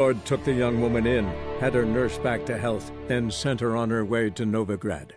Lord took the young woman in, had her nursed back to health, then sent her on her way to Novigrad.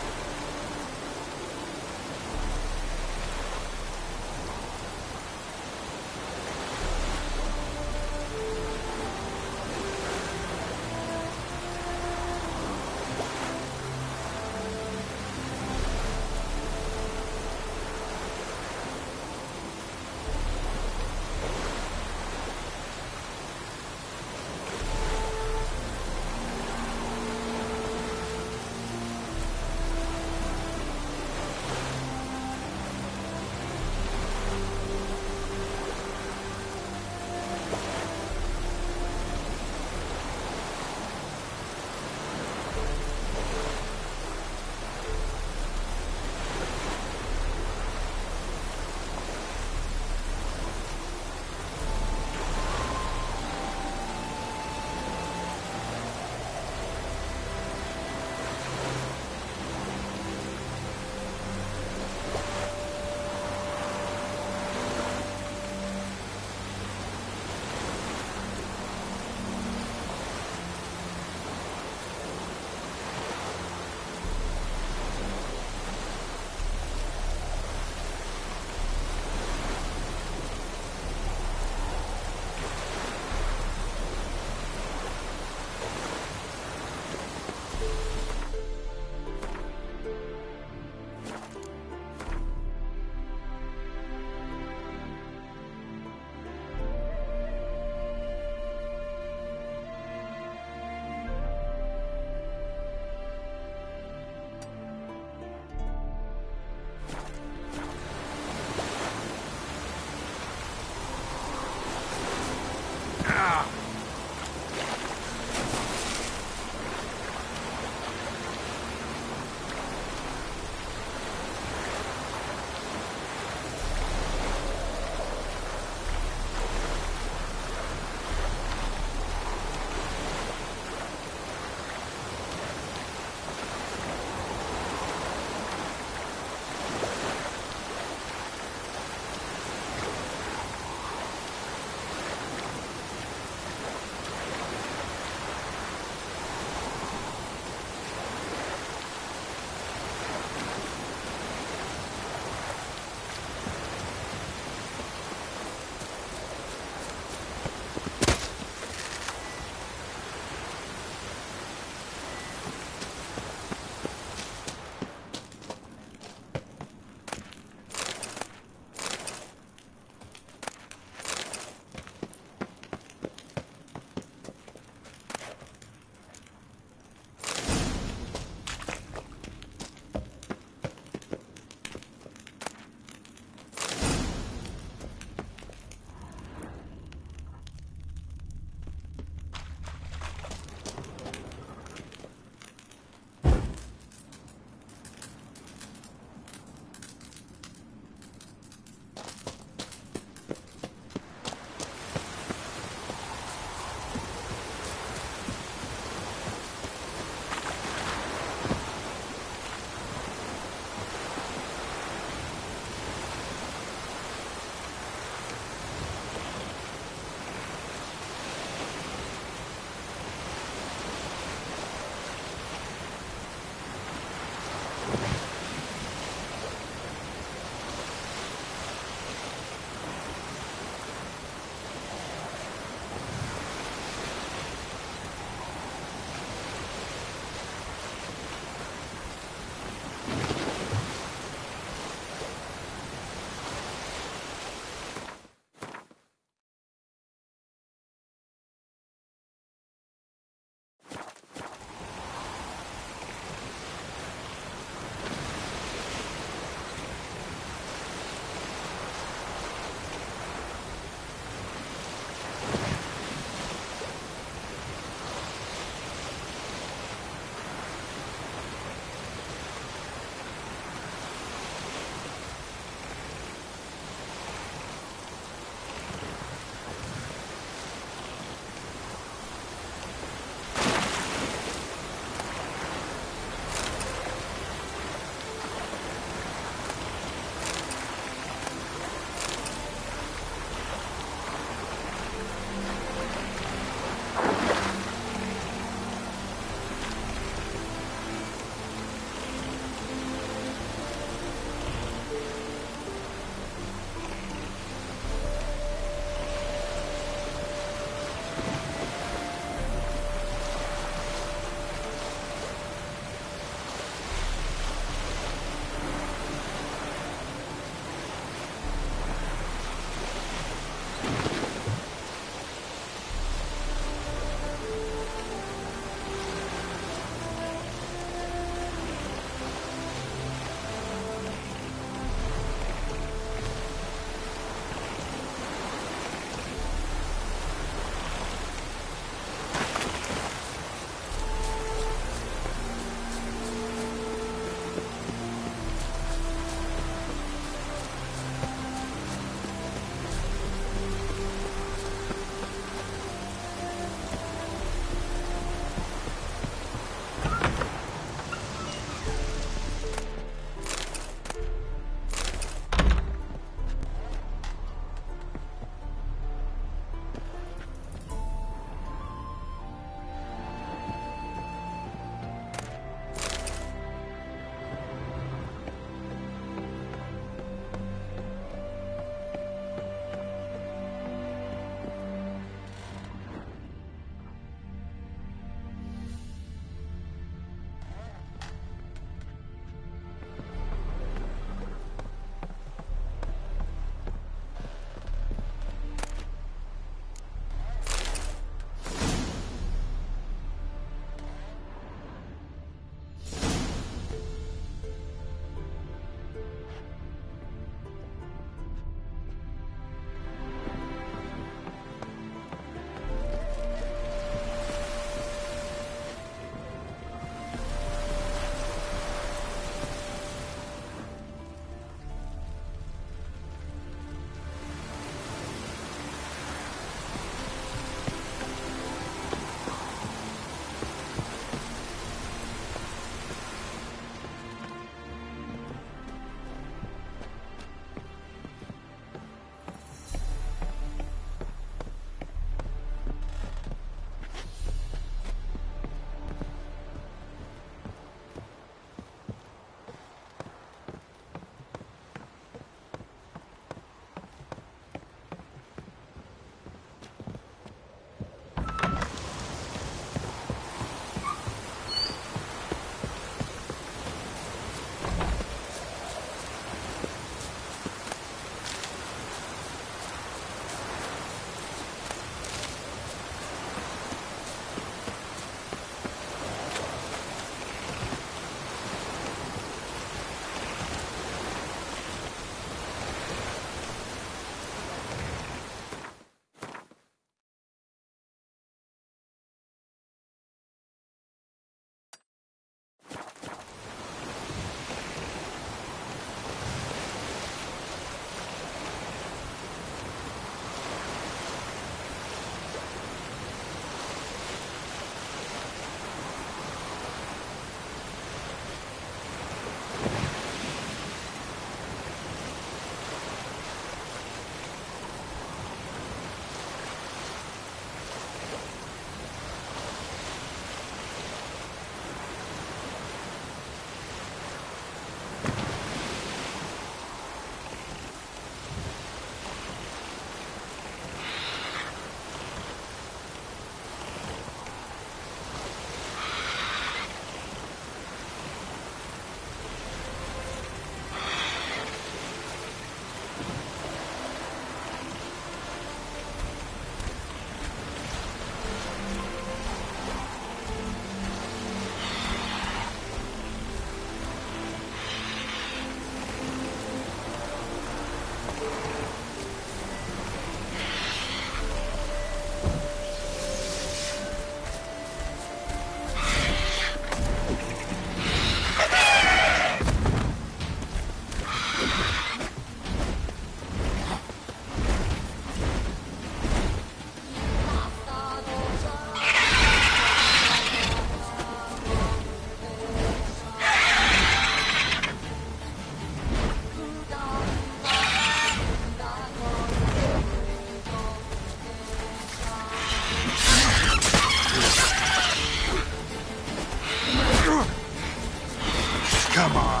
Come on.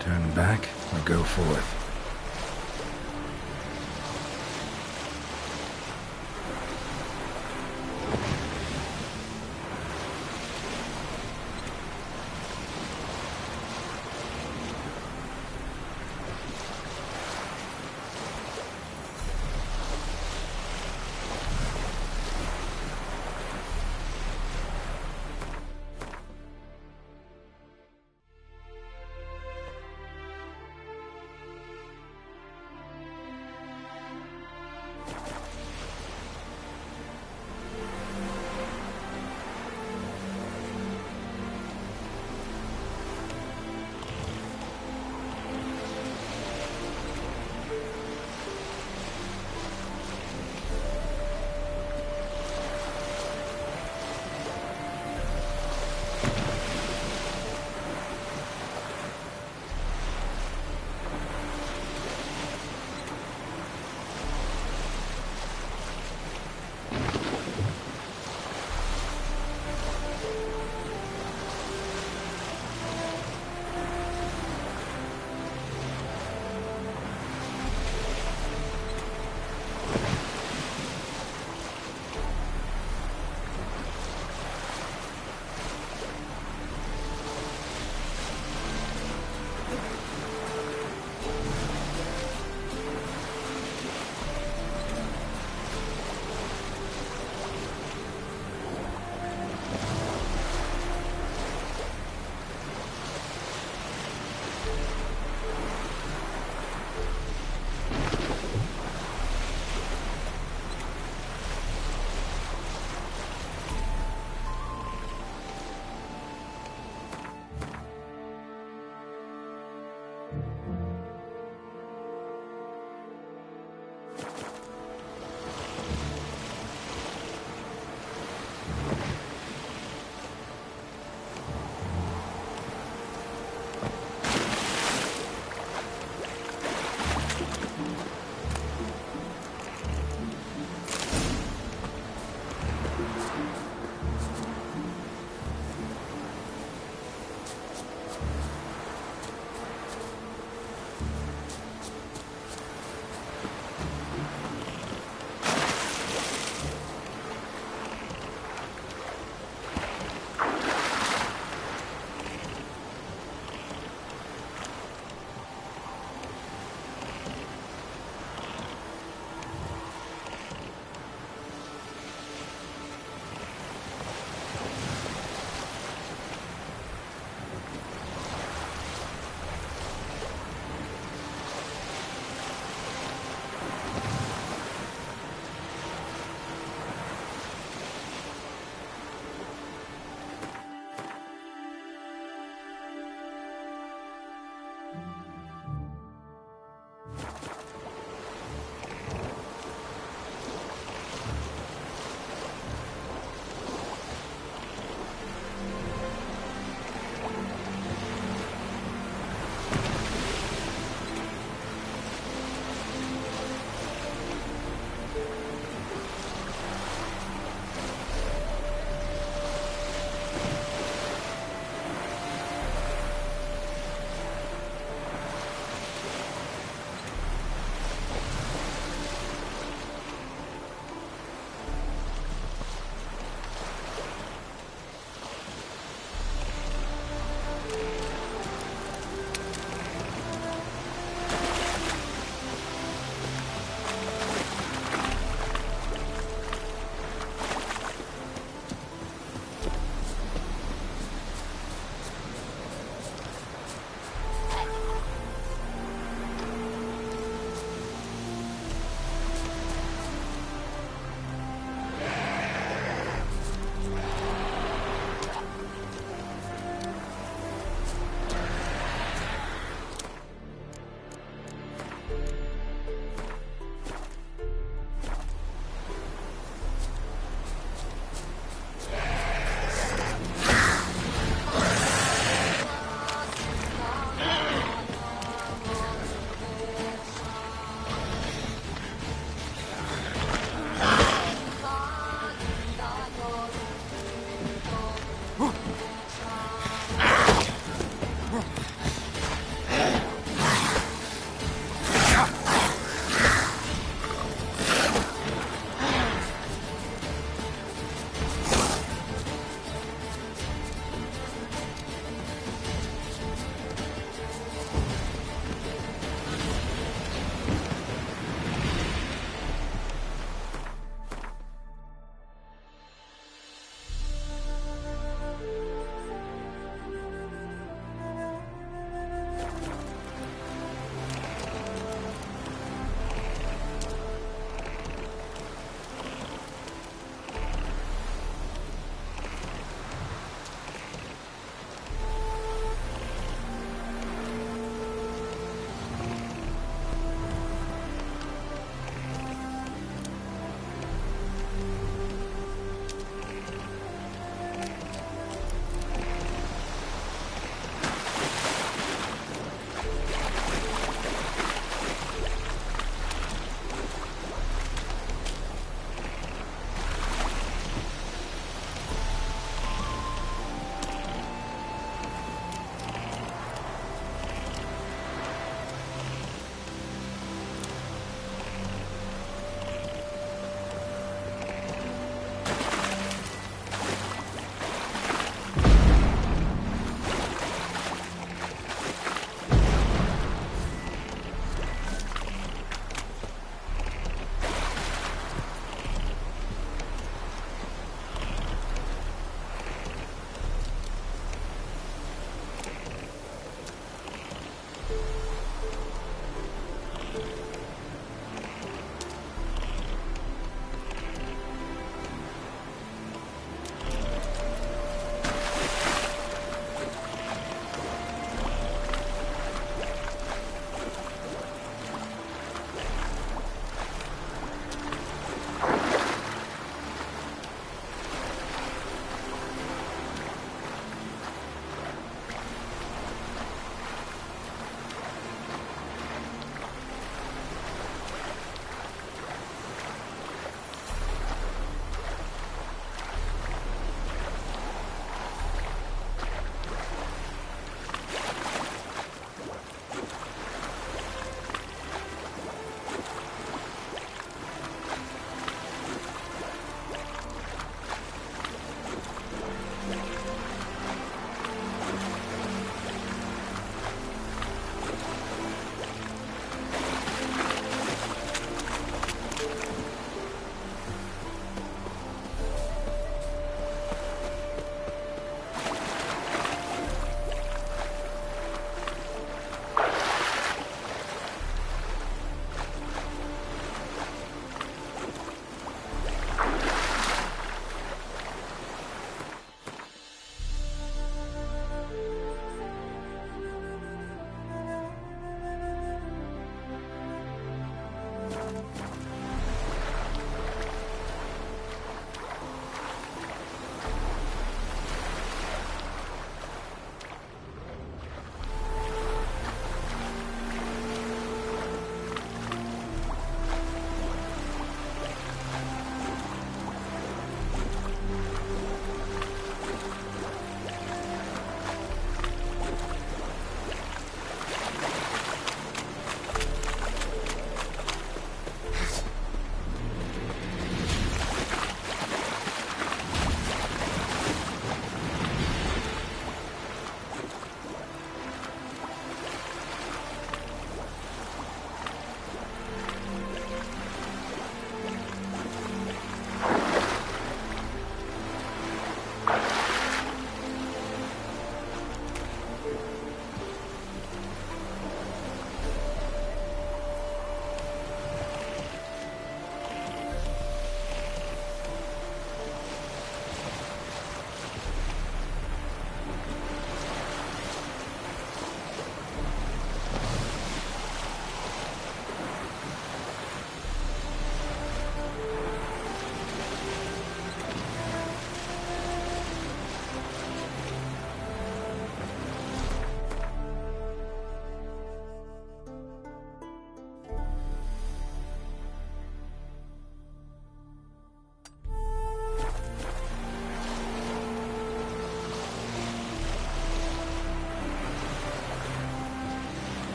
Turn back or go forth?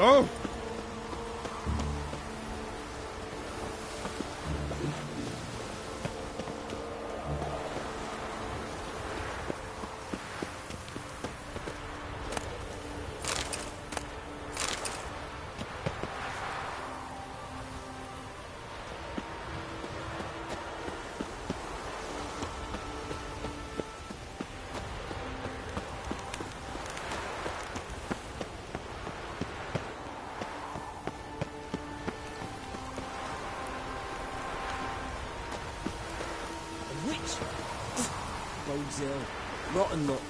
Oh! Bones ill. Rotten luck.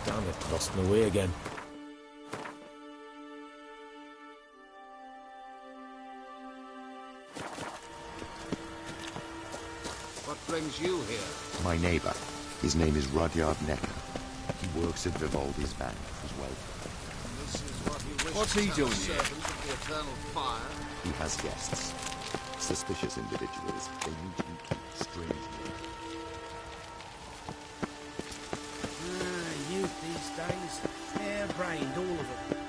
Damn it, lost my way again. What brings you here? My neighbor. His name is Rudyard Necker. He works at Vivaldi's band as well. This is what he wishes What's he to tell doing the here? servants of the eternal fire. He has guests. Suspicious individuals. They usually keep strange names. Youth these days. Hair-brained, all of them.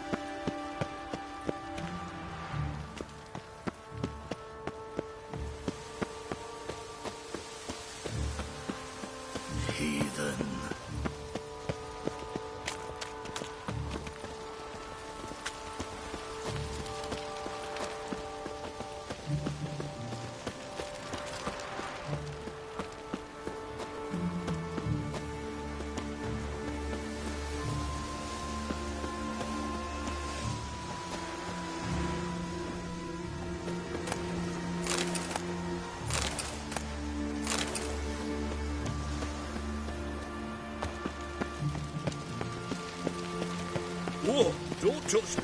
Heathen. Whoa! Don't touch me!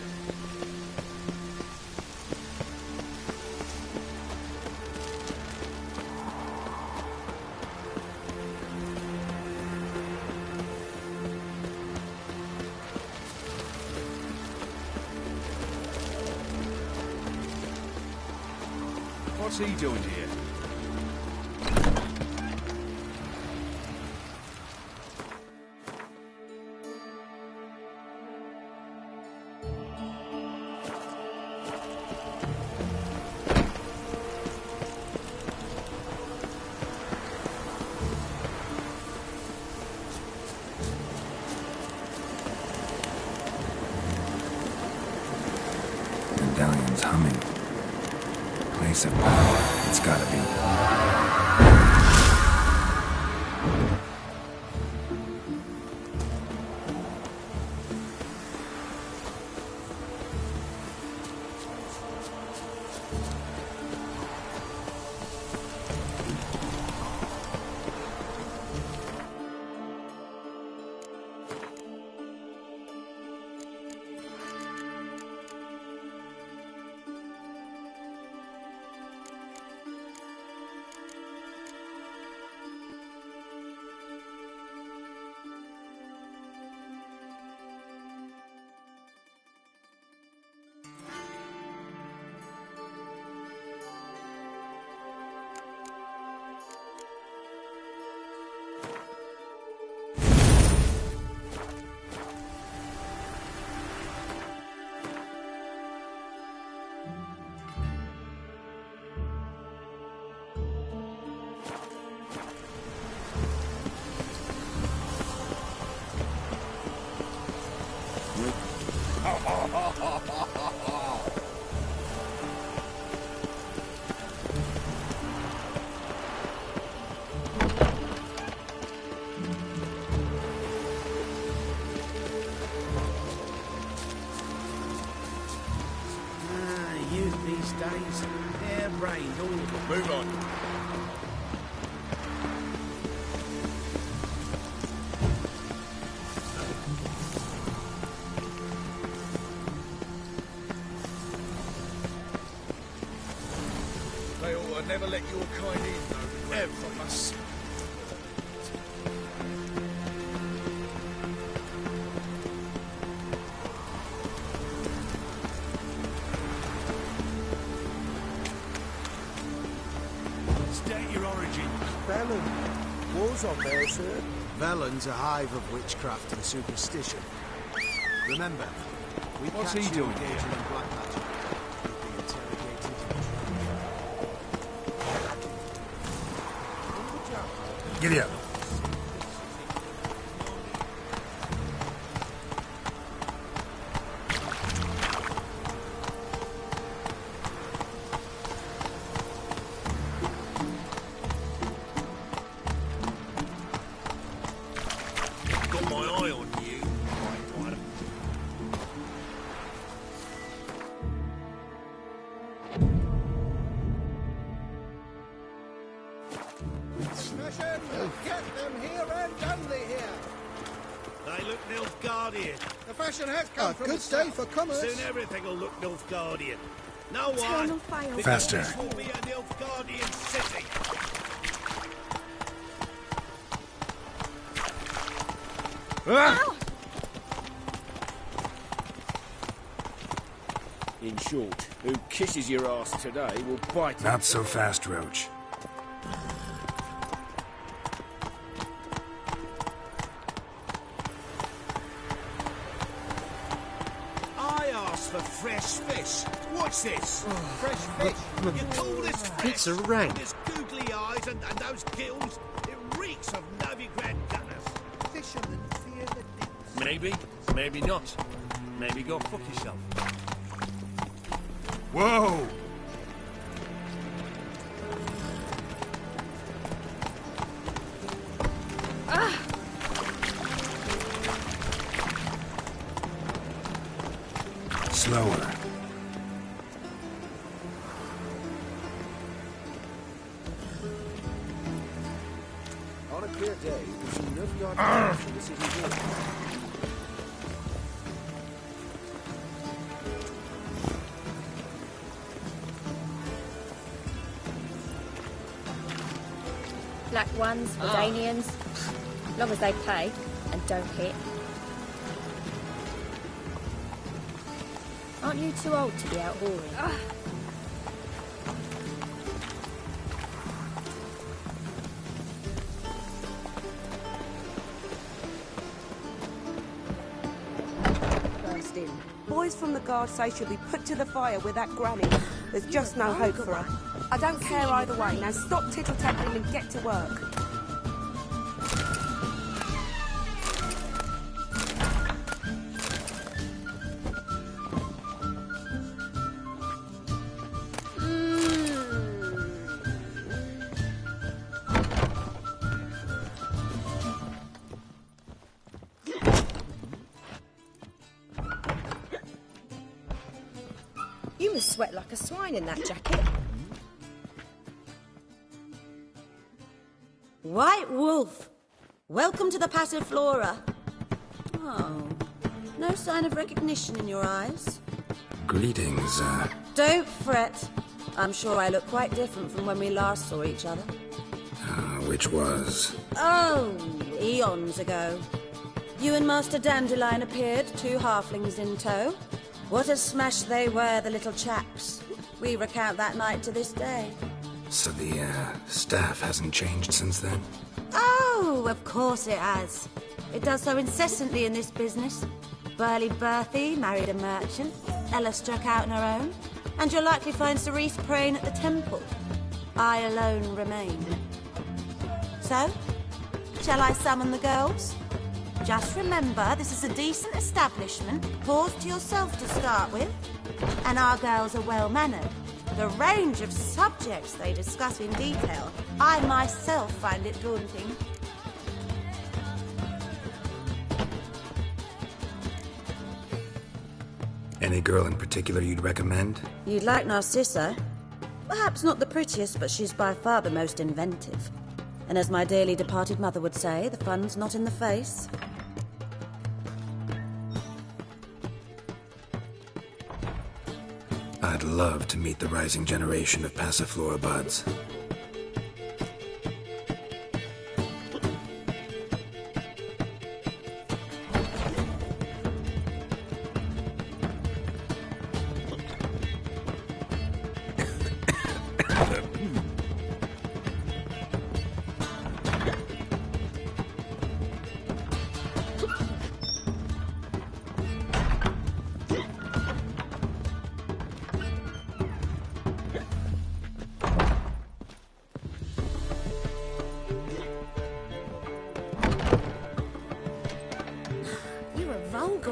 What's he doing here? Medallion's humming. Place of power. It's gotta be. Harebrained, all of them. Move on. They ought to never let your kind in, though. Ever. State your origin. Velen. War's on there, sir. Velen's a hive of witchcraft and superstition. Remember, we What's catch he you doing engaging here? in black magic. You'll be interrogated. Giddy up. Got my eye on you. Right, Get them here and Dudley here. They look Nilfgaardian. The fashion has come from good day for commerce. Soon everything will look Nilfgaardian. No one. because Faster. This will be a Nilfgaardian city. In short, who kisses your ass today will bite it. Not so fast, Roach. I asked for fresh fish. What's this? Fresh fish. You call this fresh? It's a rank. This googly eyes and those gills. It reeks of Novigrad gunners. Fishermen fear the deep. Maybe, maybe not. Maybe go fuck yourself. Whoa! Slower. On a clear day, you see Nilfgaard from the city wall. Black ones, Aldanians, long as they pay and don't hit. Aren't you too old to be out whoring? Burst in. Boys from the guard say she'll be put to the fire with that granny. There's just no hope for her. I don't care either way. Now stop tittle-tattling and get to work. You must sweat like a swine in that jacket. White Wolf, welcome to the Passiflora. Oh, no sign of recognition in your eyes. Greetings, Don't fret. I'm sure I look quite different from when we last saw each other. which was? Oh, eons ago. You and Master Dandelion appeared, 2 halflings in tow. What a smash they were, the little chaps. We recount that night to this day. So the, staff hasn't changed since then? Oh, of course it has. It does so incessantly in this business. Burly Berthie married a merchant. Ella struck out on her own. And you'll likely find Cerise praying at the temple. I alone remain. So, shall I summon the girls? Just remember, this is a decent establishment. Pause to yourself to start with. And our girls are well-mannered. The range of subjects they discuss in detail, I myself find it daunting. Any girl in particular you'd recommend? You'd like Narcissa? Perhaps not the prettiest, but she's by far the most inventive. And as my dearly departed mother would say, the fun's not in the face. I'd love to meet the rising generation of Passiflora buds.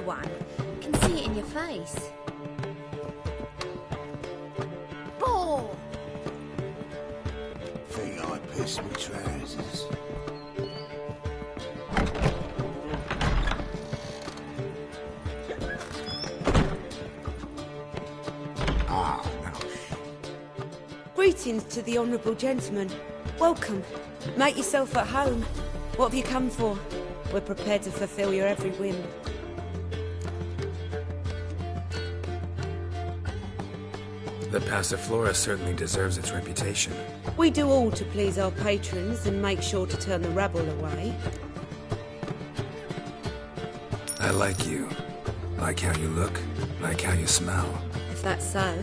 One. I can see it in your face. Ball! Think I pissed my trousers. Greetings to the honourable gentleman. Welcome. Make yourself at home. What have you come for? We're prepared to fulfil your every whim. The Passiflora certainly deserves its reputation. We do all to please our patrons and make sure to turn the rabble away. I like you. Like how you look. Like how you smell. If that's so,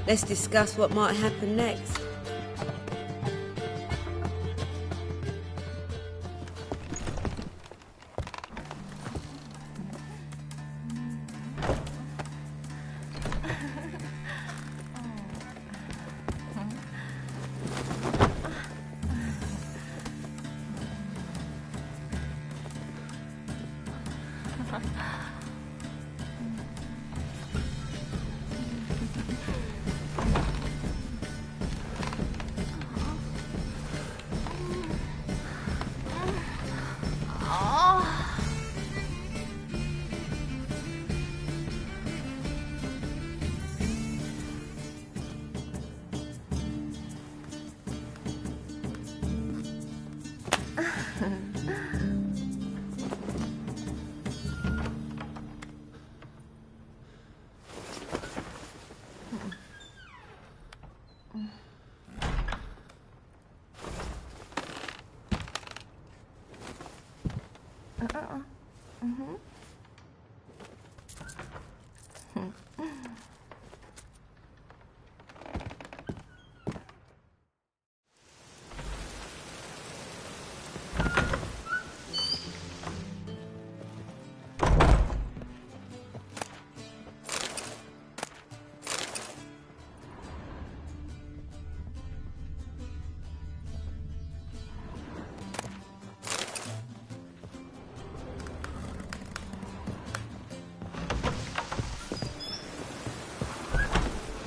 let's discuss what might happen next.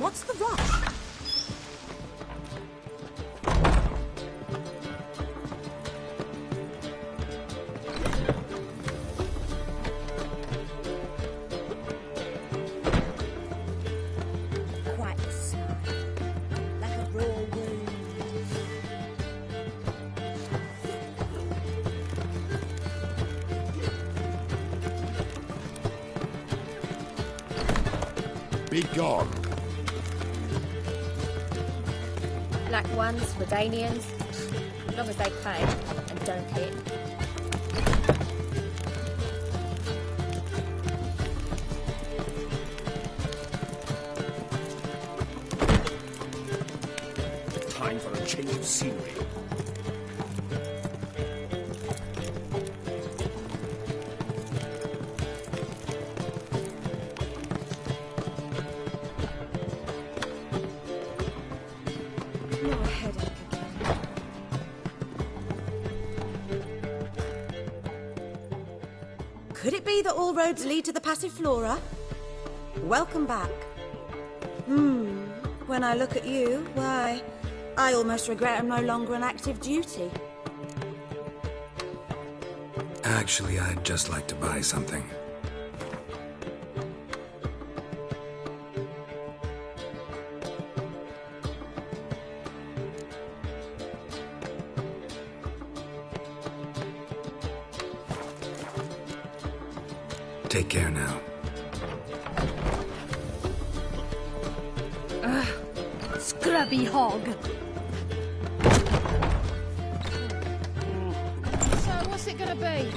What's the rush? Quite the smile. Like a raw wound. Be gone. Black ones, Redanians, as long as they pay and don't hit. Time for a change of scenery. Could it be that all roads lead to the Passiflora? Welcome back. When I look at you, why, I almost regret I'm no longer on active duty. Actually, I'd just like to buy something. Take care now. Scrubby hog. So, what's it gonna be?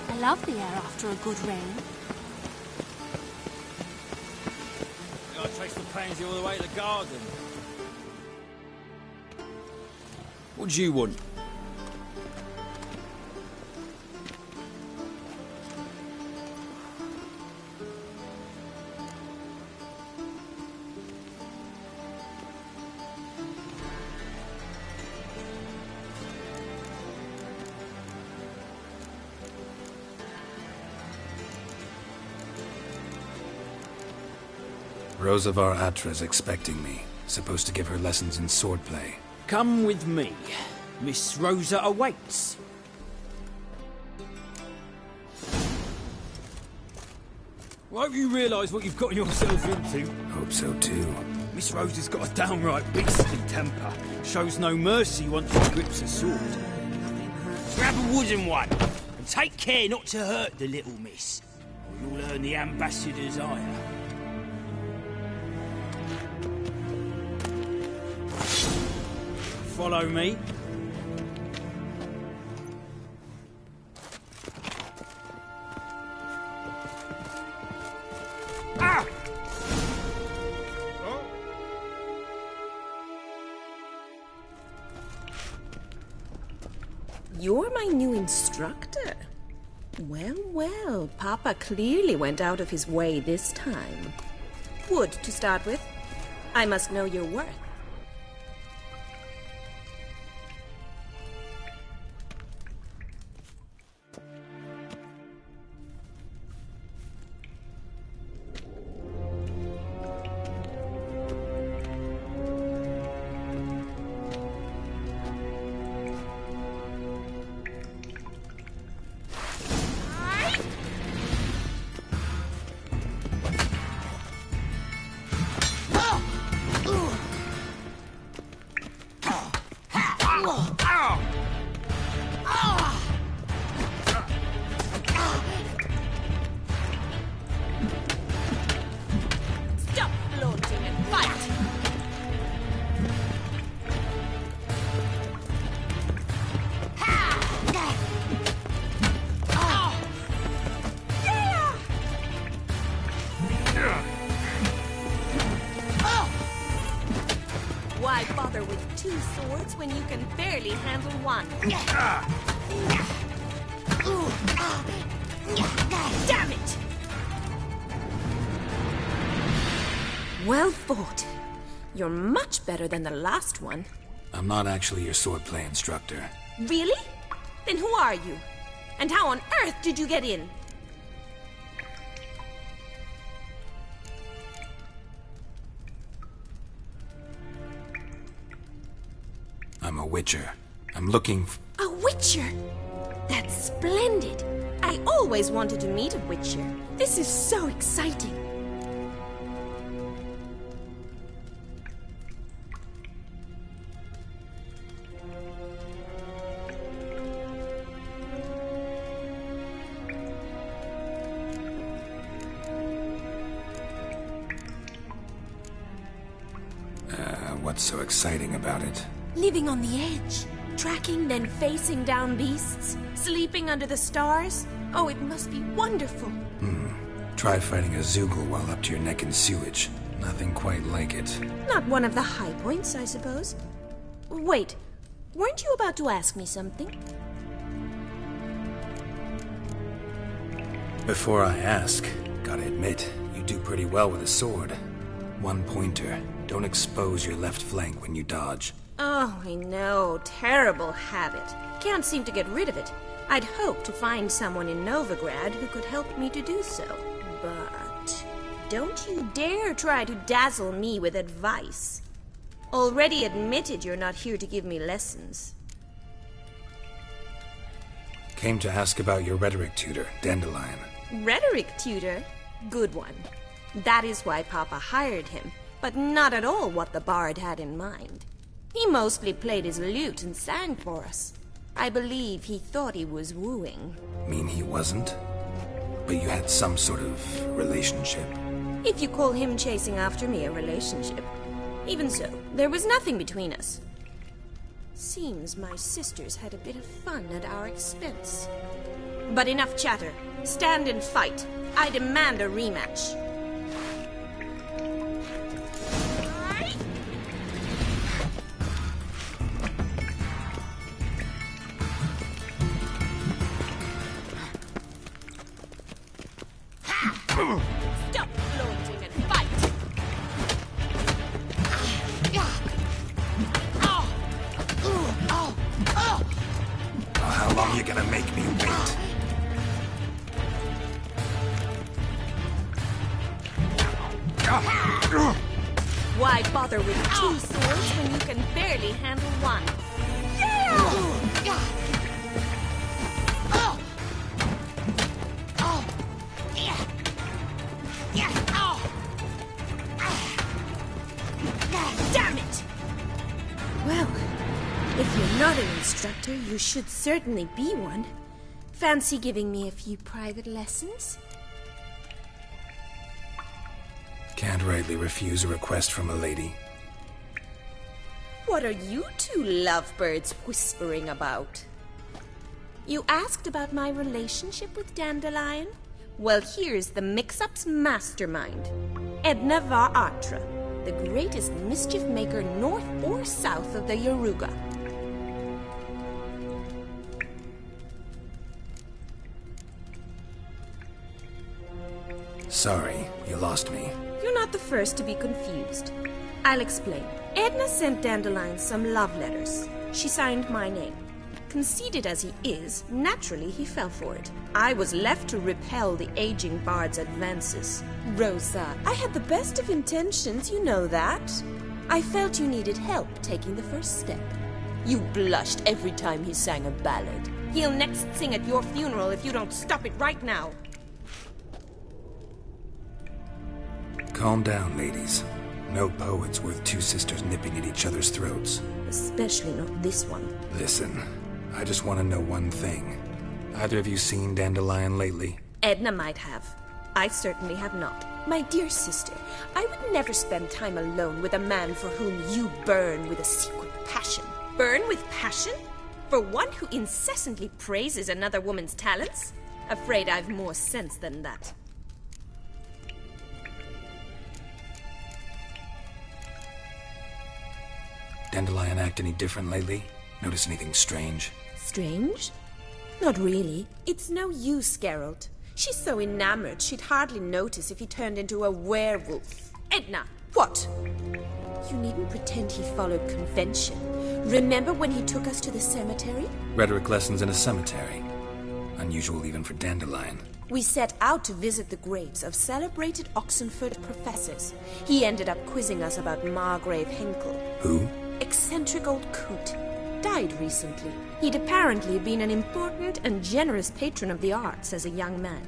I love the air after a good rain. I traced the pansy all the way to the garden. What do you want? Rosavar Atra's expecting me. Supposed to give her lessons in swordplay. Come with me. Miss Rosa awaits. Well, hope you realise what you've got yourself into. Hope so too. Miss Rosa's got a downright beastly temper. Shows no mercy once she grips a sword. Grab a wooden one, and take care not to hurt the little miss, or you'll earn the ambassador's ire. Follow me. Ah! You're my new instructor. Well, well, Papa clearly went out of his way this time. Wood, to start with. I must know your worth. Why bother with two swords when you can barely handle one? Damn it! Well fought. You're much better than the last one. I'm not actually your swordplay instructor. Really? Then who are you? And how on earth did you get in? I'm a witcher. I'm looking A witcher? That's splendid. I always wanted to meet a witcher. This is so exciting. What's so exciting about it? Living on the edge. Tracking, then facing down beasts. Sleeping under the stars. Oh, it must be wonderful. Try fighting a Zoogle while up to your neck in sewage. Nothing quite like it. Not one of the high points, I suppose. Wait, weren't you about to ask me something? Before I ask, gotta admit, you do pretty well with a sword. One pointer. Don't expose your left flank when you dodge. Oh, I know. Terrible habit. Can't seem to get rid of it. I'd hoped to find someone in Novigrad who could help me to do so. But don't you dare try to dazzle me with advice. Already admitted you're not here to give me lessons. Came to ask about your rhetoric tutor, Dandelion. Rhetoric tutor? Good one. That is why Papa hired him. but not at all what the bard had in mind. He mostly played his lute and sang for us. I believe he thought he was wooing. Mean he wasn't? But you had some sort of relationship? If you call him chasing after me a relationship. Even so, there was nothing between us. Seems my sisters had a bit of fun at our expense. But enough chatter. Stand and fight. I demand a rematch. Stop flaunting and fight! How long you gonna make me wait? Why bother with two swords when you can barely handle one? Damn it! Well, if you're not an instructor, you should certainly be one. Fancy giving me a few private lessons? Can't rightly refuse a request from a lady. What are you two lovebirds whispering about? You asked about my relationship with Dandelion? Well, here's the mix-up's mastermind. Edna var Atra, the greatest mischief maker north or south of the Yaruga. Sorry, you lost me. You're not the first to be confused. I'll explain. Edna sent Dandelion some love letters. She signed my name. Conceited as he is, naturally he fell for it. I was left to repel the aging bard's advances. Rosa, I had the best of intentions, you know that. I felt you needed help taking the first step. You blushed every time he sang a ballad. He'll next sing at your funeral if you don't stop it right now. Calm down, ladies. No poet's worth two sisters nipping at each other's throats. Especially not this one. Listen, I just want to know one thing. Either of you seen Dandelion lately? Edna might have. I certainly have not. My dear sister, I would never spend time alone with a man for whom you burn with a secret passion. Burn with passion? For one who incessantly praises another woman's talents? Afraid I've more sense than that. Dandelion act any different lately? Notice anything strange? Strange? Not really. It's no use, Geralt. She's so enamored she'd hardly notice if he turned into a werewolf. Edna! What? You needn't pretend he followed convention. Remember when he took us to the cemetery? Rhetoric lessons in a cemetery. Unusual even for Dandelion. We set out to visit the graves of celebrated Oxenford professors. He ended up quizzing us about Margrave Henkel. Who? Eccentric old coot. Died recently. He'd apparently been an important and generous patron of the arts as a young man.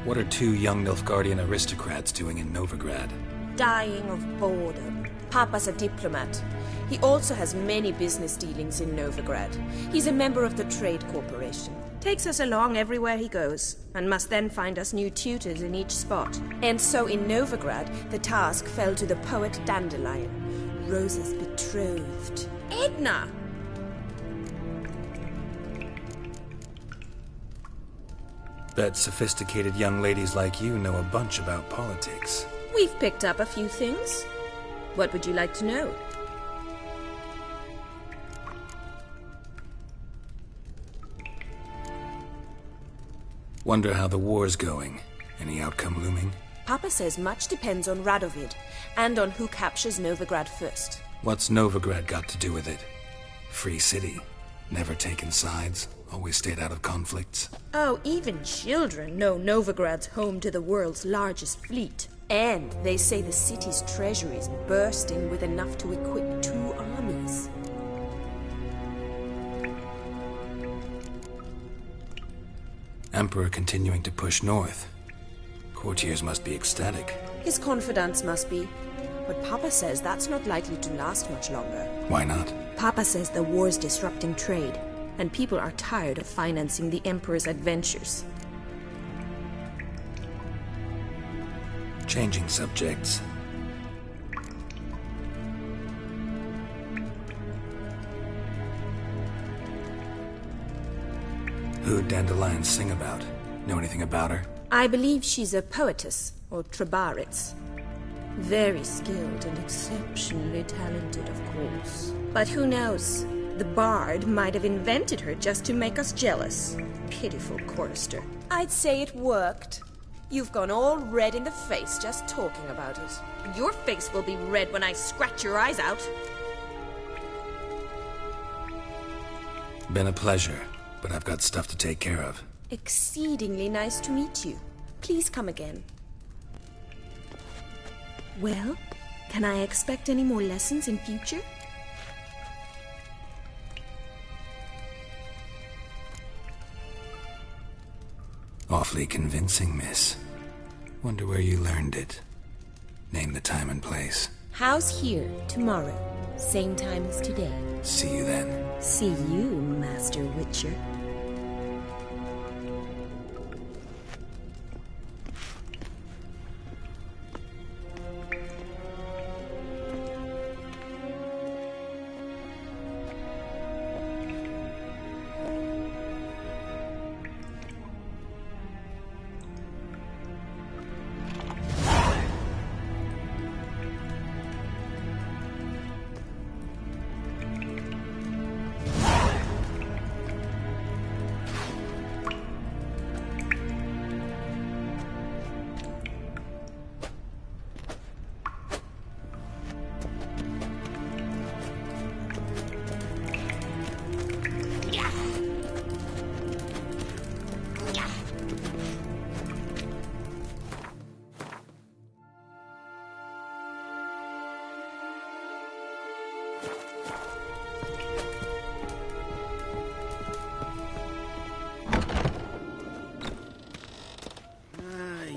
What are two young Nilfgaardian aristocrats doing in Novigrad? Dying of boredom. Papa's a diplomat. He also has many business dealings in Novigrad. He's a member of the Trade Corporation. Takes us along everywhere he goes, and must then find us new tutors in each spot. And so in Novigrad, the task fell to the poet Dandelion, Rosa's betrothed. Edna! Bet sophisticated young ladies like you know a bunch about politics. We've picked up a few things. What would you like to know? Wonder how the war's going. Any outcome looming? Papa says much depends on Radovid, and on who captures Novigrad first. What's Novigrad got to do with it? Free city. Never taken sides. Always stayed out of conflicts. Oh, even children know Novigrad's home to the world's largest fleet. And they say the city's treasury is bursting with enough to equip 2 armies. Emperor continuing to push north. Courtiers must be ecstatic. His confidants must be. But Papa says that's not likely to last much longer. Why not? Papa says the war's disrupting trade, and people are tired of financing the Emperor's adventures. Changing subjects. Who'd Dandelion sing about? Know anything about her? I believe she's a poetess, or Trebaritz. Very skilled and exceptionally talented, of course. But who knows? The bard might have invented her just to make us jealous. Pitiful chorister. I'd say it worked. You've gone all red in the face just talking about it. Your face will be red when I scratch your eyes out. Been a pleasure, but I've got stuff to take care of. Exceedingly nice to meet you. Please come again. Well, can I expect any more lessons in future? Awfully convincing, miss. Wonder where you learned it. Name the time and place. House here, tomorrow. Same time as today. See you then. See you, Master Witcher.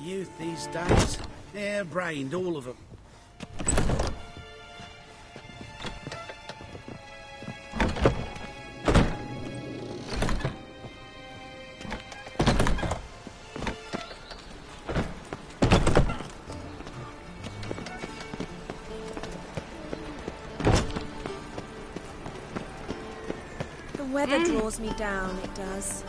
Youth these days, hair-brained, all of them. The weather draws me down, it does.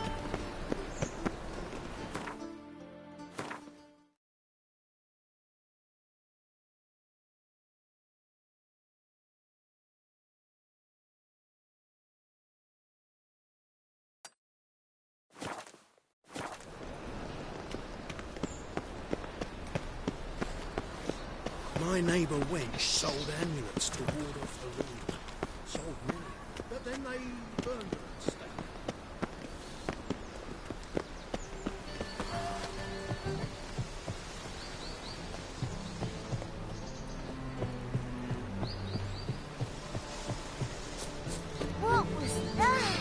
My neighbour Wench sold amulets to ward off the wind. Sold many, but then they burned them instead. What was that?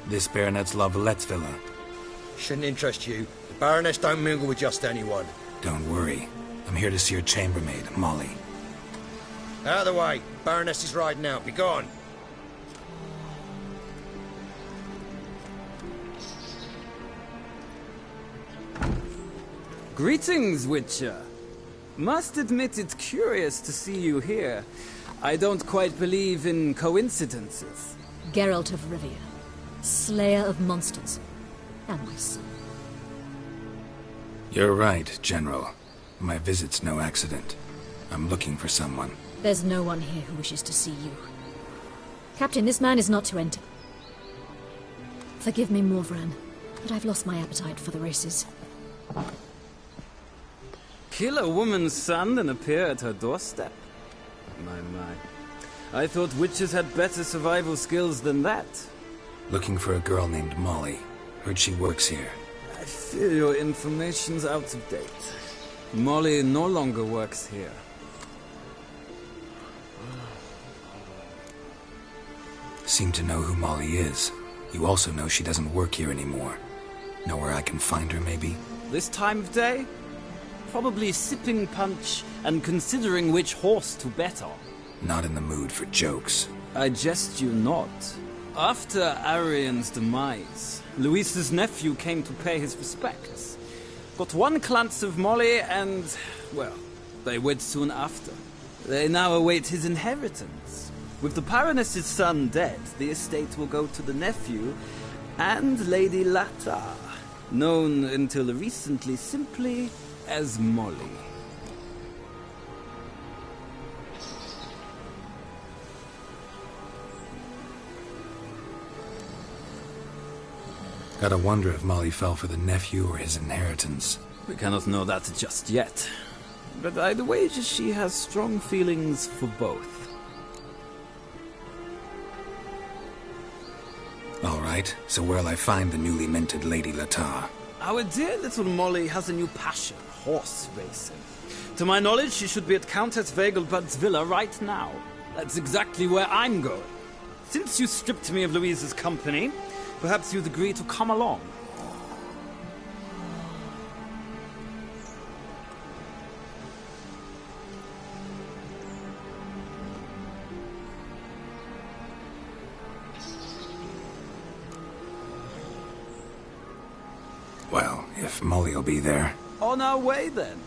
This Baronet's La Vallette's villa. Shouldn't interest you. The Baroness don't mingle with just anyone. Don't worry. I'm here to see your chambermaid, Molly. Out of the way. Baroness is riding out. Be gone. Greetings, Witcher. Must admit it's curious to see you here. I don't quite believe in coincidences. Geralt of Rivia, slayer of monsters, and my son. You're right, General. My visit's no accident. I'm looking for someone. There's no one here who wishes to see you. Captain, this man is not to enter. Forgive me, Morvran, but I've lost my appetite for the races. Kill a woman's son and appear at her doorstep? My. I thought witches had better survival skills than that. Looking for a girl named Molly. Heard she works here. I fear your information's out of date. Molly no longer works here. Seem to know who Molly is. You also know she doesn't work here anymore. Know where I can find her, maybe? This time of day? Probably sipping punch and considering which horse to bet on. Not in the mood for jokes. I jest you not. After Arian's demise, Luis's nephew came to pay his respects. Got one glance of Molly and, well, they wed soon after. They now await his inheritance. With the Baroness's son dead, the estate will go to the nephew and Lady Latta, known until recently simply as Molly. Gotta wonder if Molly fell for the nephew or his inheritance. We cannot know that just yet. But I'd wager she has strong feelings for both. All right, so where'll I find the newly minted Lady Latta? Our dear little Molly has a new passion, horse racing. To my knowledge, she should be at Countess Vegelbud's villa right now. That's exactly where I'm going. Since you stripped me of Louise's company, perhaps you'd agree to come along. Well, if Molly'll be there. On our way, then.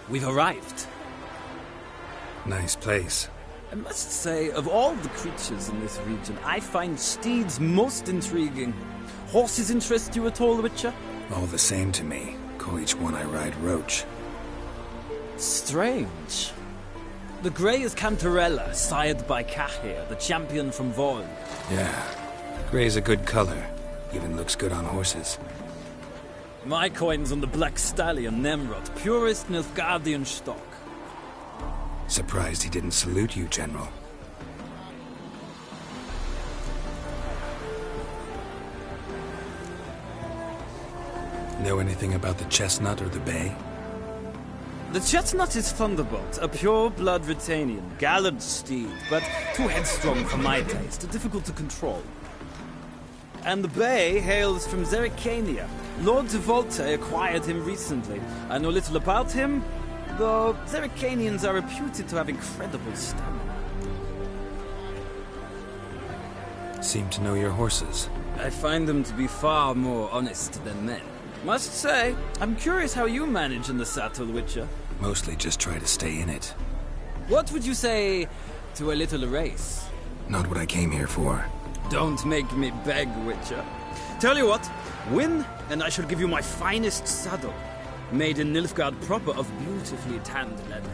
We've arrived. Nice place. I must say, of all the creatures in this region, I find steeds most intriguing. Horses interest you at all, Witcher? All the same to me. Call each one I ride Roach. Strange. The grey is Cantarella, sired by Cahir, the champion from Volg. Yeah. Grey's a good color. Even looks good on horses. My coin's on the Black Stallion, Nemrod, purest Nilfgaardian stock. Surprised he didn't salute you, General. Know anything about the Chestnut or the Bay? The Chestnut is Thunderbolt, a pure-blood Retanian, gallant steed, but too headstrong for my taste, difficult to control. And the Bay hails from Zerrikania. Lord de Volte acquired him recently. I know little about him, though Zerrikanians are reputed to have incredible stamina. Seem to know your horses. I find them to be far more honest than men. Must say, I'm curious how you manage in the saddle, Witcher. Mostly just try to stay in it. What would you say to a little race? Not what I came here for. Don't make me beg, Witcher. Tell you what, win, and I shall give you my finest saddle. Made in Nilfgaard proper of beautifully tanned leather.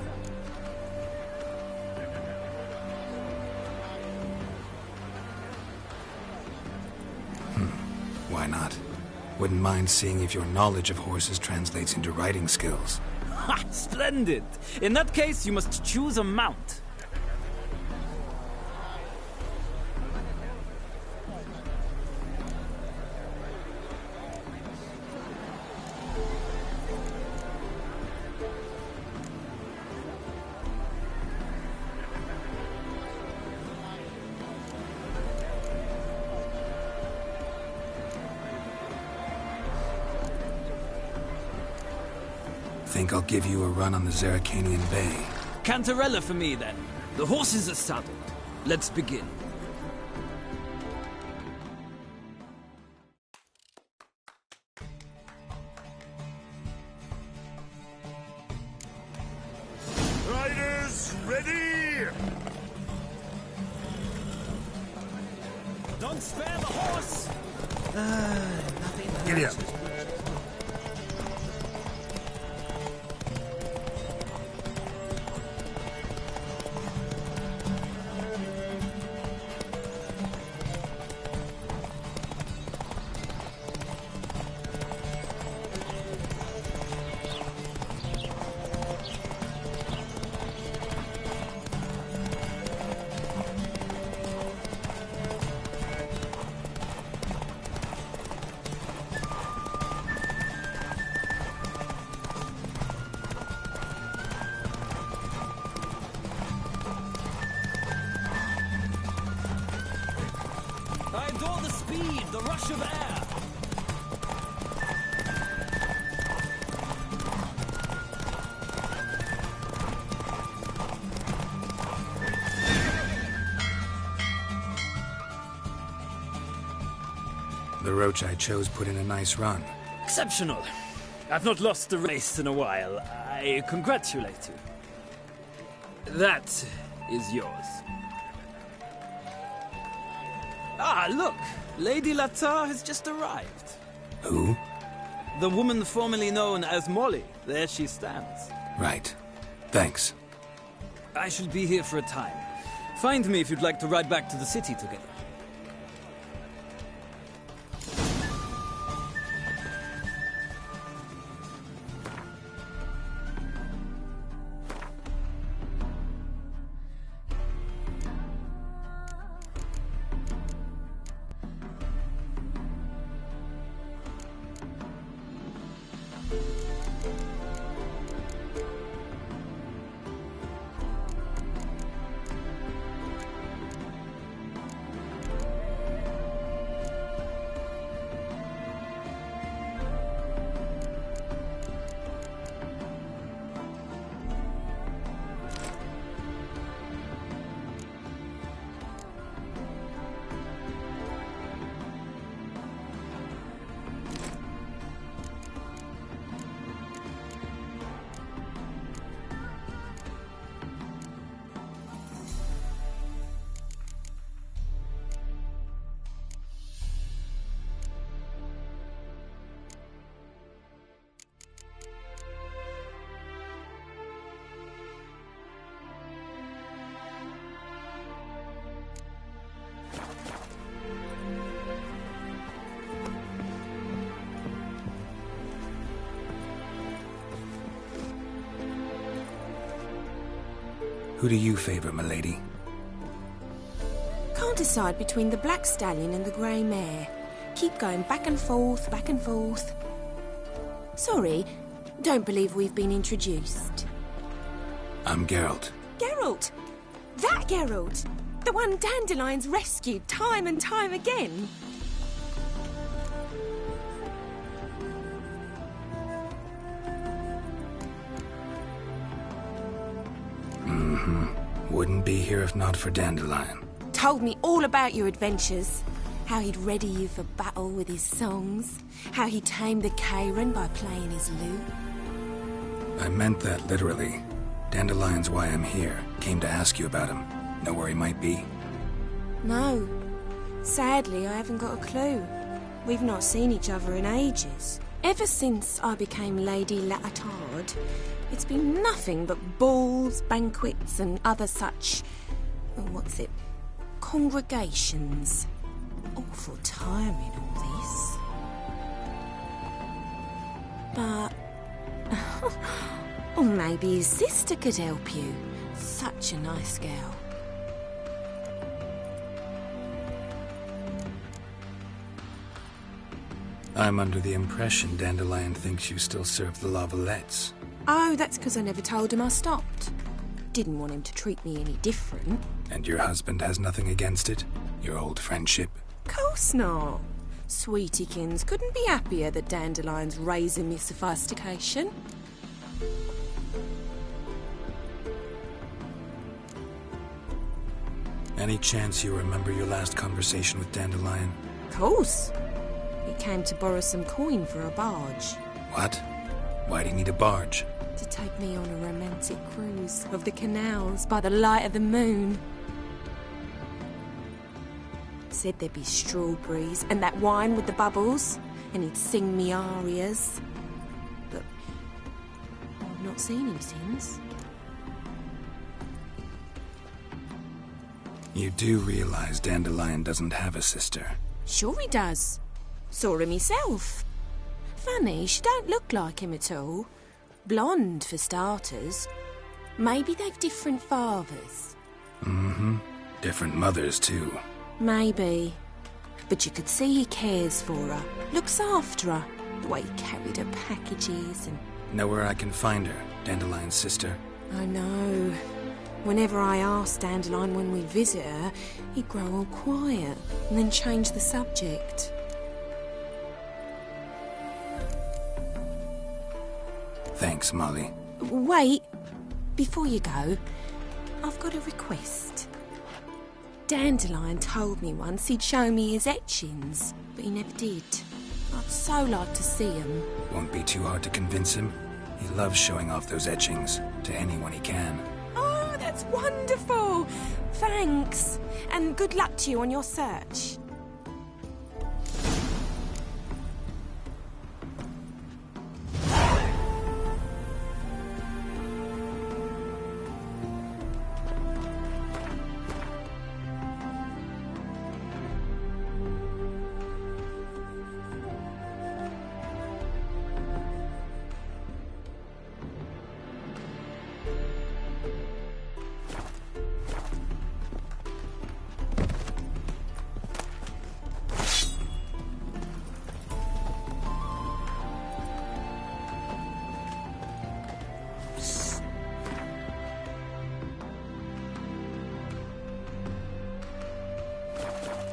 Why not? Wouldn't mind seeing if your knowledge of horses translates into riding skills. Ha! Splendid! In that case, you must choose a mount. Think I'll give you a run on the Zerrikanian Bay. cantarella for me, then. The horses are saddled. Let's begin. Riders, ready! Don't spare the horse! Giddy up. I adore the speed, the rush of air. The roach I chose put in a nice run. Exceptional. I've not lost a race in a while. I congratulate you. That is yours. Ah, look! Lady Latar has just arrived. Who? The woman formerly known as Molly. There she stands. Right. Thanks. I shall be here for a time. Find me if you'd like to ride back to the city together. Who do you favor, milady? Can't decide between the black stallion and the grey mare. Keep going back and forth, back and forth. Sorry, don't believe we've been introduced. I'm Geralt. Geralt! That Geralt! The one Dandelion's rescued time and time again. Wouldn't be here if not for Dandelion. Told me all about your adventures. How he'd ready you for battle with his songs. How he tamed the Kairan by playing his lute. I meant that literally. Dandelion's why I'm here. Came to ask you about him. Know where he might be? No. Sadly, I haven't got a clue. We've not seen each other in ages. Ever since I became Lady Latard, it's been nothing but balls, banquets, and other such... congregations. Awful tiring, all this. But... or maybe his sister could help you. Such a nice girl. I'm under the impression Dandelion thinks you still serve the La Valettes. Oh, that's because I never told him I stopped. Didn't want him to treat me any different. And your husband has nothing against it? Your old friendship? Course not. Sweetiekins couldn't be happier that Dandelion's raising me sophistication. Any chance you remember your last conversation with Dandelion? Of course. He came to borrow some coin for a barge. What? Why do you need a barge? To take me on a romantic cruise of the canals by the light of the moon. Said there'd be strawberries and that wine with the bubbles, and he'd sing me arias. But I've not seen him since. You do realize Dandelion doesn't have a sister? Sure he does. Saw him himself. Funny, she don't look like him at all. Blonde, for starters. Maybe they've different fathers. Mm-hmm. Different mothers, too. Maybe. But you could see he cares for her. Looks after her. The way he carried her packages and... Know where I can find her, Dandelion's sister? I know. Whenever I asked Dandelion when we'd visit her, he'd grow all quiet and then change the subject. Thanks, Molly. Wait. Before you go, I've got a request. Dandelion told me once he'd show me his etchings, but he never did. I'd so like to see them. Won't be too hard to convince him. He loves showing off those etchings to anyone he can. Oh, that's wonderful! Thanks, and good luck to you on your search.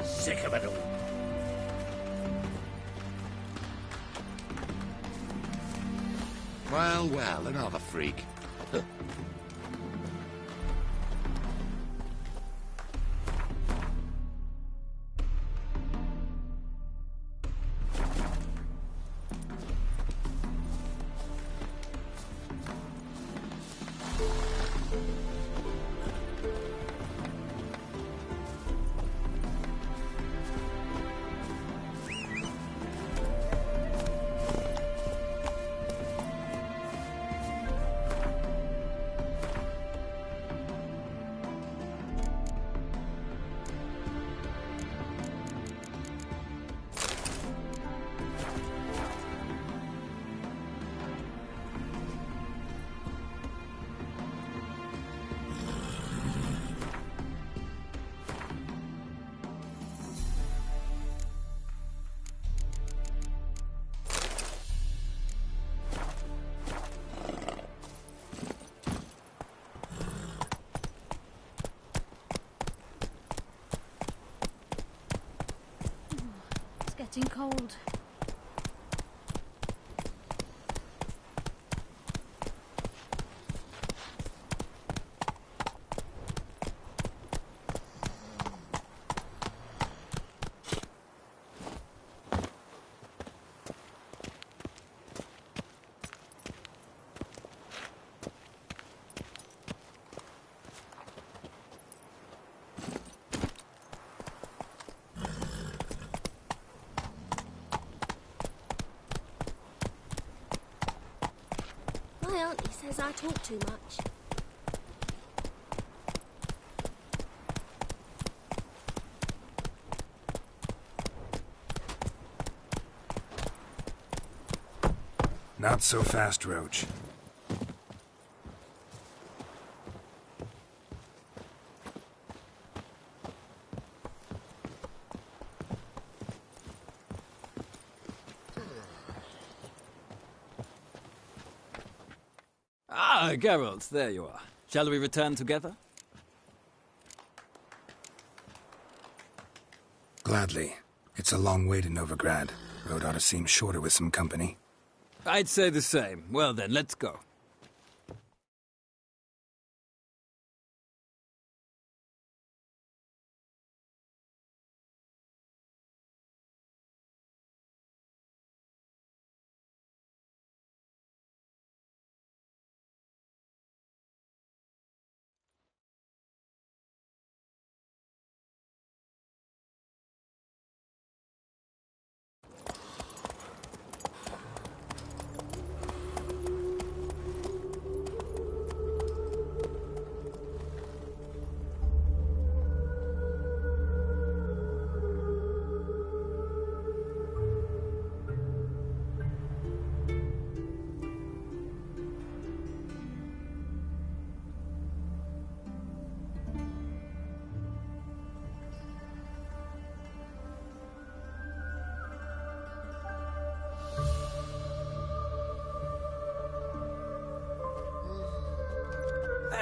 Sick of it all. Well, well, another freak. Getting cold. My auntie says I talk too much. Not so fast, Roach. Ah, Geralt, there you are. Shall we return together? Gladly. It's a long way to Novigrad. Road ought to seem shorter with some company. I'd say the same. Well then, let's go.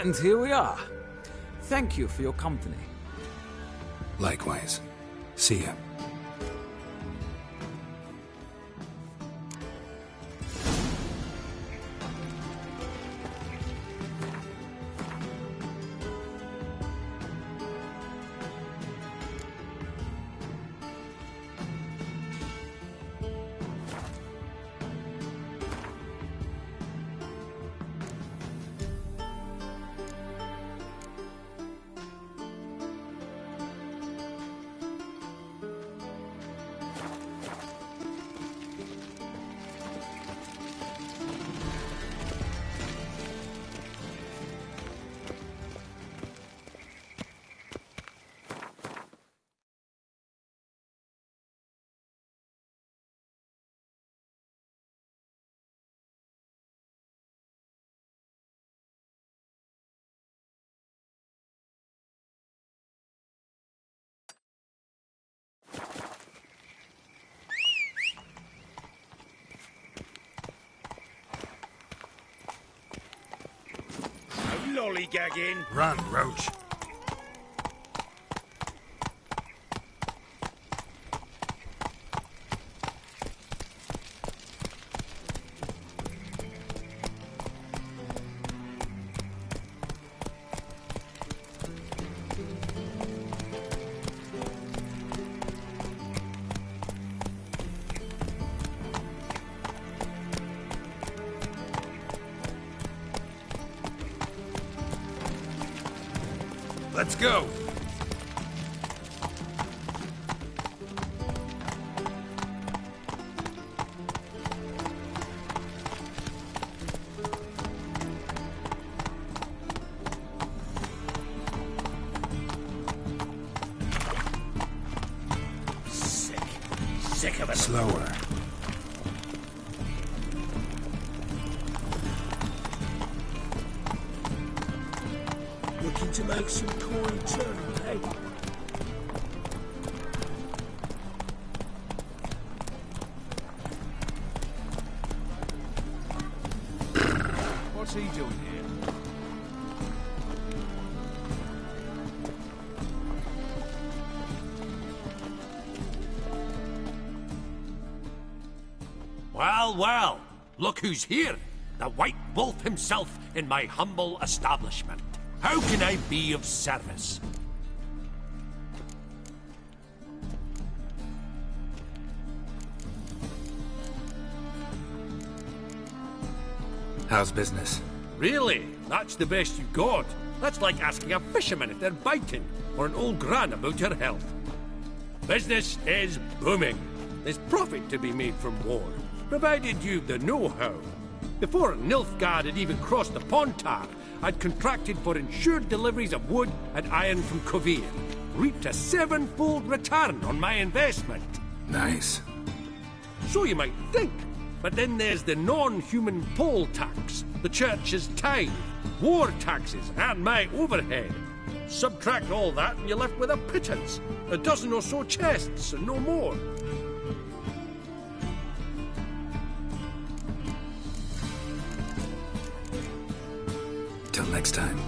And here we are. Thank you for your company. Likewise. See ya. Lollygagging. Run, Roach. Let's go! Sick of it. Slower. Looking to make some coin turn, eh? What's he doing here? Well, well, look who's here. The White Wolf himself in my humble establishment. How can I be of service? How's business? Really? That's the best you got? That's like asking a fisherman if they're biting, or an old gran about her health. Business is booming. There's profit to be made from war, provided you've the know-how. Before Nilfgaard had even crossed the Pontar, I'd contracted for insured deliveries of wood and iron from Kovir. Reaped a 7-fold return on my investment. Nice. So you might think. But then there's the non-human poll tax, the church's tithe, war taxes, and my overhead. Subtract all that and you're left with a pittance. A dozen or so chests and no more. Till next time.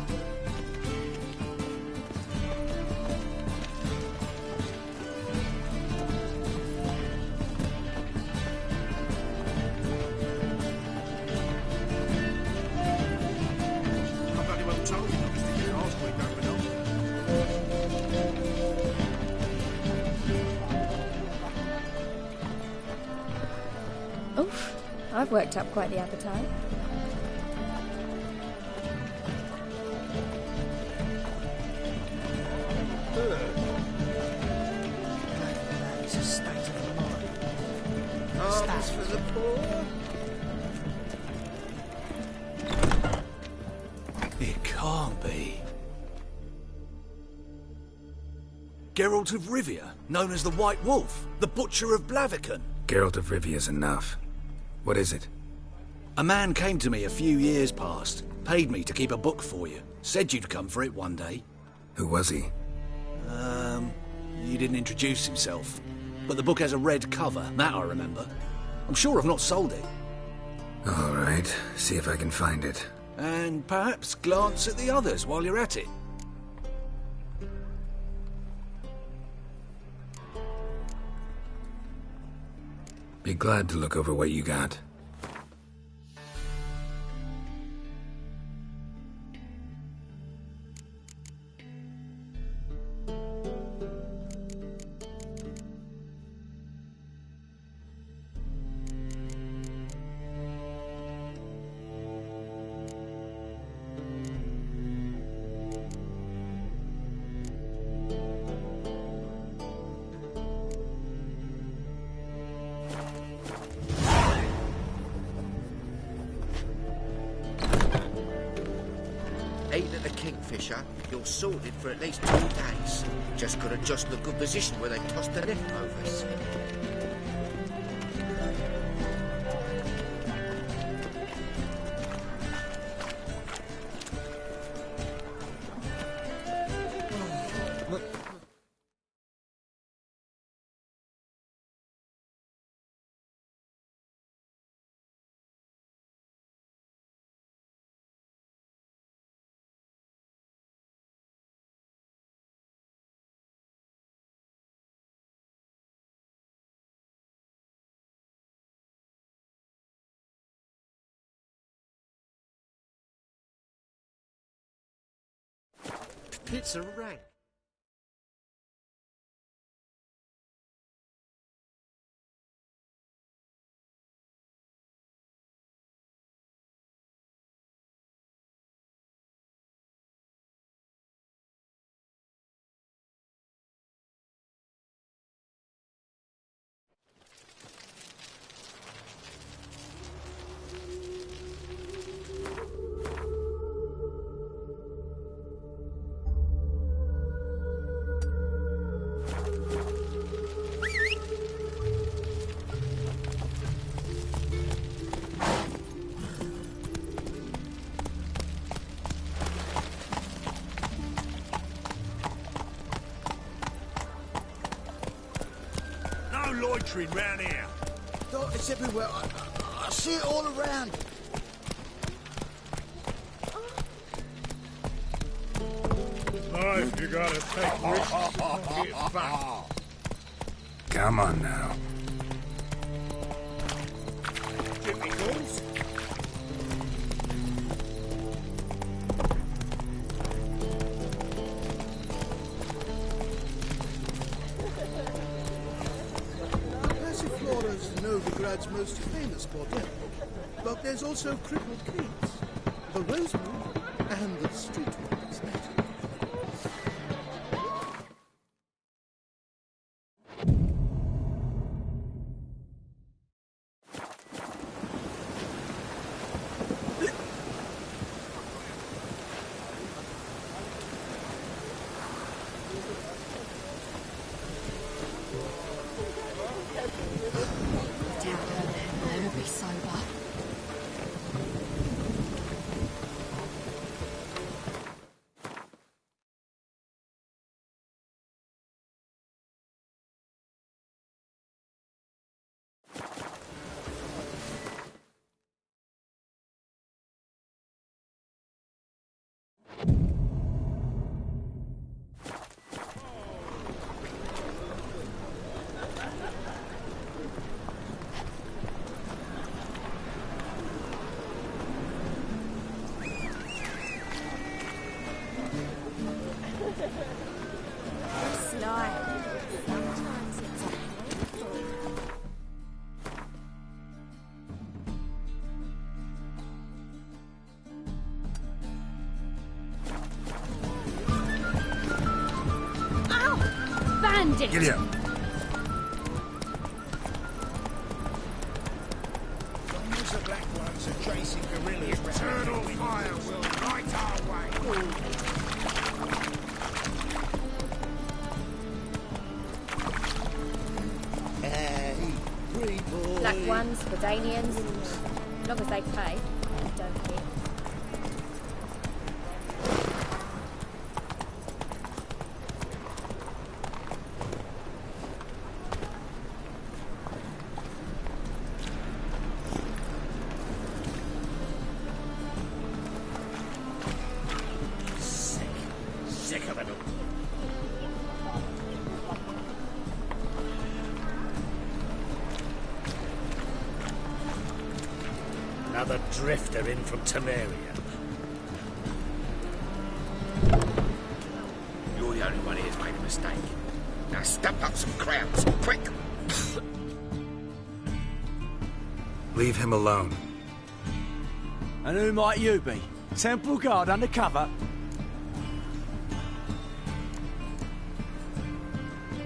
Oof, I've worked up quite the appetite. It's a state of mind. Arms for the poor. It can't be. Geralt of Rivia, known as the White Wolf, the Butcher of Blaviken. Geralt of Rivia's enough. What is it? A man came to me a few years past, paid me to keep a book for you. Said you'd come for it one day. Who was he? He didn't introduce himself. But the book has a red cover, that I remember. I'm sure I've not sold it. All right, see if I can find it. And perhaps glance at the others while you're at it. Be glad to look over what you got. Kingfisher, you're sorted for at least 2 days. Just got to adjust the good position where they tossed the leftovers. It's a rank. Loitering round here. Oh, it's everywhere. I see it all around. Life, you gotta take risks. Get back. Come on now. Typicals. Passiflora's Novigrad's most famous bordel, but there's also Crippled Keats, the Rosewood, and the Streetwise. Giddy up. The black ones are chasing gorillas. Eternal fire will light our way. Hey, people. Black ones, Verdanians. As long as they pay, I don't care. sick of it all. Another drifter in from Temeria. You're the only one here's made a mistake. Now step up some crowds, quick! Leave him alone. And who might you be? Temple Guard undercover?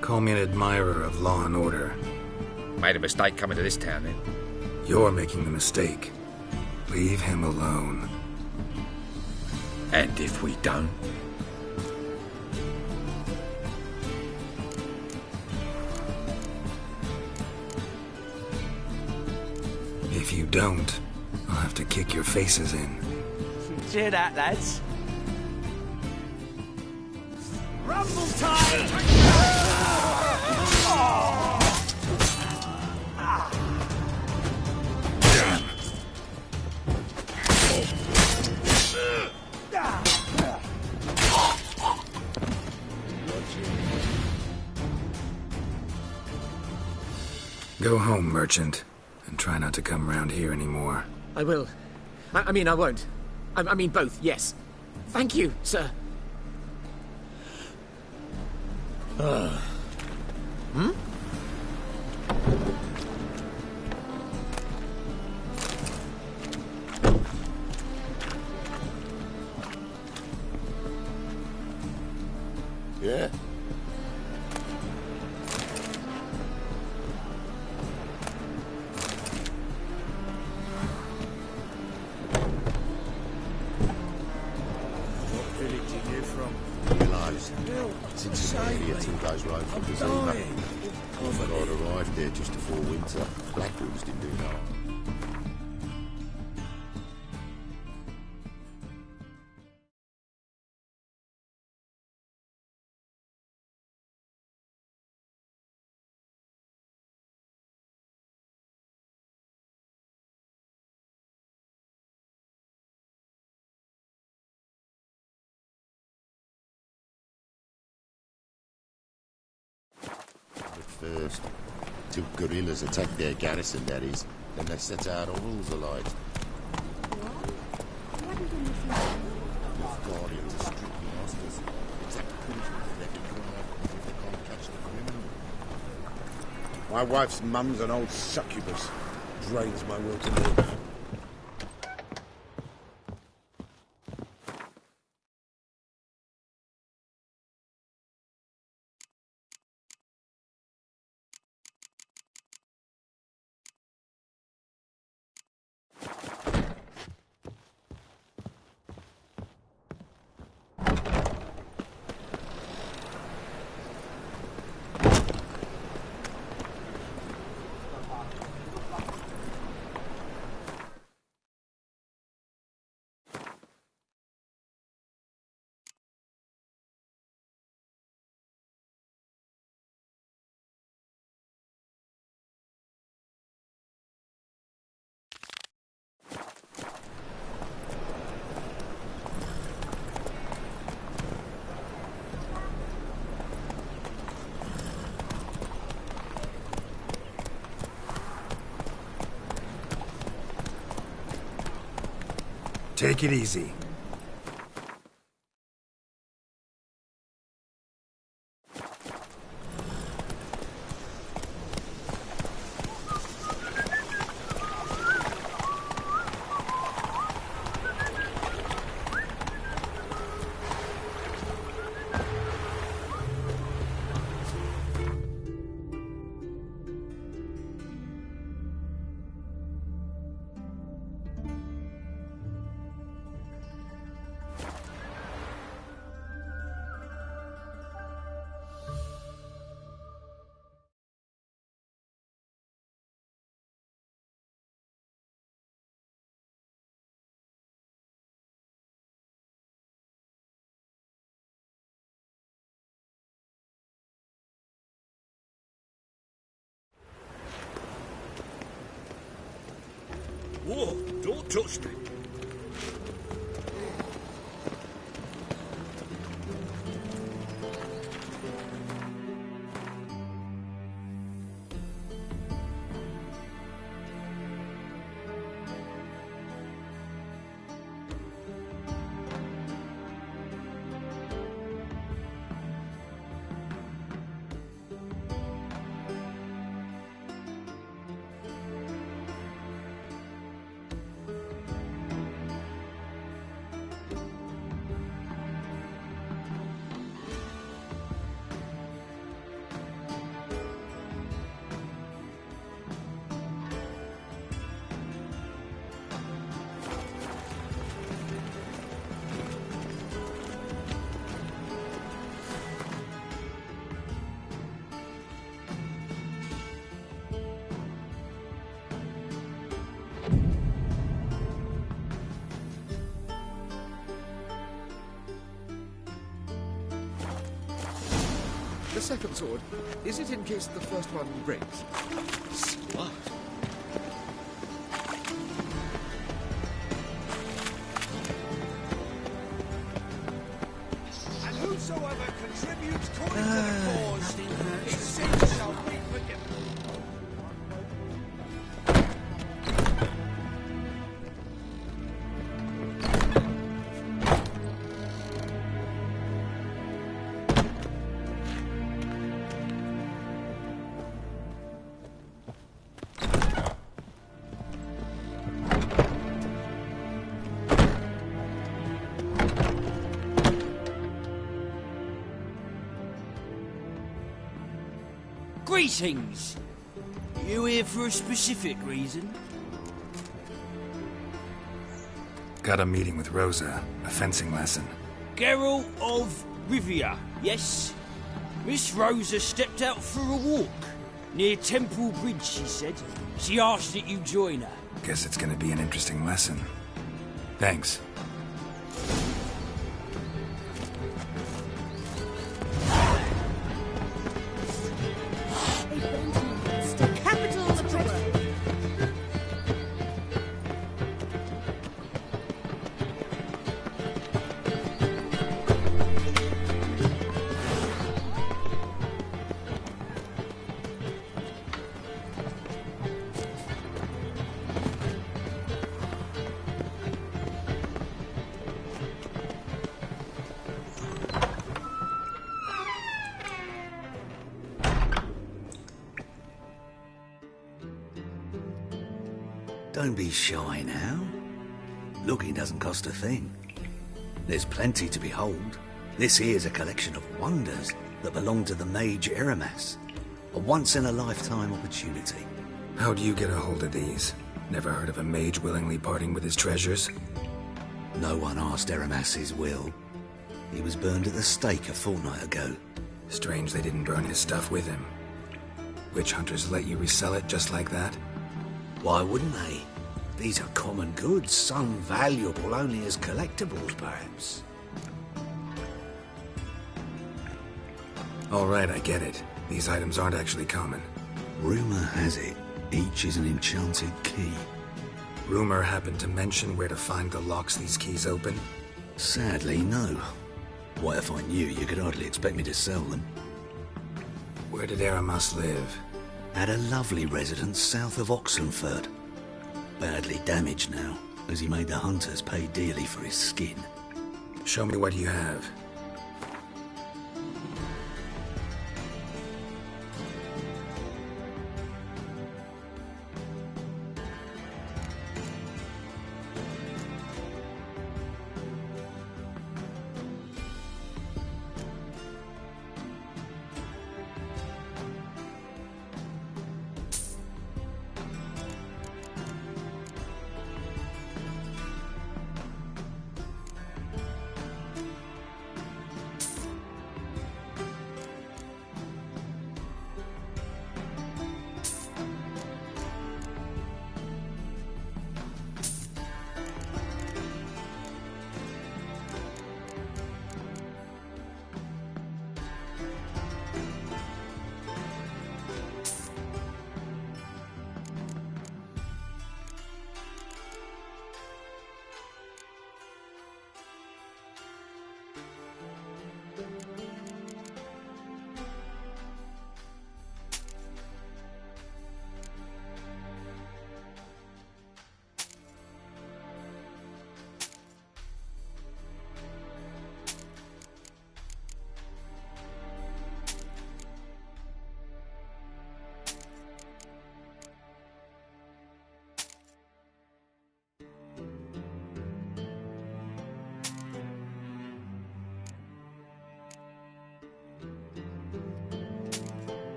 Call me an admirer of law and order. Made a mistake coming to this town, then. You're making the mistake. Leave him alone. And if we don't? If you don't, I'll have to kick your faces in. Cheer that, lads. Rumble time! Go home, merchant, and try not to come round here anymore. I will. I mean, I won't. I mean both, yes. Thank you, sir. Hmm? Yeah? Since the area 2 days ride from Vizima. God arrived there just before winter. Blackwood's didn't do no. First, till guerrillas attack their garrison, that is. Then they set out all rules alike. With guardians as strict masters, exact punishment if they can drive, if they can't catch the criminal. My wife's mum's an old succubus. Drains my will to live. Take it easy. Whoa, don't touch me. The second sword, is it in case the first one breaks? Smart. And whosoever contributes coin to the cause, his sins shall be forgiven. Greetings! You here for a specific reason? Got a meeting with Rosa, a fencing lesson. Geralt of Rivia, yes? Miss Rosa stepped out for a walk. Near Temple Bridge, she said. She asked that you join her. Guess it's gonna be an interesting lesson. Thanks. Don't be shy now. Looking doesn't cost a thing. There's plenty to behold. This here's a collection of wonders that belong to the mage Eramas. A once-in-a-lifetime opportunity. How do you get a hold of these? Never heard of a mage willingly parting with his treasures? No one asked Eramas his will. He was burned at the stake a fortnight ago. Strange they didn't burn his stuff with him. Witch hunters let you resell it just like that? Why wouldn't they? These are common goods, some valuable only as collectibles, perhaps. All right, I get it. These items aren't actually common. Rumor has it, each is an enchanted key. Rumor happened to mention where to find the locks these keys open? Sadly, no. Why, if I knew, you could hardly expect me to sell them. Where did Eramas live? At a lovely residence south of Oxenford. Badly damaged now, as he made the hunters pay dearly for his skin. Show me what you have.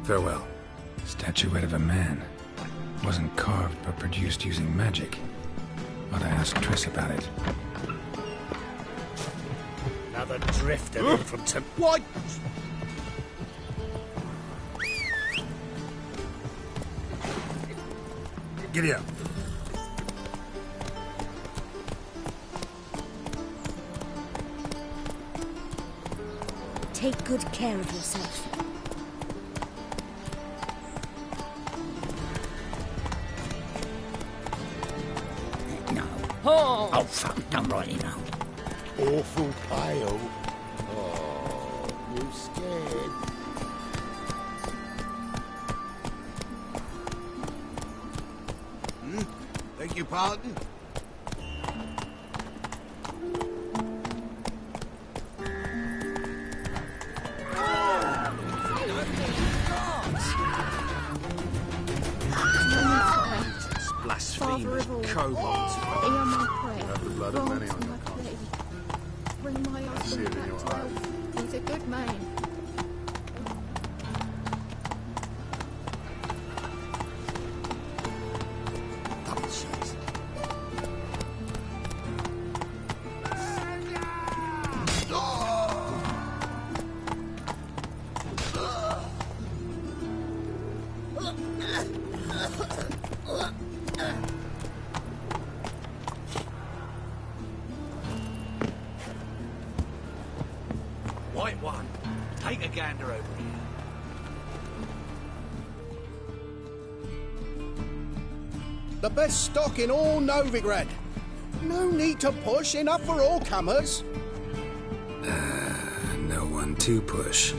Farewell. Statuette of a man. Wasn't carved, but produced using magic. Ought to ask Triss about it. Another drifter in from What? Giddy up. Take good care of yourself. No. Oh, fuck, I'm right now. Awful pale. Oh, you scared? Beg your pardon? Blasphemous kobolds. Hear my prayer. Have the blood of many on Grant your my plea. Bring my see husband it in back your to eyes. health. He's a good man. White one, take a gander over here. The best stock in all Novigrad. No need to push, enough for all comers. No one to push.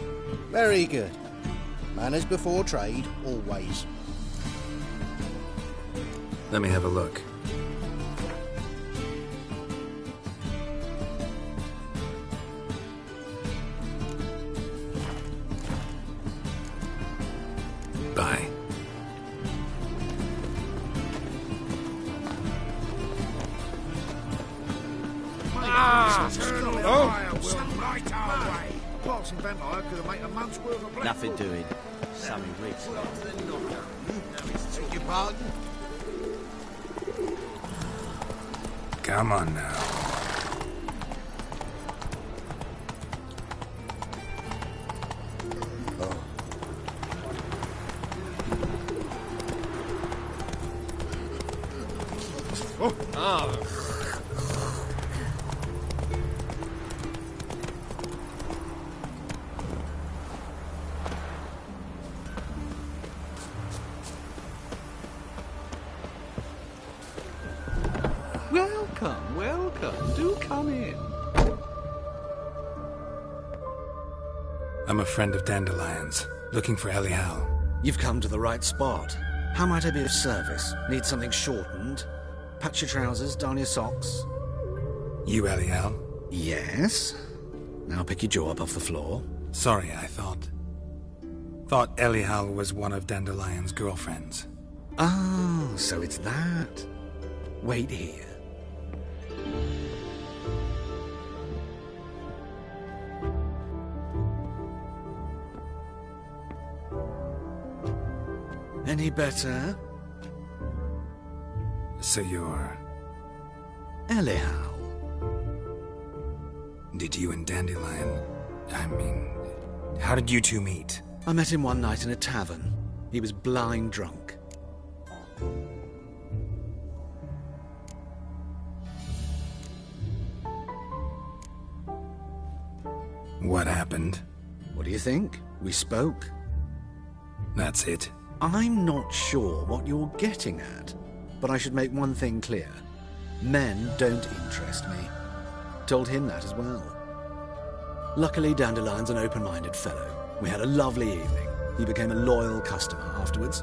Very good. Manners before trade, always. Let me have a look. Bye. Passing vampire could have made a month's worth of black. Nothing doing. Something rich. Beg your pardon? Come on now. Welcome, welcome. Do come in. I'm a friend of Dandelion's, looking for Elial. You've come to the right spot. How might I be of service? Need something shortened? Patch your trousers, darn your socks. You Elial? Yes. Now pick your jaw up off the floor. Sorry, I thought Elial was one of Dandelion's girlfriends. Oh, so it's that. Wait here. Any better? So you're... Elial. Did you and Dandelion... how did you two meet? I met him one night in a tavern. He was blind drunk. What happened? What do you think? We spoke. That's it. I'm not sure what you're getting at, but I should make one thing clear. Men don't interest me. Told him that as well. Luckily, Dandelion's an open-minded fellow. We had a lovely evening. He became a loyal customer afterwards.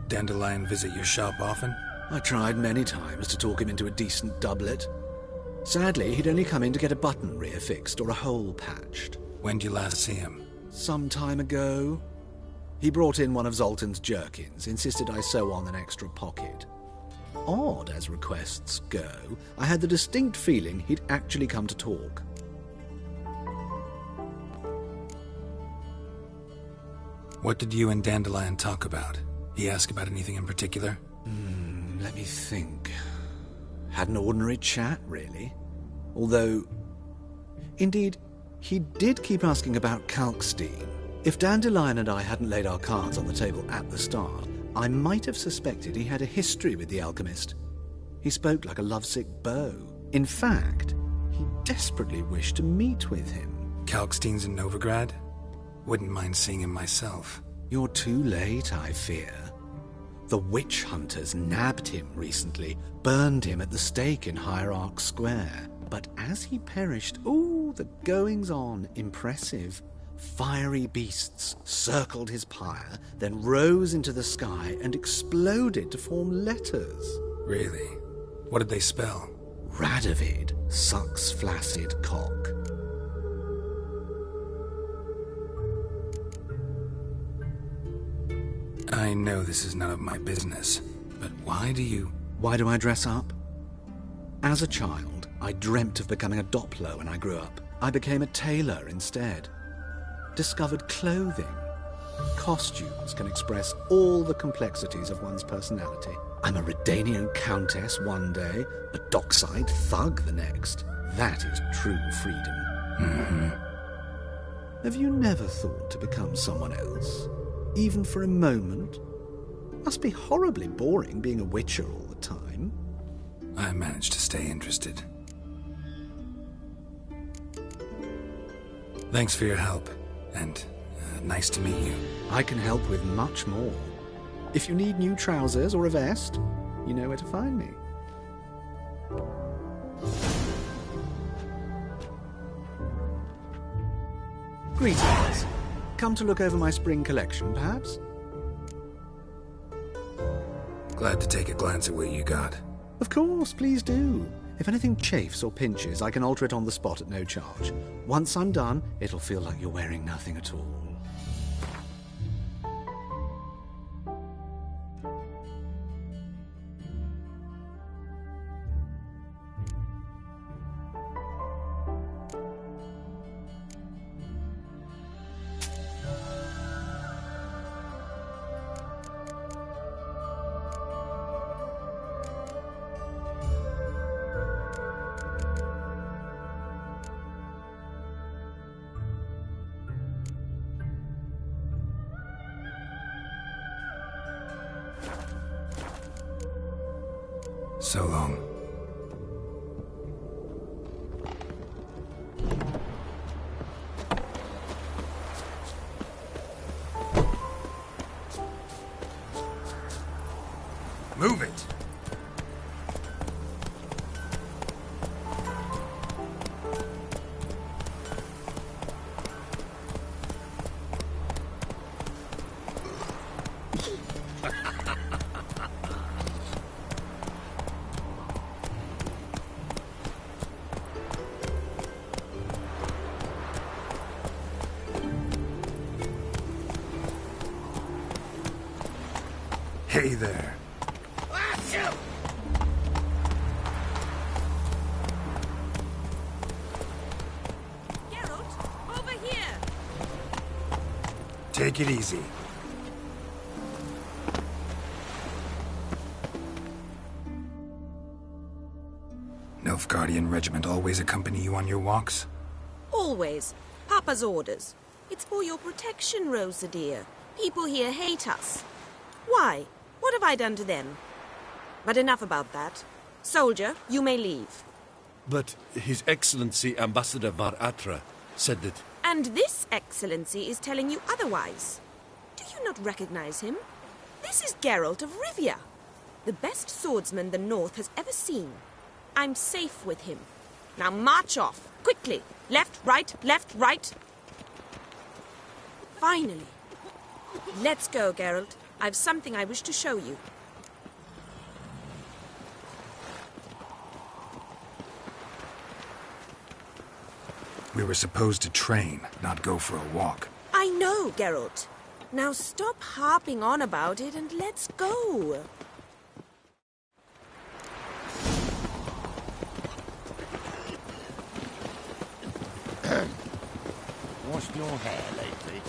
Dandelion visit your shop often? I tried many times to talk him into a decent doublet. Sadly, he'd only come in to get a button rear fixed or a hole patched. When did you last see him? Some time ago. He brought in one of Zoltan's jerkins, insisted I sew on an extra pocket. Odd as requests go, I had the distinct feeling he'd actually come to talk. What did you and Dandelion talk about? He ask about anything in particular? Let me think. Had an ordinary chat, really. Although, indeed, he did keep asking about Kalkstein. If Dandelion and I hadn't laid our cards on the table at the start, I might have suspected he had a history with the alchemist. He spoke like a lovesick beau. In fact, he desperately wished to meet with him. Kalkstein's in Novigrad? Wouldn't mind seeing him myself. You're too late, I fear. The witch hunters nabbed him recently, burned him at the stake in Hierarch Square. But as he perished, the goings-on, impressive. Fiery beasts circled his pyre, then rose into the sky and exploded to form letters. Really? What did they spell? Radovid sucks flaccid cock. I know this is none of my business, but why do I dress up? As a child, I dreamt of becoming a Doppler when I grew up. I became a tailor instead. Discovered clothing. Costumes can express all the complexities of one's personality. I'm a Redanian countess one day, a dockside thug the next. That is true freedom. Mm-hmm. Have you never thought to become someone else? Even for a moment? Must be horribly boring being a witcher all the time. I managed to stay interested. Thanks for your help, and nice to meet you. I can help with much more. If you need new trousers or a vest, you know where to find me. Greetings. Come to look over my spring collection, perhaps? Glad to take a glance at what you got. Of course, please do. If anything chafes or pinches, I can alter it on the spot at no charge. Once I'm done, it'll feel like you're wearing nothing at all. So long. Move it! Hey there. Geralt, over here. Take it easy. Nilfgaardian regiment always accompany you on your walks? Always. Papa's orders. It's for your protection, Rosa dear. People here hate us. Why? What have I done to them? But enough about that. Soldier, you may leave. But His Excellency Ambassador Var Atra said that... And this Excellency is telling you otherwise. Do you not recognize him? This is Geralt of Rivia, the best swordsman the North has ever seen. I'm safe with him. Now march off, quickly. Left, right, right. Finally. Let's go, Geralt. I've something I wish to show you. We were supposed to train, not go for a walk. I know, Geralt. Now stop harping on about it and let's go. Washed your hair lately?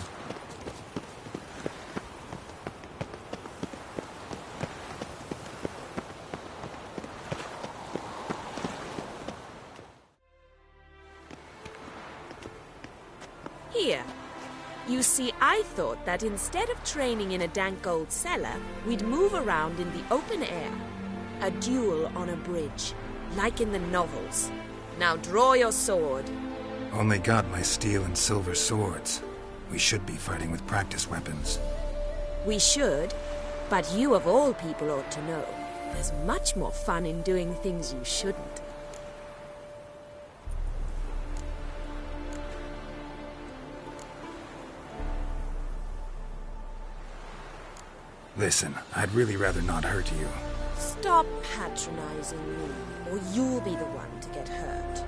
You see, I thought that instead of training in a dank old cellar, we'd move around in the open air. A duel on a bridge, like in the novels. Now draw your sword. Only got my steel and silver swords. We should be fighting with practice weapons. We should, but you of all people ought to know. There's much more fun in doing things you shouldn't. Listen, I'd really rather not hurt you. Stop patronizing me, or you'll be the one to get hurt.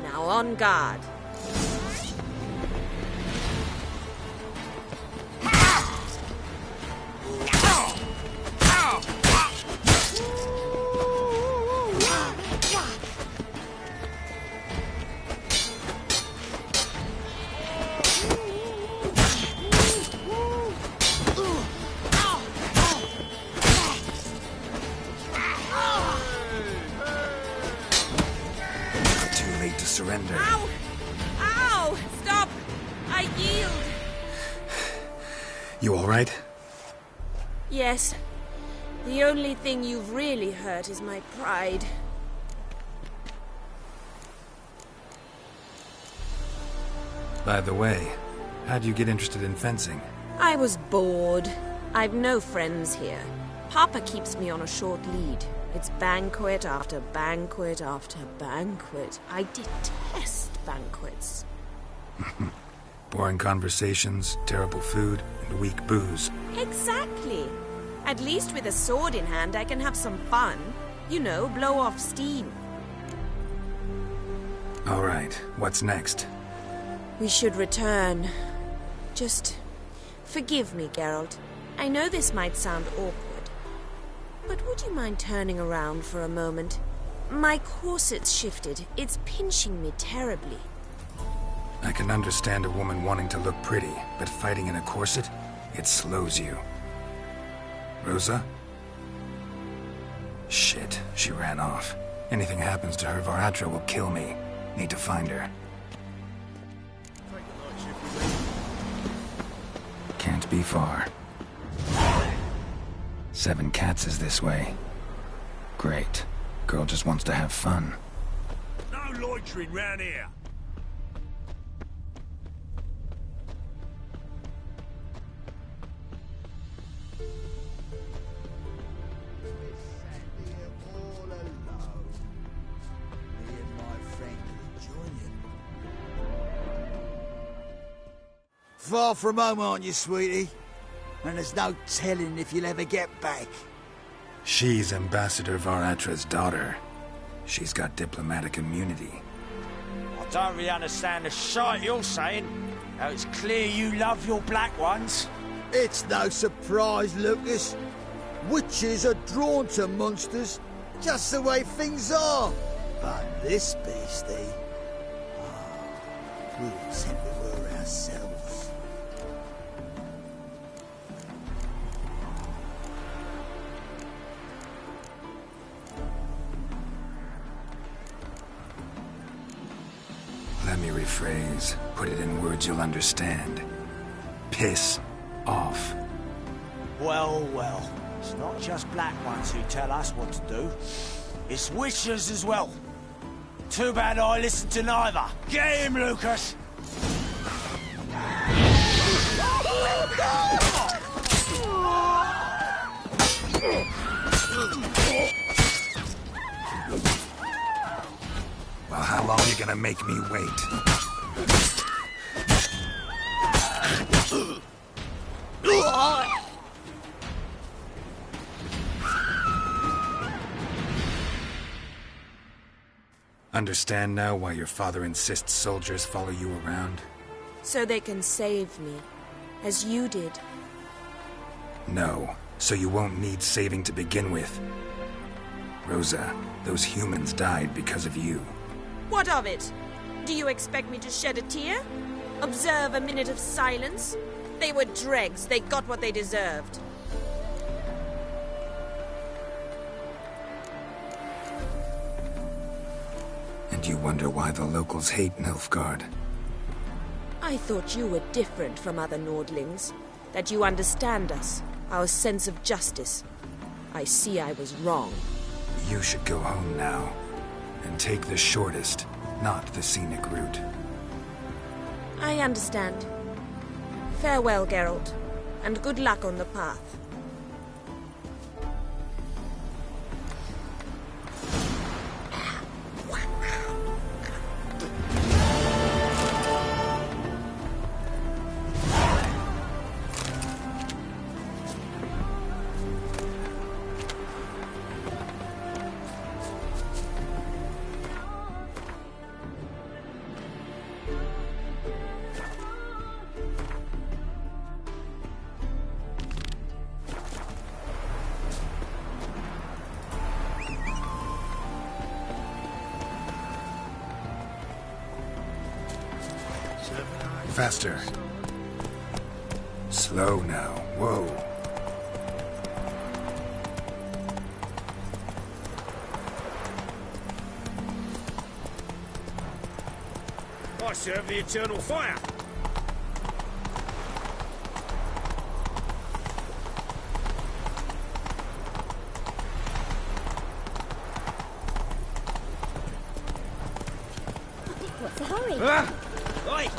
Now on guard. Surrender. Ow! Ow! Stop! I yield! You all right? Yes. The only thing you've really hurt is my pride. By the way, how'd you get interested in fencing? I was bored. I've no friends here. Papa keeps me on a short lead. It's banquet after banquet after banquet. I detest banquets. Boring conversations, terrible food, and weak booze. Exactly. At least with a sword in hand, I can have some fun. You know, blow off steam. All right, what's next? We should return. Just forgive me, Geralt. I know this might sound awkward. But would you mind turning around for a moment? My corset's shifted. It's pinching me terribly. I can understand a woman wanting to look pretty, but fighting in a corset, it slows you. Rosa? Shit, she ran off. Anything happens to her, Varatra will kill me. Need to find her. Can't be far. 7 Cats is this way. Great. Girl just wants to have fun. No loitering round here. Far from home, aren't you, sweetie? And there's no telling if you'll ever get back. She's Ambassador Varatra's daughter. She's got diplomatic immunity. I don't really understand the shite you're saying. Now it's clear you love your black ones. It's no surprise, Lucas. Witches are drawn to monsters, just the way things are. But this beastie... we would simply were ourselves. Let me rephrase. Put it in words you'll understand. Piss off. Well, well. It's not just black ones who tell us what to do. It's witches as well. Too bad I listened to neither. Get him, Lucas! Well, how long are you gonna make me wait? Understand now why your father insists soldiers follow you around? So they can save me, as you did. No, so you won't need saving to begin with. Rosa, those humans died because of you. What of it? Do you expect me to shed a tear? Observe a minute of silence? They were dregs. They got what they deserved. And you wonder why the locals hate Nilfgaard? I thought you were different from other Nordlings. That you understand us, our sense of justice. I see I was wrong. You should go home now. And take the shortest, not the scenic route. I understand. Farewell, Geralt, and good luck on the path. Faster. Slow now. Whoa. I serve the eternal fire. What's the hurry? Oi!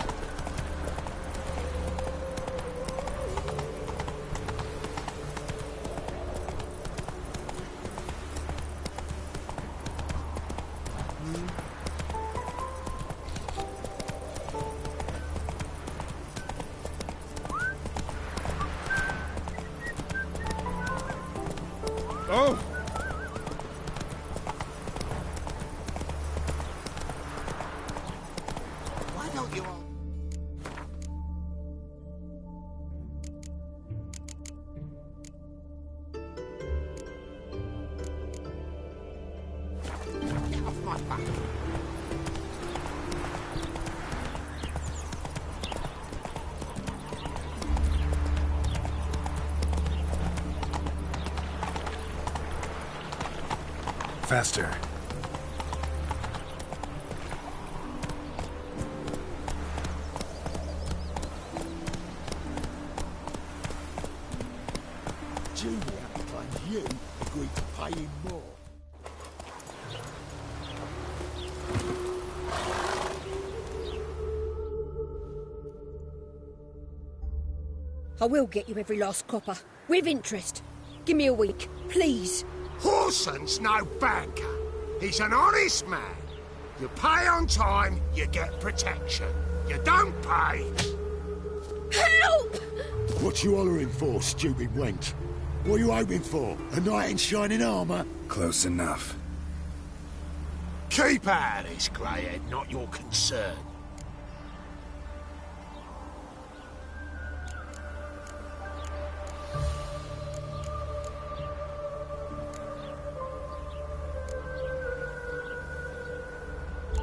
Oh! Why don't you all... Get off my back. Faster. Junior and you agreed to pay him more. I will get you every last copper. With interest. Give me a week, please. Horson's no banker. He's an honest man. You pay on time, you get protection. You don't pay... Help! What you hollering for, stupid wench? What are you hoping for? A knight in shining armour? Close enough. Keep out of this, Greyhead, not your concern.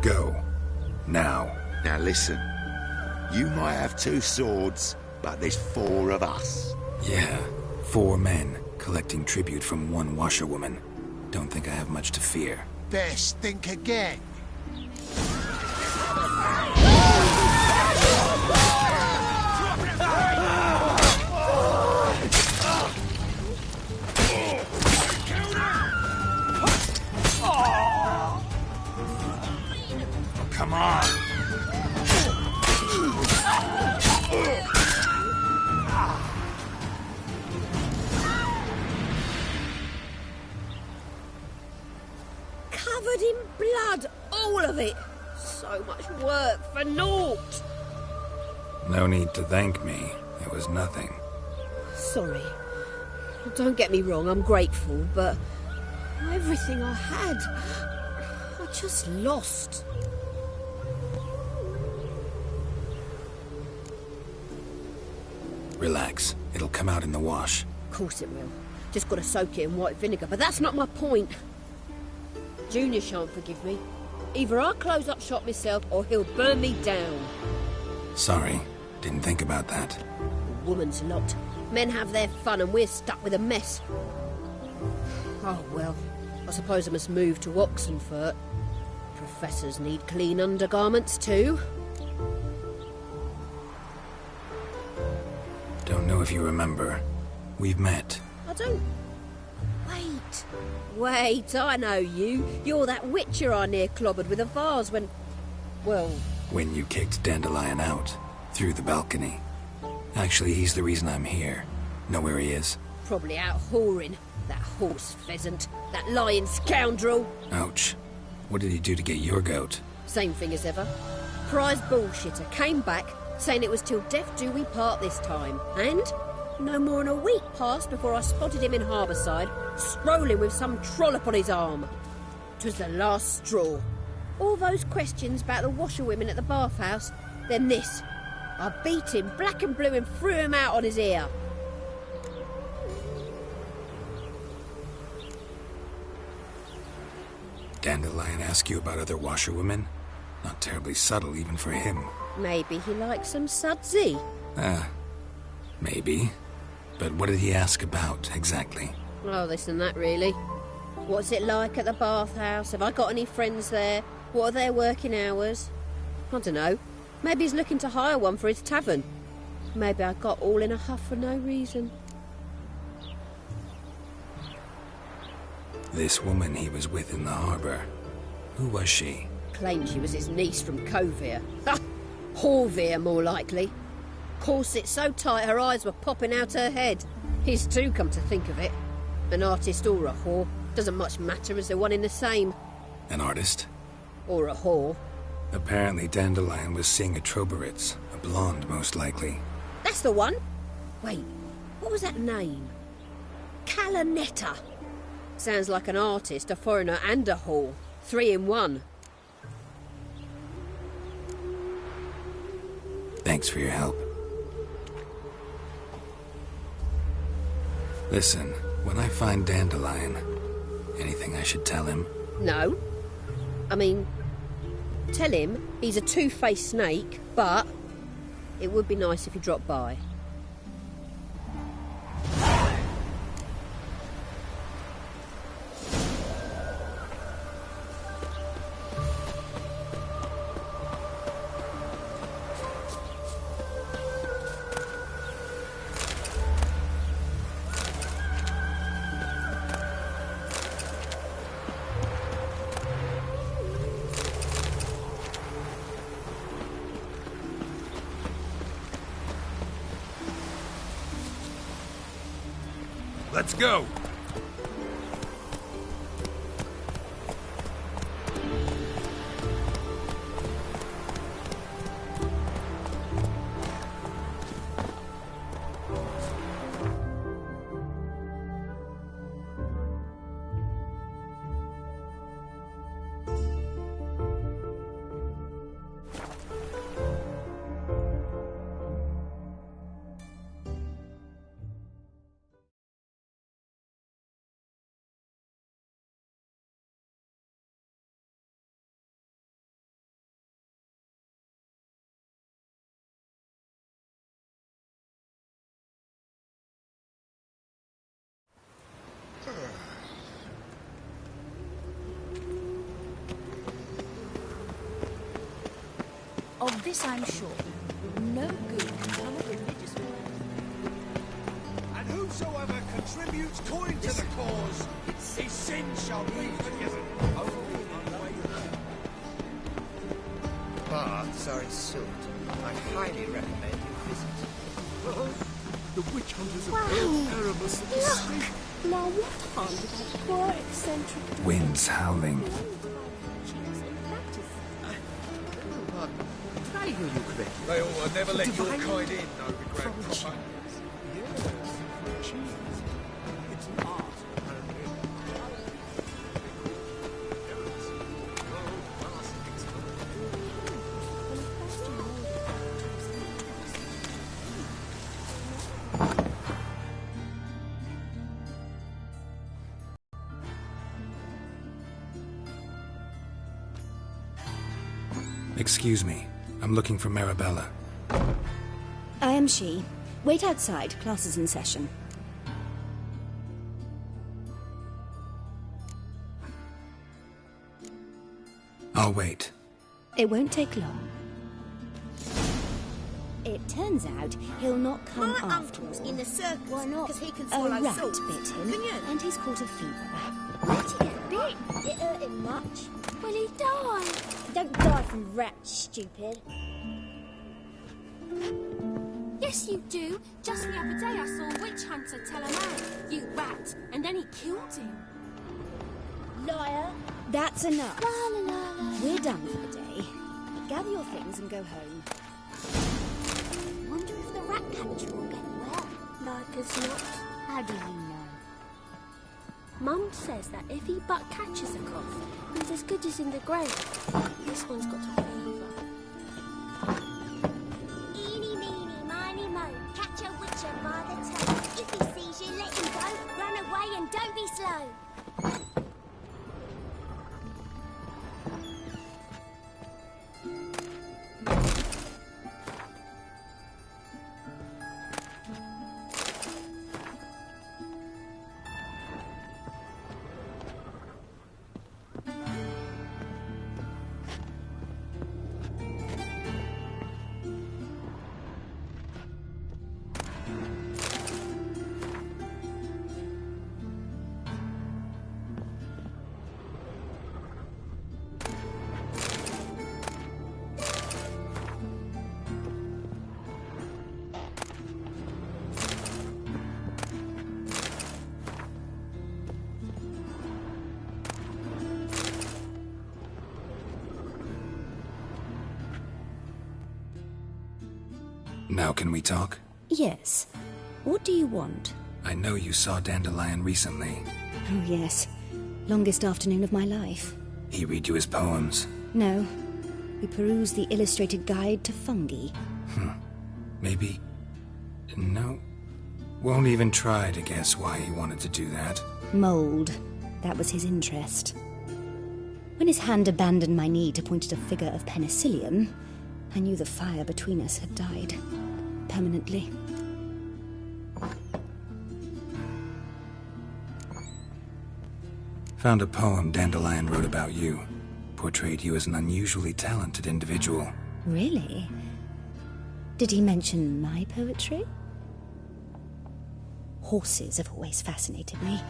Go. Now. Now listen. You might have 2 swords, but there's 4 of us. Yeah. 4 men, collecting tribute from 1 washerwoman. Don't think I have much to fear. Best think again. Come on! Covered in blood, all of it. So much work for naught. No need to thank me. It was nothing. Sorry. Don't get me wrong, I'm grateful, but everything I had, I just lost. Relax. It'll come out in the wash. Of course it will. Just gotta soak it in white vinegar, but that's not my point. Junior shan't forgive me. Either I'll close up shop myself or he'll burn me down. Sorry. Didn't think about that. Woman's lot. Men have their fun and we're stuck with a mess. Oh well, I suppose I must move to Oxenfurt. Professors need clean undergarments too. if you remember. We've met. I don't... Wait, I know you. You're that witcher I near clobbered with a vase when... Well... When you kicked Dandelion out, through the balcony. Actually, he's the reason I'm here. Know where he is? Probably out whoring. That horse pheasant. That lying scoundrel. Ouch. What did he do to get your goat? Same thing as ever. Prize bullshitter came back, saying it was till death do we part this time. And no more than a week passed before I spotted him in Harbourside, strolling with some trollop on his arm. 'Twas the last straw. All those questions about the washerwomen at the bathhouse, then this. I beat him black and blue and threw him out on his ear. Dandelion ask you about other washerwomen? Not terribly subtle even for him. Maybe he likes some sudsy. Maybe. But what did he ask about, exactly? Oh, this and that, really. What's it like at the bathhouse? Have I got any friends there? What are their working hours? I don't know. Maybe he's looking to hire one for his tavern. Maybe I got all in a huff for no reason. This woman he was with in the harbour. Who was she? Claimed she was his niece from Kovir. Ha! Horvir, more likely. Corset so tight her eyes were popping out her head. His too, come to think of it. An artist or a whore. Doesn't much matter as they're one in the same. An artist? Or a whore. Apparently Dandelion was seeing a Troberitz. A blonde, most likely. That's the one! Wait, what was that name? Calanetta. Sounds like an artist, a foreigner and a whore. 3 in 1. Thanks for your help. Listen, when I find Dandelion, anything I should tell him? No. I mean, tell him he's a two-faced snake, but it would be nice if he dropped by. Let's go! Of this I'm sure. No good can come of religious war. And whosoever contributes coin to the cause, his sin shall be forgiven. Baths are in Sult. I highly recommend you visit. The witch hunters Wow. have built Erebus at the stake. Now what harm did that poor eccentric do? Wind's howling. Did I hear you correctly? They ought to never let your Divine kind in, Novigrad proper. It's an art, apparently. Excuse me. I'm looking for Marabella. I am she. Wait outside. Class is in session. I'll wait. It won't take long. It Turns out he'll not come My after uncle's all. in the circus. Why not? Because he can A swallow rat salt. bit him, Can you? and he's caught a fever. Where'd he get bit? It hurt him much. Well, he died. Don't die from rats, stupid. Yes, you do. Just the other day I saw a witch hunter tell a man, "You rat," and then he killed him. Liar. That's enough. La la la la. We're done for the day. Gather your things and go home. Wonder if the rat catcher will get well. Like as not. How do you know? Mum says that if he but catches a cough, he's as good as in the grave. This one's got a fever. Eeny, meeny, miny, mo. Catch a witcher by the toe. If he sees you, let him go. Run away and don't be slow. Now can we talk? Yes. What do you want? I know you saw Dandelion recently. Oh, yes. Longest afternoon of my life. He read you his poems. No. We perused the illustrated guide to fungi. Maybe... No. Won't even try to guess why he wanted to do that. Mold. That was his interest. When his hand abandoned my knee to point at a figure of penicillium, I knew the fire between us had died. Permanently. Found a poem Dandelion wrote about you. Portrayed you as an unusually talented individual. Really? Did he mention my poetry? Horses have always fascinated me.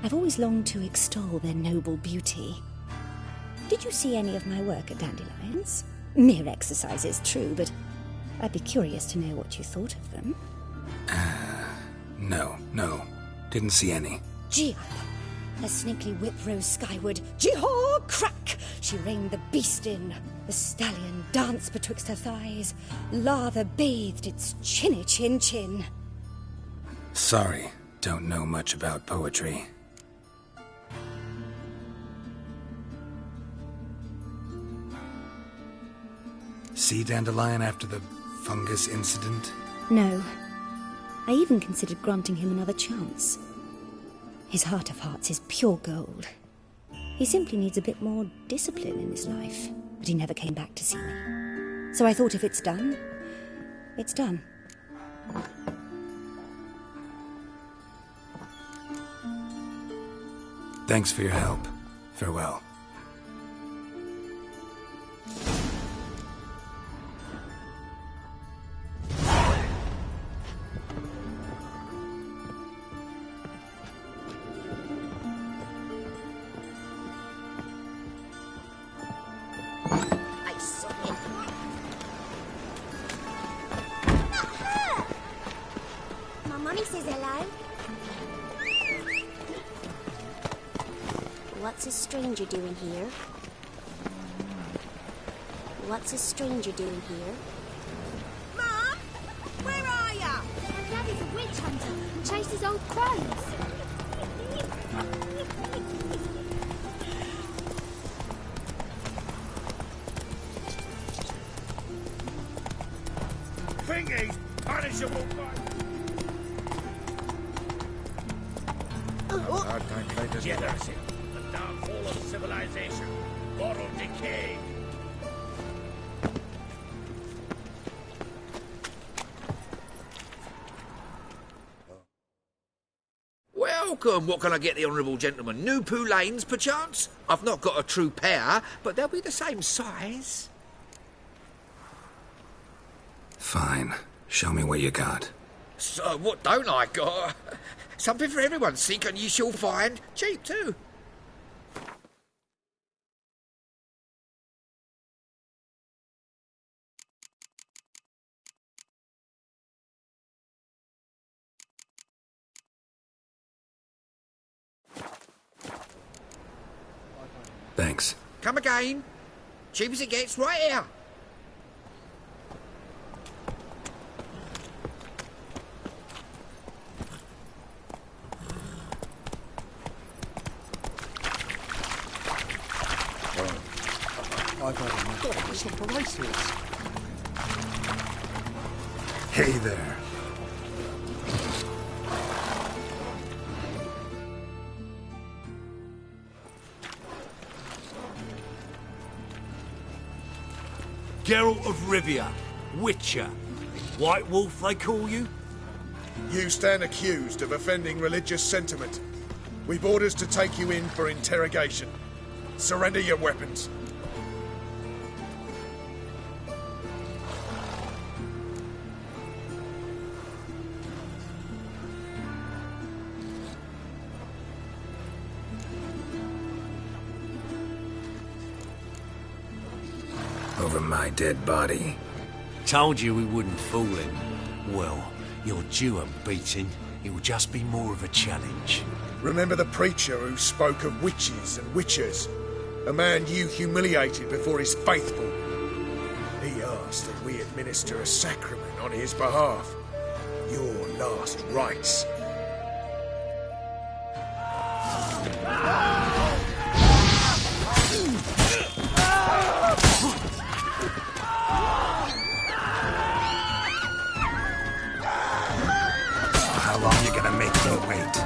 I've always longed to extol their noble beauty. Did you see any of my work at Dandelions? Mere exercises, true, but I'd be curious to know what you thought of them. No. Didn't see any. Gee up! A snakely whip rose skyward. Gee-haw! Crack! She reined the beast in. The stallion danced betwixt her thighs. Lather bathed its chinny chin. Sorry, don't know much about poetry. See Dandelion after the fungus incident? No. I even considered granting him another chance. His heart of hearts is pure gold. He simply needs a bit more discipline in his life. But he never came back to see me. So I thought if it's done, it's done. Thanks for your help. Farewell. I saw it. Not her! My mummy says hello. What's a stranger doing here? What's a stranger doing here? Mum! Where are ya? My daddy's a witch hunter and chases old crows. Thingy's punishable by... Jealousy, the downfall of civilization, moral decay. Welcome. What can I get the honourable gentleman? New poulaines, perchance? I've not got a true pair, but they'll be the same size. Fine. Show me what you got. So what don't I got? Something for everyone. Seek and ye shall find. Cheap too. Thanks. Come again. Cheap as it gets, right here. God, it's not bracelets. Hey there. Geralt of Rivia, Witcher. White Wolf, they call you? You stand accused of offending religious sentiment. We've orders to take you in for interrogation. Surrender your weapons. Over my dead body. Told you we wouldn't fool him. Well, you're due a beating. It will just be more of a challenge. Remember the preacher who spoke of witches and witchers? A man you humiliated before his faithful. He asked that we administer a sacrament on his behalf. Your last rites. How long you gonna make me wait?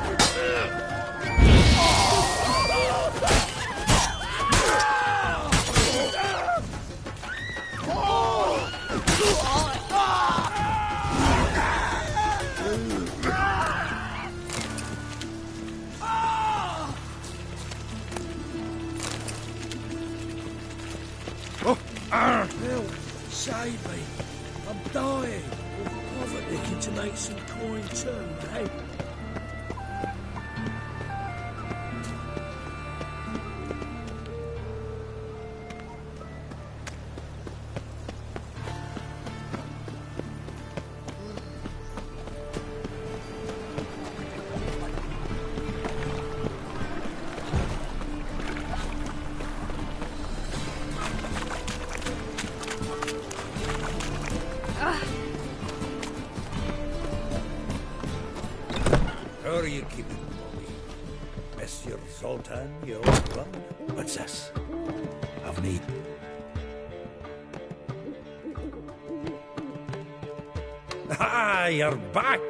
Help! Save me! I'm dying! Poverty looking to make some coin too, eh? How are you keeping, Bobby? Monsieur Zoltan, your old run? What's this? Have need. Ah, you're back!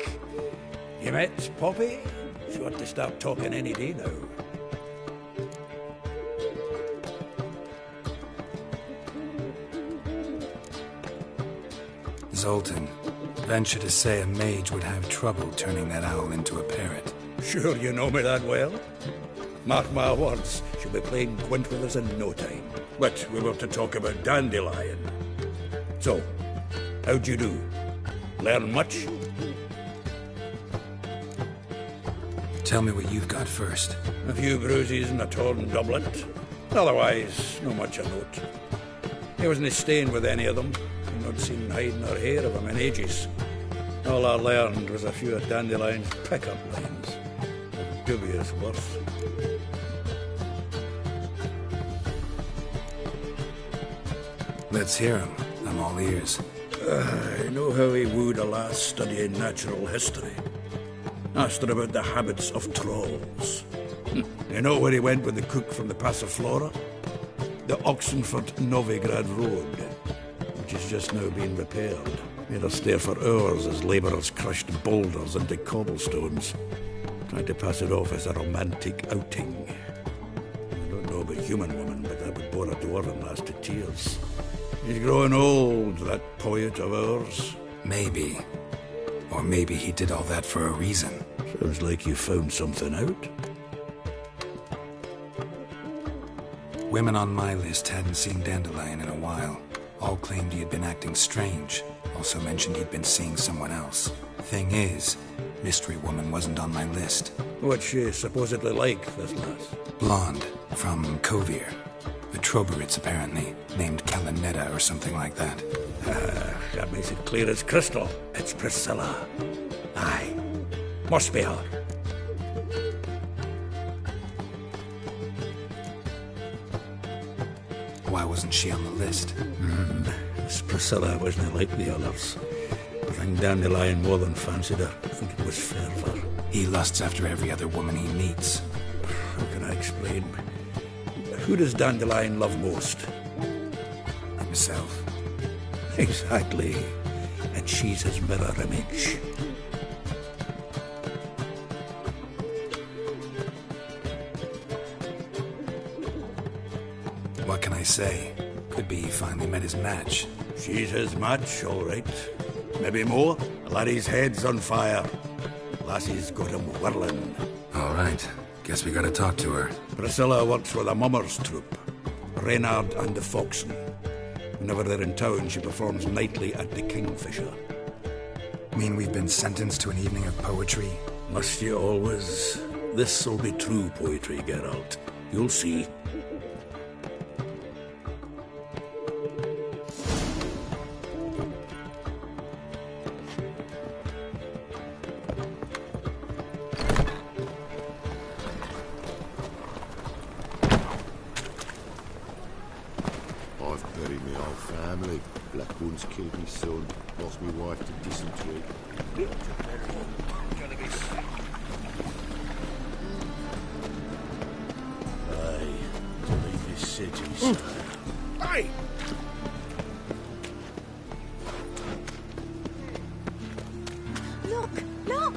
You met Poppy? She ought to start talking any day now. Zoltan, venture to say a mage would have trouble turning that owl into a parrot. Sure you know me that well? Mark my words, she'll be playing Gwent with us in no time. But we were to talk about Dandelion. So, how'd you do? Learn much? Tell me what you've got first. A few bruises and a torn doublet. Otherwise, no much of note. He wasn't staying with any of them. I've not seen hide nor hair of him in ages. All I learned was a few of Dandelion's pick-up lines. Of dubious worth. Let's hear him. I'm all ears. I know how he wooed a lass studying natural history. Asked her about the habits of trolls. You know where he went with the cook from the Passiflora? The Oxenford-Novigrad Road, which is just now being repaired. Made us stare for hours as labourers crushed boulders into cobblestones, trying to pass it off as a romantic outing. I don't know about human women, but that would bore a dwarven lass to tears. He's growing old, that poet of ours. Maybe. Or maybe he did all that for a reason. Sounds like you found something out. Women on my list hadn't seen Dandelion in a while. All claimed he had been acting strange, Also mentioned he'd been seeing someone else. Thing is, Mystery Woman wasn't on my list. What's she supposedly like, this lass? Blonde, from Kovir. The Troberids, apparently, named Kalanetta or something like that. That makes it clear as crystal. It's Priscilla. Aye. Must be her. Why wasn't she on the list? This Priscilla wasn't like the others. I think Dandelion more than fancied her. I think it was fervour. He lusts after every other woman he meets. How can I explain? Who does Dandelion love most? Himself. Exactly. And she's his mirror image. What can I say? Could be he finally met his match. She's his match, all right. Maybe more. Laddie's head's on fire. Lassie's got him whirling. All right. Guess we gotta talk to her. Priscilla works with a mummers troupe. Reynard and the Foxen. Whenever they're in town, she performs nightly at the Kingfisher. Mean we've been sentenced to an evening of poetry? Must you always? This'll be true poetry, Geralt. You'll see. I've buried my whole family. Blackwood's killed me son, lost me wife to dysentery. Aye, to leave this city, sir. Aye! Look! Look!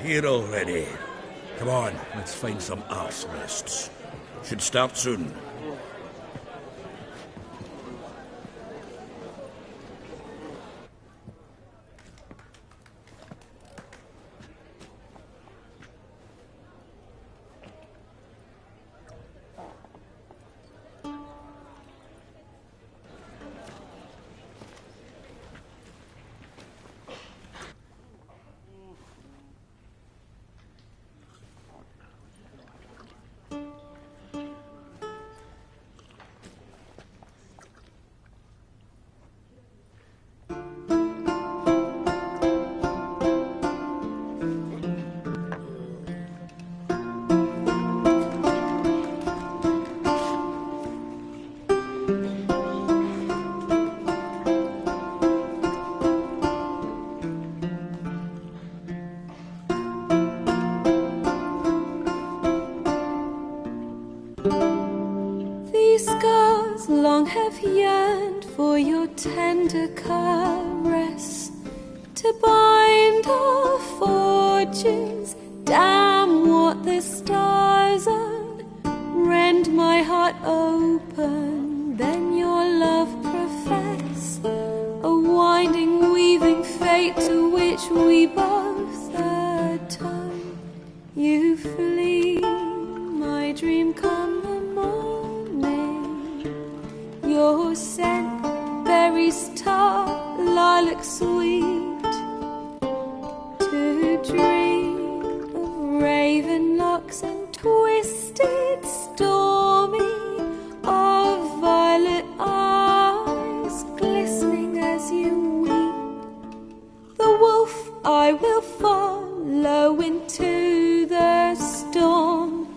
Here already. Come on, let's find some arse rests. Should start soon. These scars long have yearned for your tender caress, to bind our fortunes. Damn what the stars own. Rend my heart open, then your love profess, a winding, weaving fate to which we both atone. You flee, my dream come the morning. Your scent, berries tart, lilac sweet, to dream of raven locks and twisted stormy, of violet eyes glistening as you weep. The wolf I will follow into the storm,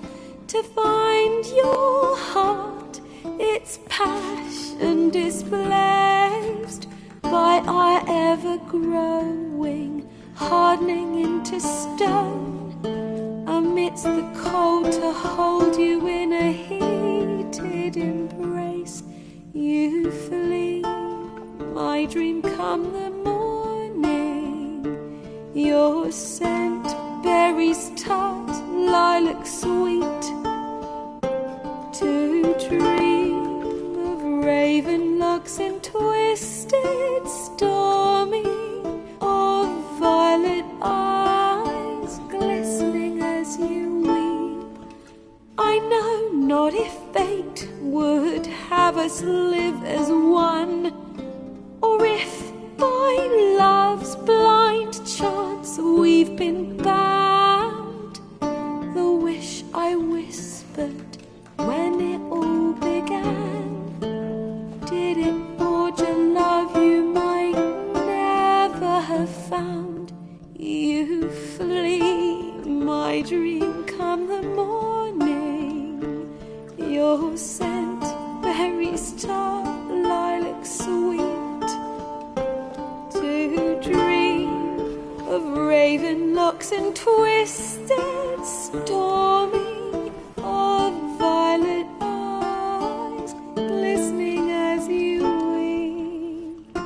to find your heart, its passion displaced by our ever-growing, hardening into stone. Amidst the cold, to hold you in a heated embrace. You flee, my dream come the morning. Your scent, berries tart, lilac sweet. To dream of raven locks and twisted, stormy, of violet eyes glistening as you weep. I know not if fate would have us live as one, or if by love's blind chance we've been bound. The wish I whispered when it all began, did it forge a love you might never have found? You flee, my dream, come the morning. Your scent, berries tart, lilac sweet. To dream of raven locks and twisted, stormy, of violet eyes glistening as you weep.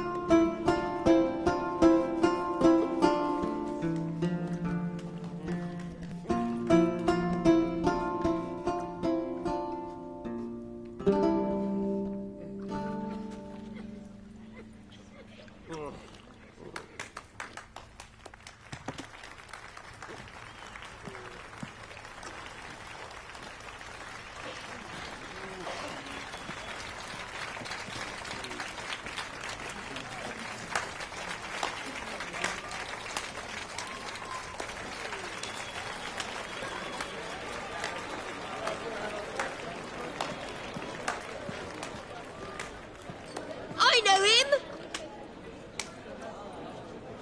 I know him!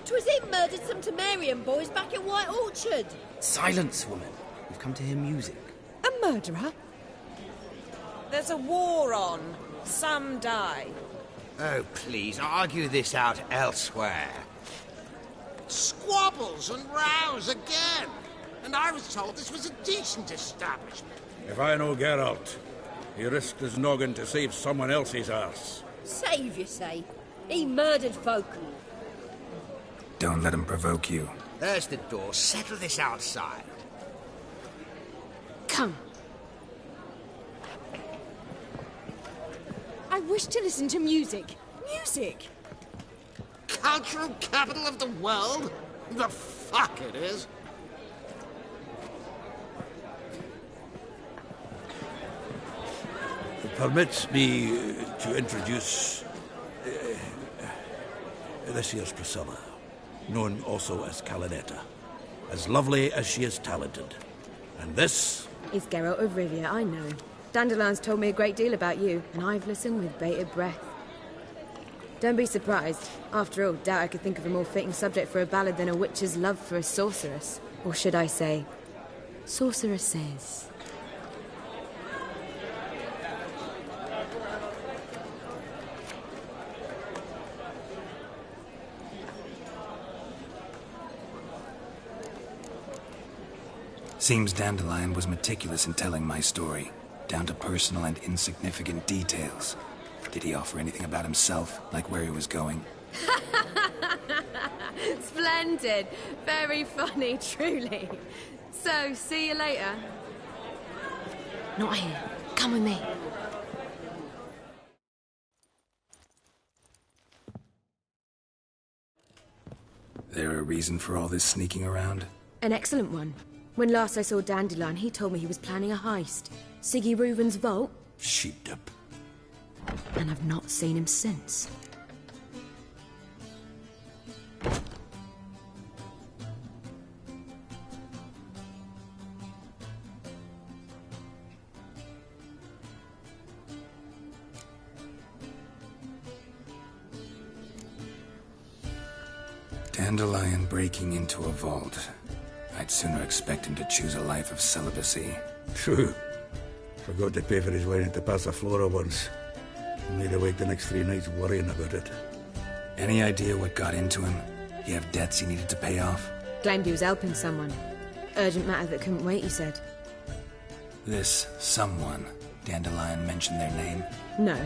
'Twas him murdered some Temerian boys back at White Orchard. Silence, woman. We've come to hear music. A murderer? There's a war on. Some die. Oh, please, argue this out elsewhere. Squabbles and rows again. And I was told this was a decent establishment. If I know Geralt, he risked his noggin to save someone else's arse. Save, you say? He murdered folk. Don't let him provoke you. There's the door. Settle this outside. Come. I wish to listen to music. Music! Cultural capital of the world? The fuck it is. Permits me to introduce this here's Priscilla, known also as Calinetta, as lovely as she is talented. And this is Geralt of Rivia, I know. Dandelion's told me a great deal about you, and I've listened with bated breath. Don't be surprised. After all, doubt I could think of a more fitting subject for a ballad than a witch's love for a sorceress. Or should I say, sorceresses. Seems Dandelion was meticulous in telling my story, down to personal and insignificant details. Did he offer anything about himself, like where he was going? Splendid. Very funny, truly. So, see you later. Not here. Come with me. There a reason for all this sneaking around? An excellent one. When last I saw Dandelion, he told me he was planning a heist. Siggy Reuven's vault. Sheepdip. And I've not seen him since. Dandelion breaking into a vault. I'd sooner expect him to choose a life of celibacy. True. Forgot to pay for his wine at the Passaflora once. Made awake the next 3 nights worrying about it. Any idea what got into him? He have debts he needed to pay off? Claimed he was helping someone. Urgent matter that couldn't wait, he said. This someone, Dandelion mentioned their name? No.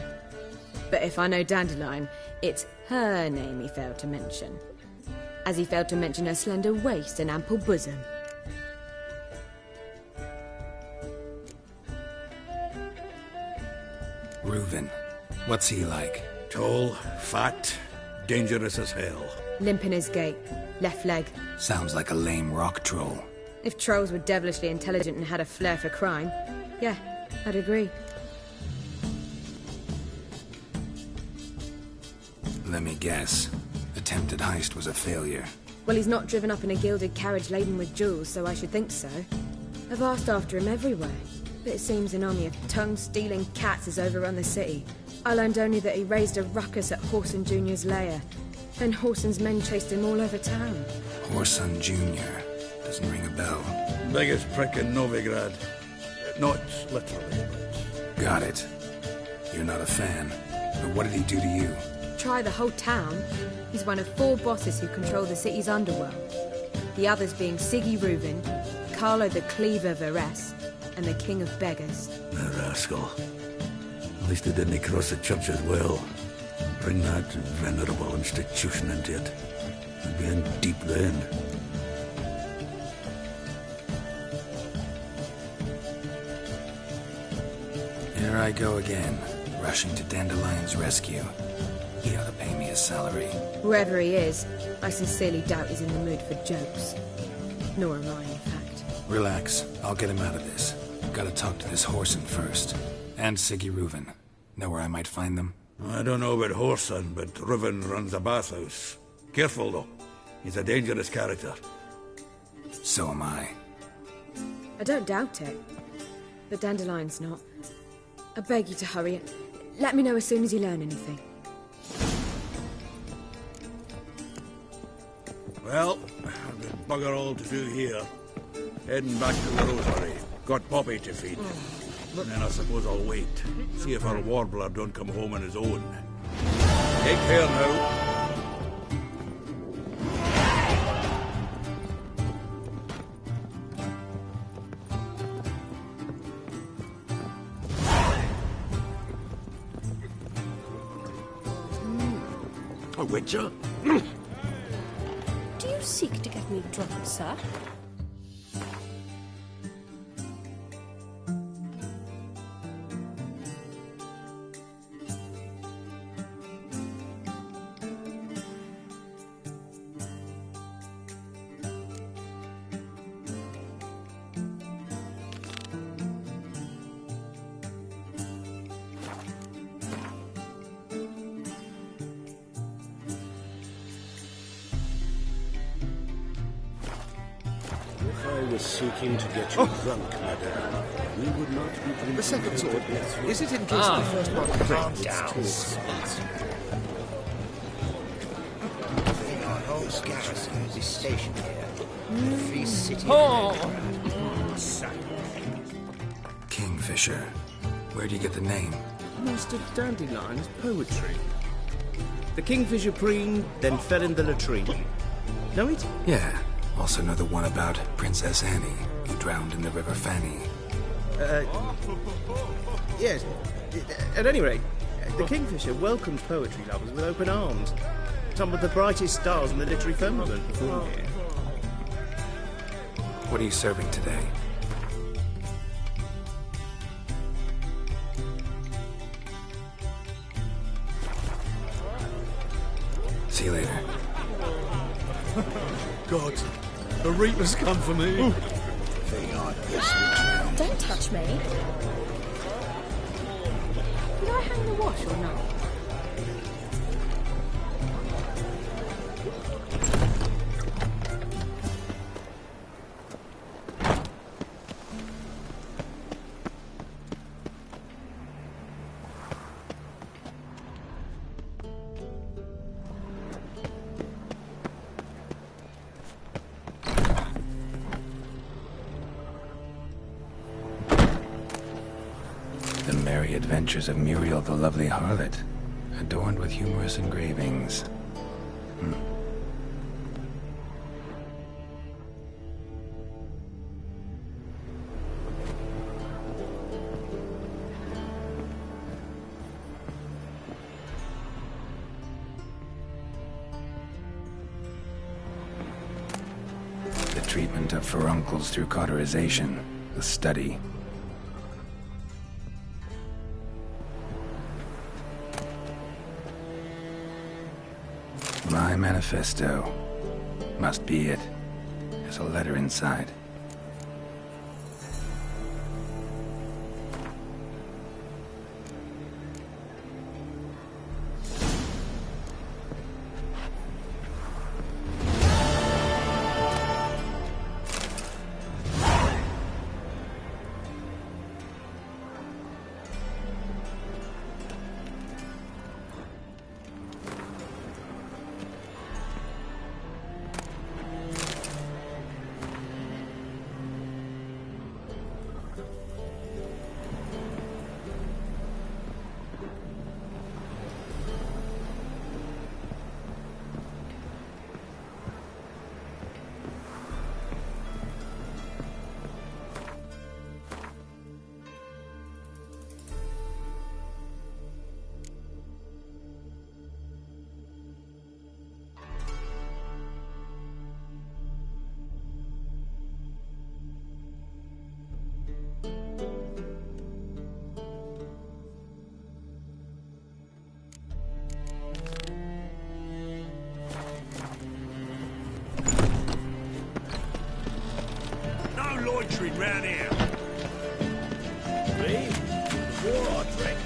But if I know Dandelion, it's her name he failed to mention. as he failed to mention her slender waist and ample bosom. Reuven. What's he like? Tall, fat, dangerous as hell. Limp in his gait, left leg. Sounds like a lame rock troll. If trolls were devilishly intelligent and had a flair for crime, yeah, I'd agree. Let me guess. Attempted heist was a failure. Well, he's not driven up in a gilded carriage laden with jewels, so I should think so. I've asked after him everywhere, but it seems an army of tongue-stealing cats has overrun the city. I learned only that he raised a ruckus at Whoreson Jr.'s lair. Then Whoreson's men chased him all over town. Whoreson Jr. Doesn't ring a bell. Biggest prick in Novigrad. Not literally, but... Got it. You're not a fan. But what did he do to you? Try the whole town. He's one of 4 bosses who control the city's underworld. The others being Siggy Reuven, Carlo the Cleaver Varese, and the King of Beggars. A rascal. At least he didn't cross the church as well. Bring that venerable institution into it. We'd be in deep then. Here I go again, rushing to Dandelion's rescue. He ought to pay me a salary. Wherever he is, I sincerely doubt he's in the mood for jokes. Nor am I, in fact. Relax. I'll get him out of this. Gotta talk to this Whoreson first. And Siggy Reuven. Know where I might find them? I don't know about Whoreson, but Reuven runs a bathhouse. Careful, though. He's a dangerous character. So am I. I don't doubt it. But Dandelion's not. I beg you to hurry. Let me know as soon as you learn anything. Well, I've got bugger all to do here. Heading back to the Rosary. Got Poppy to feed. And then I suppose I'll wait. See if our warbler don't come home on his own. Take care now. A witcher? Do you seek to get me drunk, sir? Seeking to get you drunk, madame. We would not be drinking. The second sword. Is it in case the first one calm down? Our whole garrison is stationed here. The free city. Kingfisher. Where do you get the name? Master Dandelion's poetry. The Kingfisher preened, then fell in the latrine. Know it? Yeah. Also know the one about Princess Annie, who drowned in the River Fanny. Yes. At any rate, the Kingfisher welcomed poetry lovers with open arms. Some of the brightest stars in the literary firmament perform here. What are you serving today? See you later. God, the Reaper's come for me. Don't touch me. Did I hang the wash or not? The Merry Adventures of Muriel the Lovely Harlot, adorned with humorous engravings. treatment of furuncles through cauterization. The study. My manifesto. Must be it. There's a letter inside. Loitering round here. Me? Before I drink.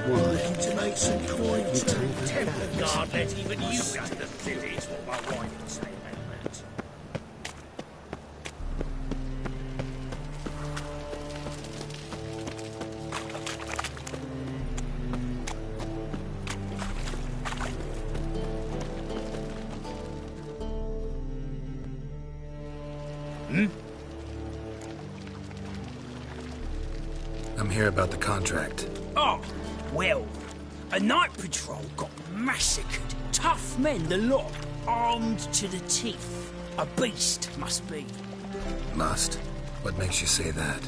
Looking to make some coins. Templar Guard let even you down the village. What my wife would say about that. I'm here about the contract. Oh, well, a night patrol got massacred. Tough men, the lot, armed to the teeth. A beast, must be. Must? What makes you say that?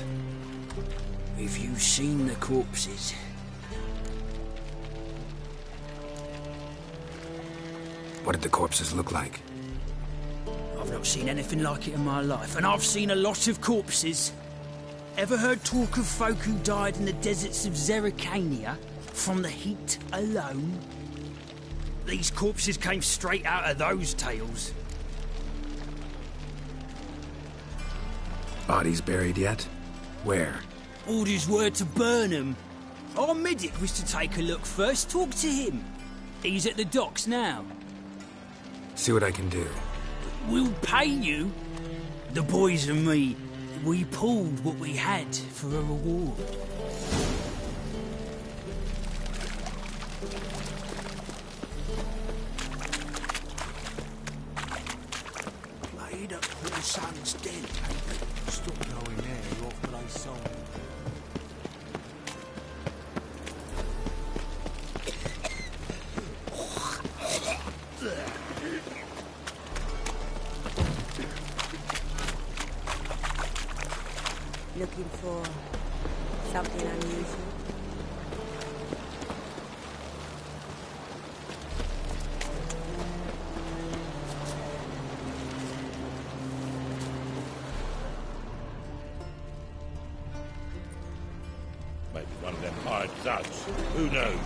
Have you seen the corpses? What did the corpses look like? I've not seen anything like it in my life, and I've seen a lot of corpses. Ever heard talk of folk who died in the deserts of Zerrikania from the heat alone? These corpses came straight out of those tales. Bodies buried yet? Where? Orders were to burn them. Our medic was to take a look first, talk to him. He's at the docks now. See what I can do. We'll pay you. The boys and me, we pulled what we had for a reward. Made up for the son's dead. Stop going there, you're off my soul. Looking for something unusual? Maybe one of them hired thugs. Who knows?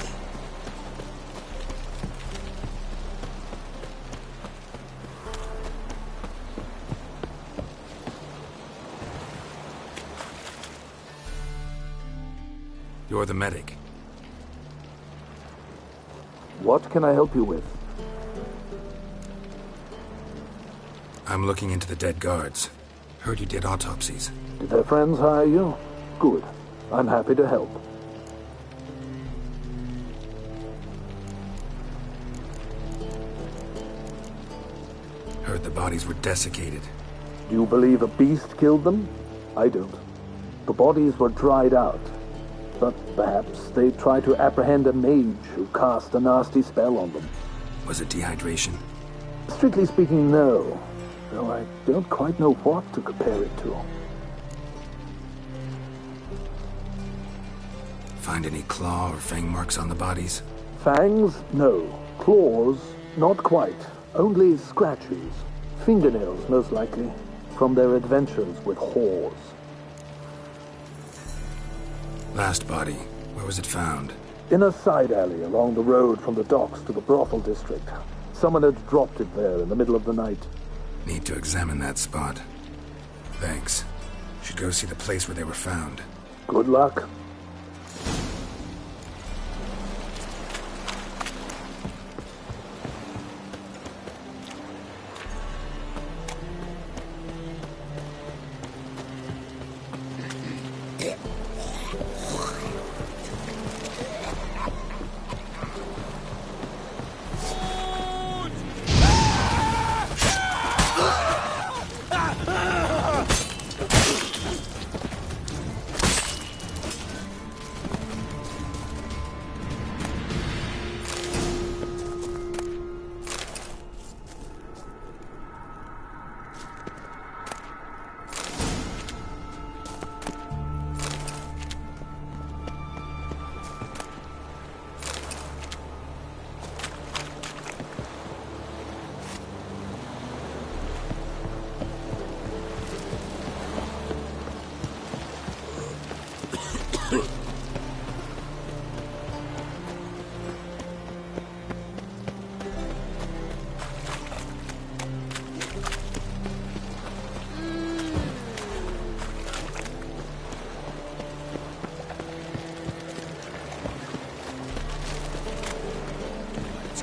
You're the medic. What can I help you with? I'm looking into the dead guards. Heard you did autopsies. Did their friends hire you? Good. I'm happy to help. Heard the bodies were desiccated. Do you believe a beast killed them? I don't. The bodies were dried out. But perhaps they tried to apprehend a mage who cast a nasty spell on them. Was it dehydration? Strictly speaking, no. Though I don't quite know what to compare it to. Find any claw or fang marks on the bodies? Fangs? No. Claws? Not quite. Only scratches. Fingernails, most likely. From their adventures with whores. Last body. Where was it found? In a side alley along the road from the docks to the brothel district. Someone had dropped it there in the middle of the night. Need to examine that spot. Thanks. Should go see the place where they were found. Good luck.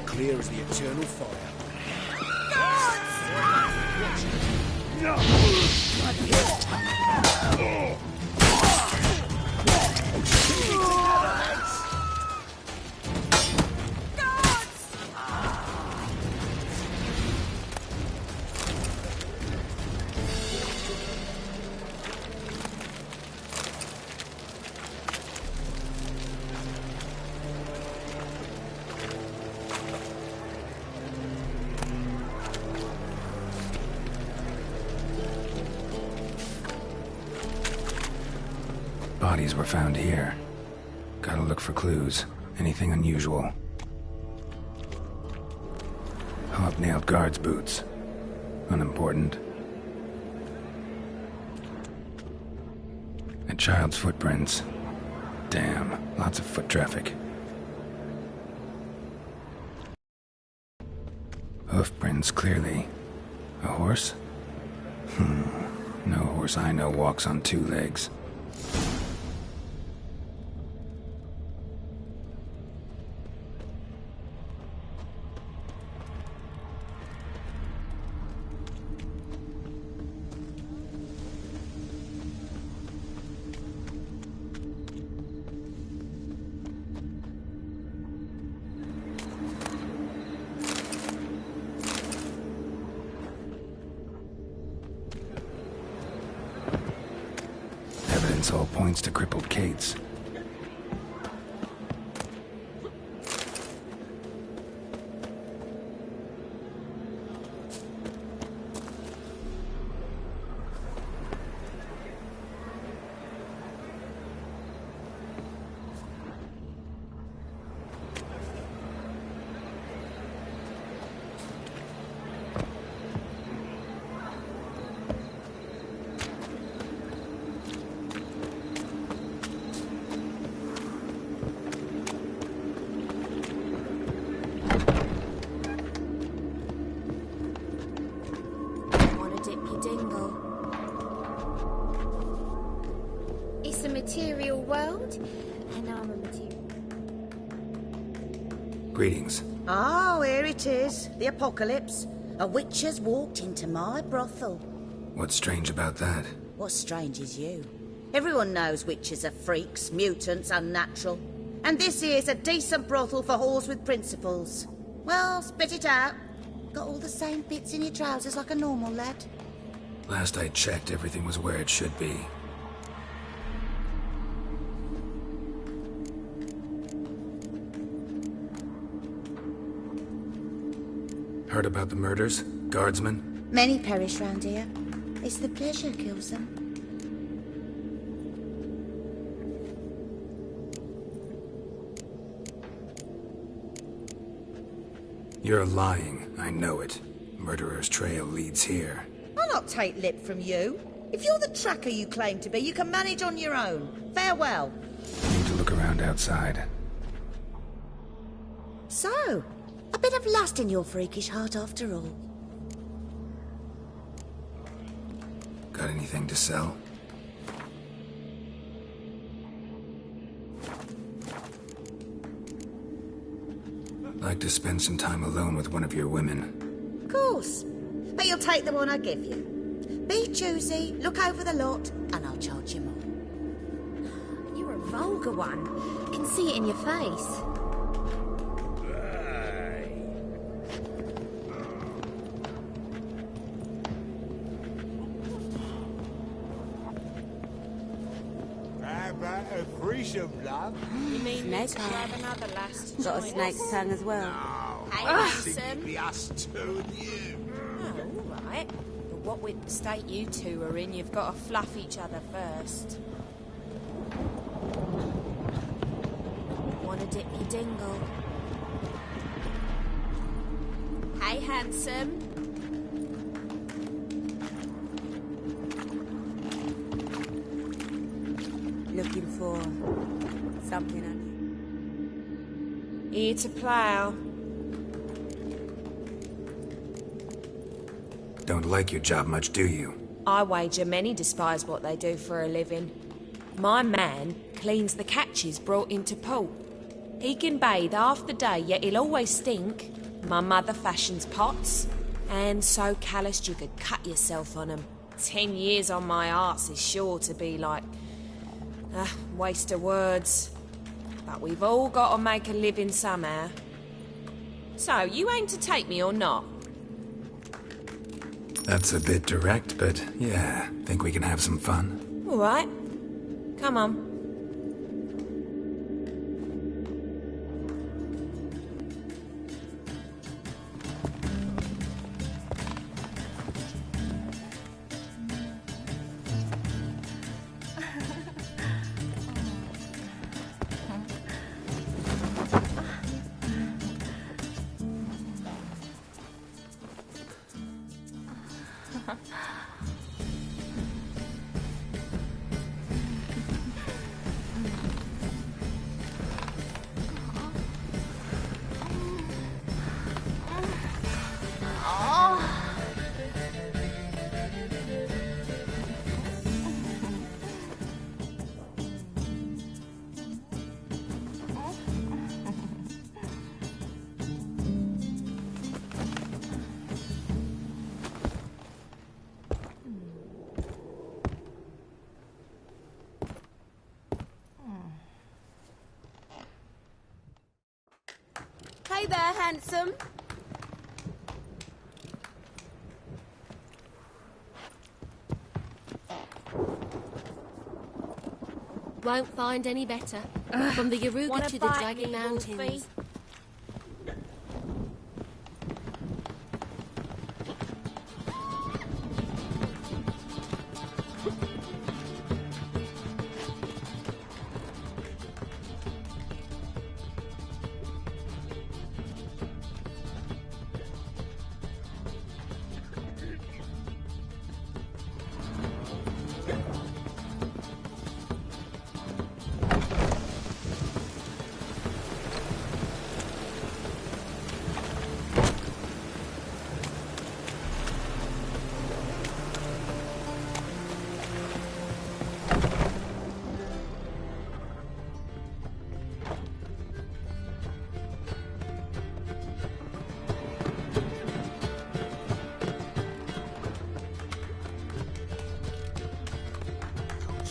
Clear as the eternal fire. Bodies were found here. Gotta look for clues. Anything unusual. Hobnailed guards' boots. Unimportant. A child's footprints. Damn, lots of foot traffic. Hoofprints, clearly. A horse? No horse I know walks on two legs. All points to crippled Kate's. and armor material. Greetings. Oh, here it is. The apocalypse. A witch has walked into my brothel. What's strange about that? What's strange is you. Everyone knows witches are freaks, mutants, unnatural. And this here's a decent brothel for whores with principles. Well, spit it out. Got all the same bits in your trousers like a normal lad. Last I checked, everything was where it should be. Heard about the murders? Guardsmen? Many perish round here. It's the pleasure kills them. You're lying. I know it. Murderer's trail leads here. I'll not take lip from you. If you're the tracker you claim to be, you can manage on your own. Farewell. Need to look around outside. So, a bit of lust in your freakish heart after all. Got anything to sell? Like to spend some time alone with one of your women. Of course. But you'll take the one I give you. Be choosy, look over the lot, and I'll charge you more. You're a vulgar one. I can see it in your face. How about a threesome, love? You mean Snake to have another lass to Got a join snake's us? tongue as well. Hey, I handsome. think it'd be us two and you. Oh, all right. But what with the state you two are in, you've got to fluff each other first. Wanna dip your dingle? Hey, handsome. Looking for something I Here to plough. Don't like your job much, do you? I wager many despise what they do for a living. My man cleans the catches brought into port. He can bathe half the day, yet he'll always stink. My mother fashions pots, and so calloused you could cut yourself on 'em. 10 years on my arse is sure to be like... waste of words. But we've all got to make a living somehow. So, you aim to take me or not? That's a bit direct, but yeah, think we can have some fun. All right. Come on. Hey there, handsome. Won't find any better. From the Yaruga Wanna to the bite Dragon me, Mountains. Wolfie?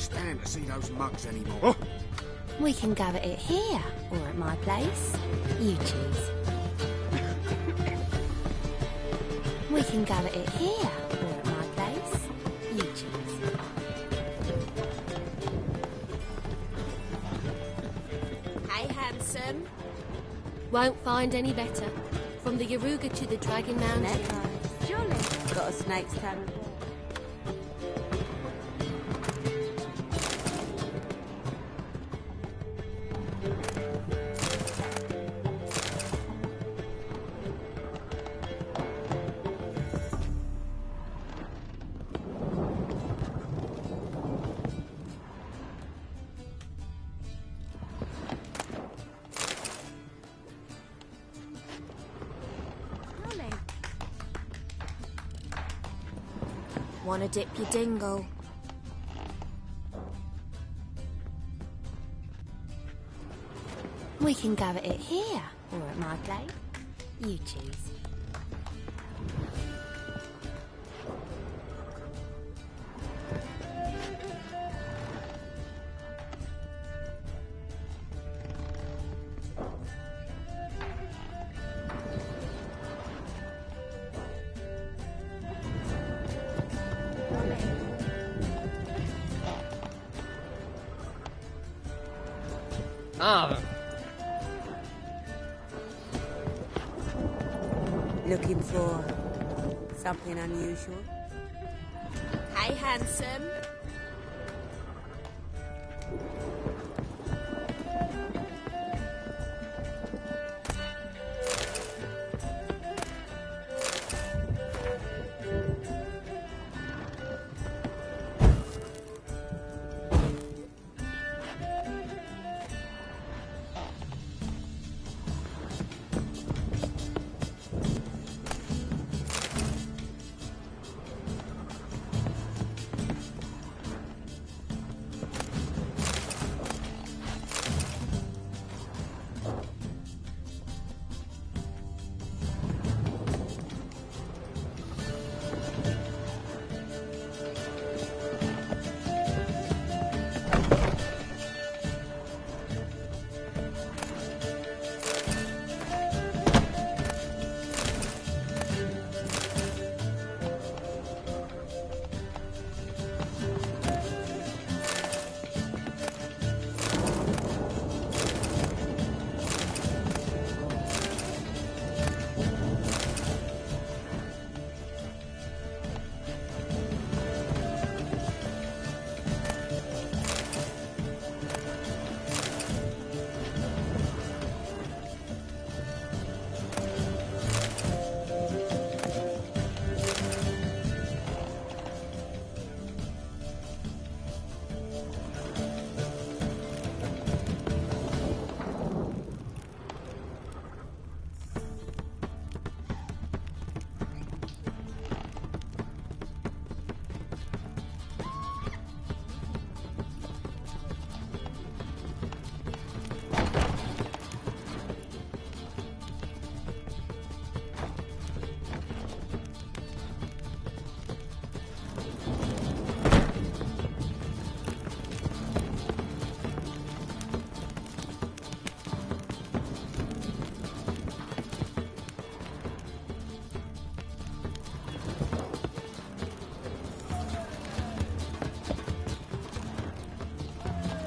stand to see those mugs anymore. Oh. We can go at it here or at my place. You choose. We can go at it here or at my place. You choose. Hey, handsome. Won't find any better. From the Yaruga to the Dragon Mountain. Jolly. Got a snake's tongue. Wanna dip your dingle? We can go at it here or at my place. You choose. Looking for something unusual? Hey, handsome.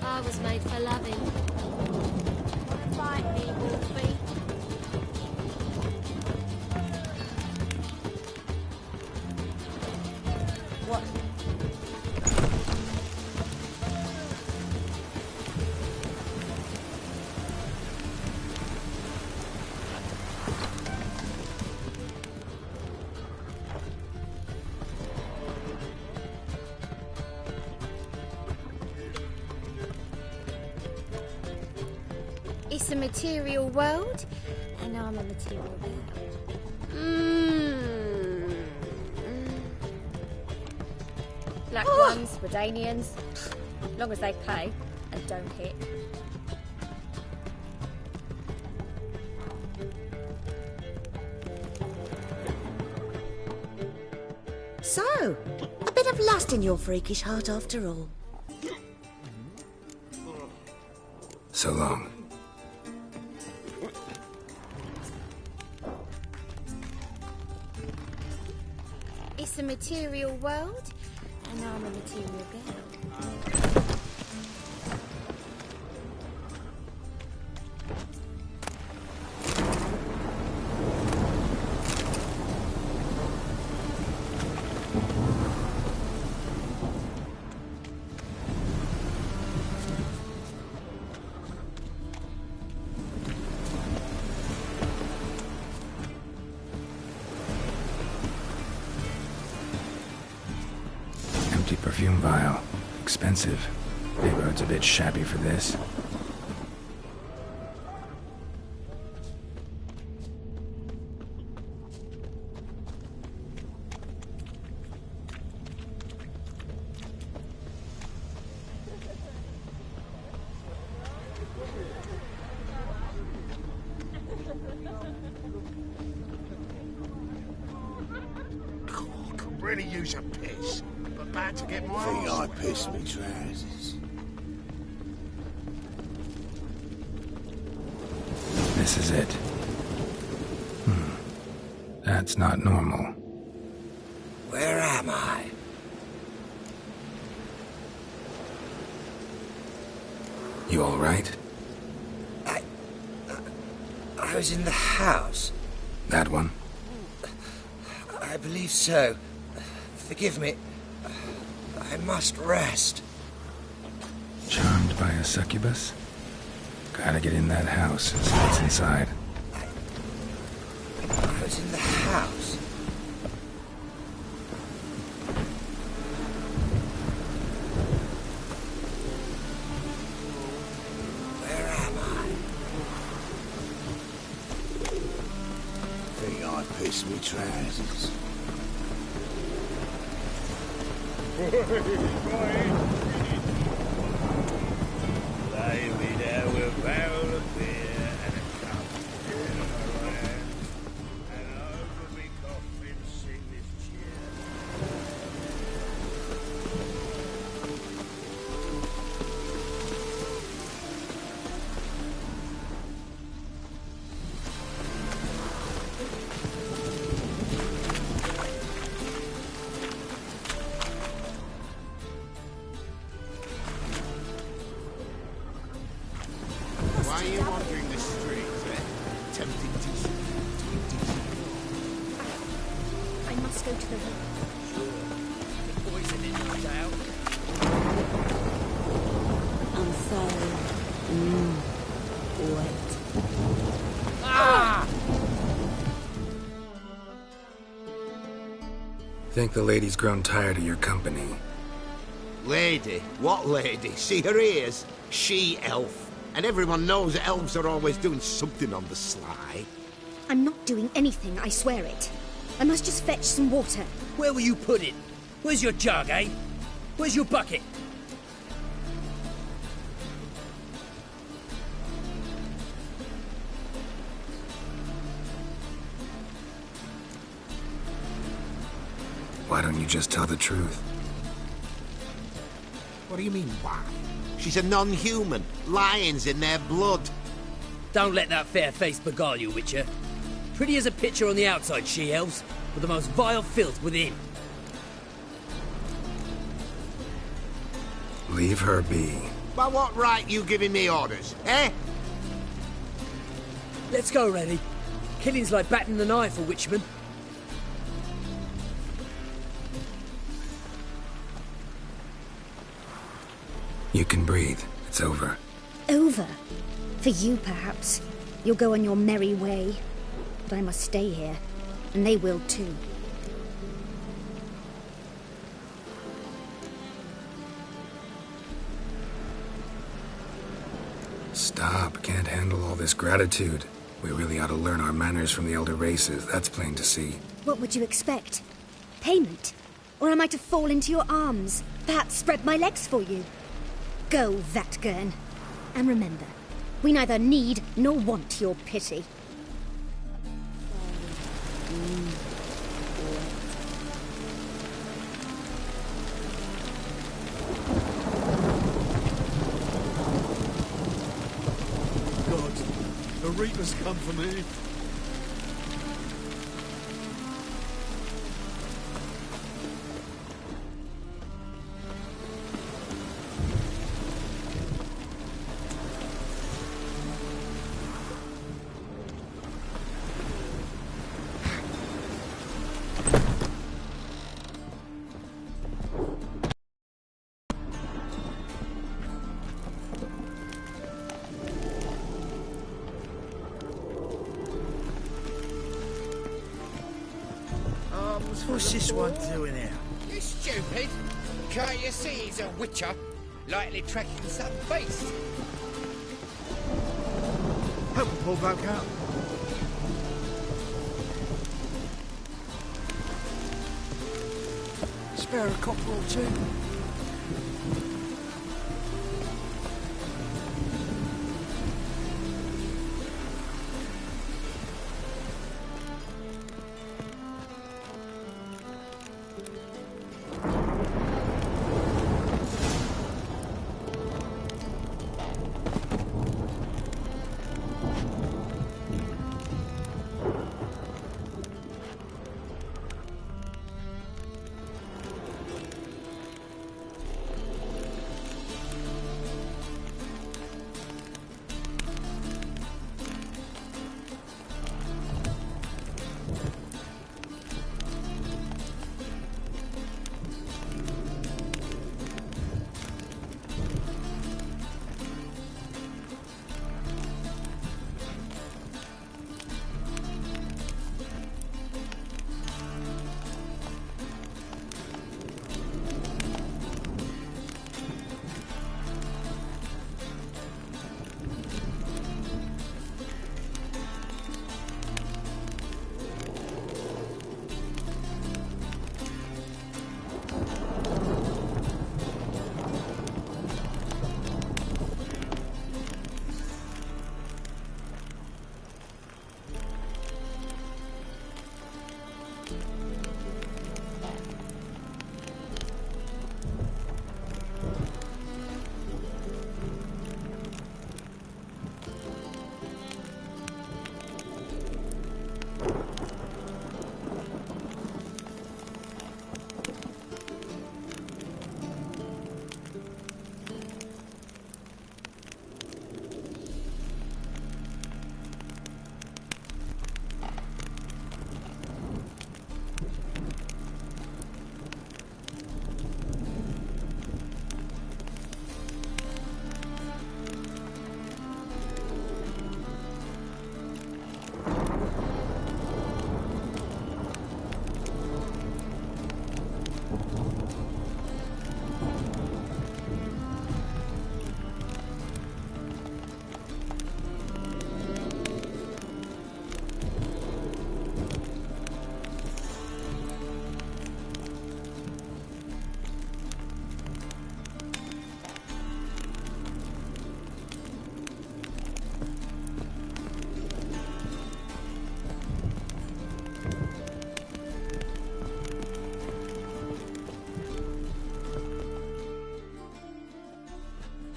I was made for loving. Fight me, Wolfie. What? It's a material world, and I'm a material world. Black ones, Redanians, long as they pay and don't hit. So, a bit of lust in your freakish heart after all. So long. It's a material world, and I'm a material girl. Empty perfume vial. Expensive. Neighborhood's a bit shabby for this. Could really use a piss, but bad to get my Think arse I wet. pissed me trousers. This is it. That's not normal. Where am I? You alright? I was in the house. That one? I believe so. Forgive me. I must rest. Charmed by a succubus? Gotta get in that house and see what's inside. I was in the house. Where am I? Think I pissed me trousers. Lay me there with a barrel of beer and a cup of beer in my hand, and over me coffin sing this cheer. Why are you wandering the streets, eh? Tempting to... I must go to the room. Poison in your doubt. I'm sorry. Wait. Ah! Think the lady's grown tired of your company. Lady? What lady? See her ears? She-elf. And everyone knows that elves are always doing something on the sly. I'm not doing anything, I swear it. I must just fetch some water. Where will you put it? Where's your jug, eh? Where's your bucket? Why don't you just tell the truth? What do you mean, why? She's a non-human. Lions in their blood. Don't let that fair face beguile you, Witcher. Pretty as a picture on the outside, she-elves, with the most vile filth within. Leave her be. By what right you giving me orders, eh? Let's go, Rennie. Killing's like batting an eye for Witchman. You can breathe. It's over. Over? For you, perhaps. You'll go on your merry way. But I must stay here. And they will too. Stop. Can't handle all this gratitude. We really ought to learn our manners from the elder races. That's plain to see. What would you expect? Payment? Or am I to fall into your arms? Perhaps spread my legs for you? Go, Vatgern. And remember, we neither need nor want your pity. The Reapers come for me. What's this one doing here? You stupid! Can't you see he's a witcher? Likely tracking some beast. Help the poor bloke out. Spare a copper or two.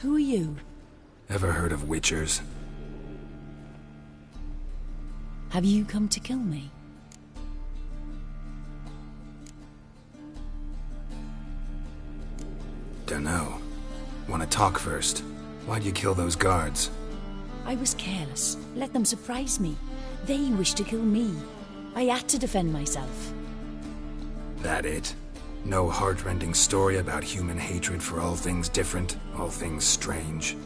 Who are you? Ever heard of witchers? Have you come to kill me? Dunno. Wanna talk first? Why'd you kill those guards? I was careless. Let them surprise me. They wished to kill me. I had to defend myself. That it? No heartrending story about human hatred for all things different, all things strange?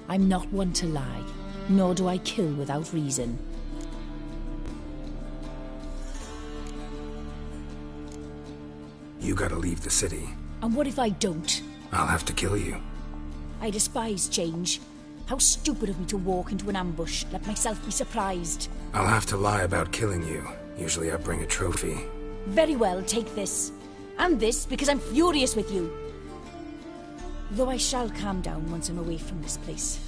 I'm not one to lie, nor do I kill without reason. You gotta leave the city. And what if I don't? I'll have to kill you. I despise change. How stupid of me to walk into an ambush, let myself be surprised. I'll have to lie about killing you. Usually I bring a trophy. Very well, take this. And this, because I'm furious with you. Though I shall calm down once I'm away from this place.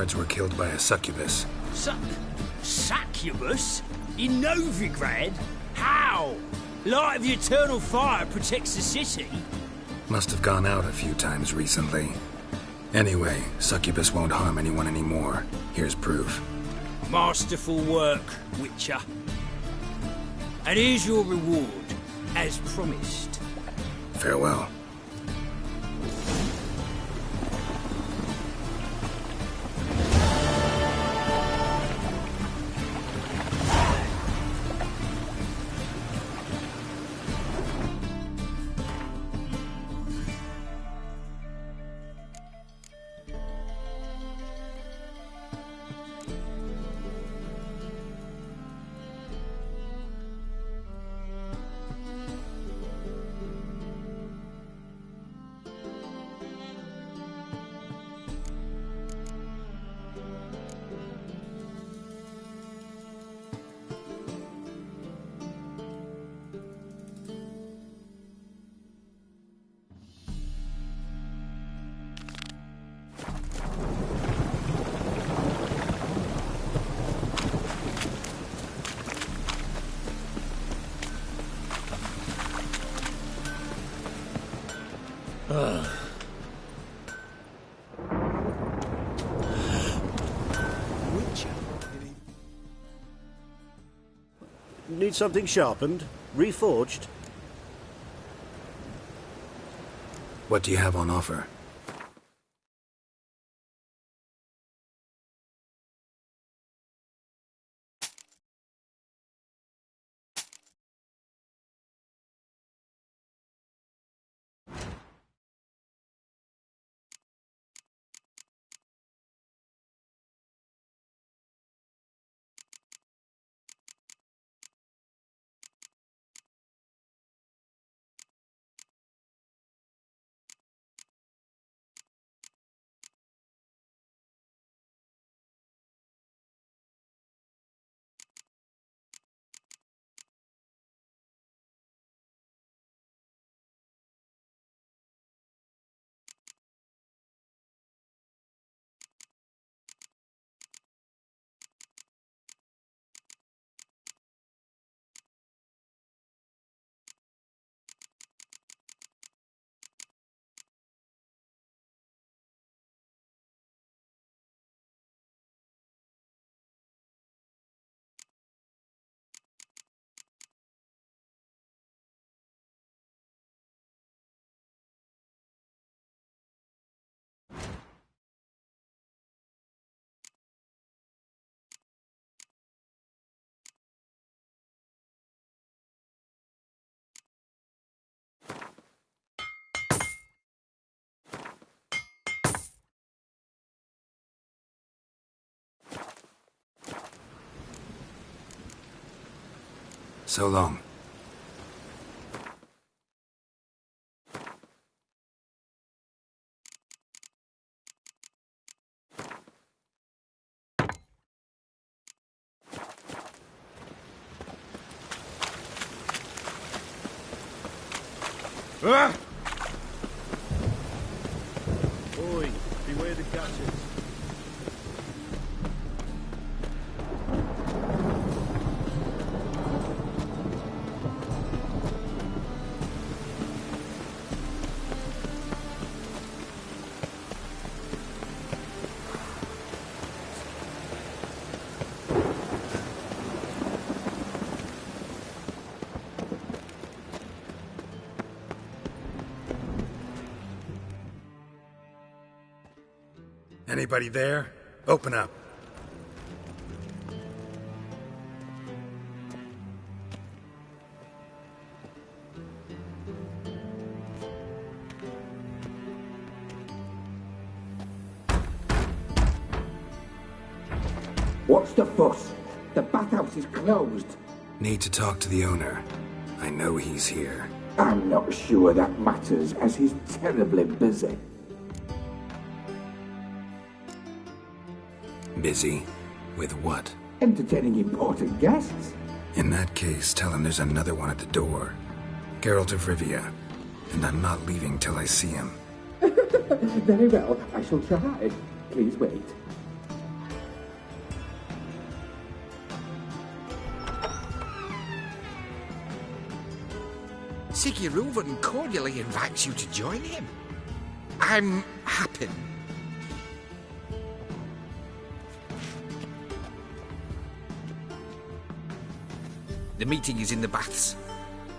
guards were killed by a succubus. Succubus? In Novigrad? How? Light of the eternal fire protects the city? Must have gone out a few times recently. Anyway, succubus won't harm anyone anymore. Here's proof. Masterful work, Witcher. And here's your reward, as promised. Farewell. Need something sharpened? Reforged? What do you have on offer? So long. Ah! Oi, beware the catches. Anybody there? Open up. What's the fuss? The bathhouse is closed. Need to talk to the owner. I know he's here. I'm not sure that matters, as he's terribly busy. Busy? With what? Entertaining important guests. In that case, tell him there's another one at the door. Geralt of Rivia. And I'm not leaving till I see him. Very well, I shall try. Please wait. Siggy Reuven cordially invites you to join him. I'm happy. The meeting is in the baths.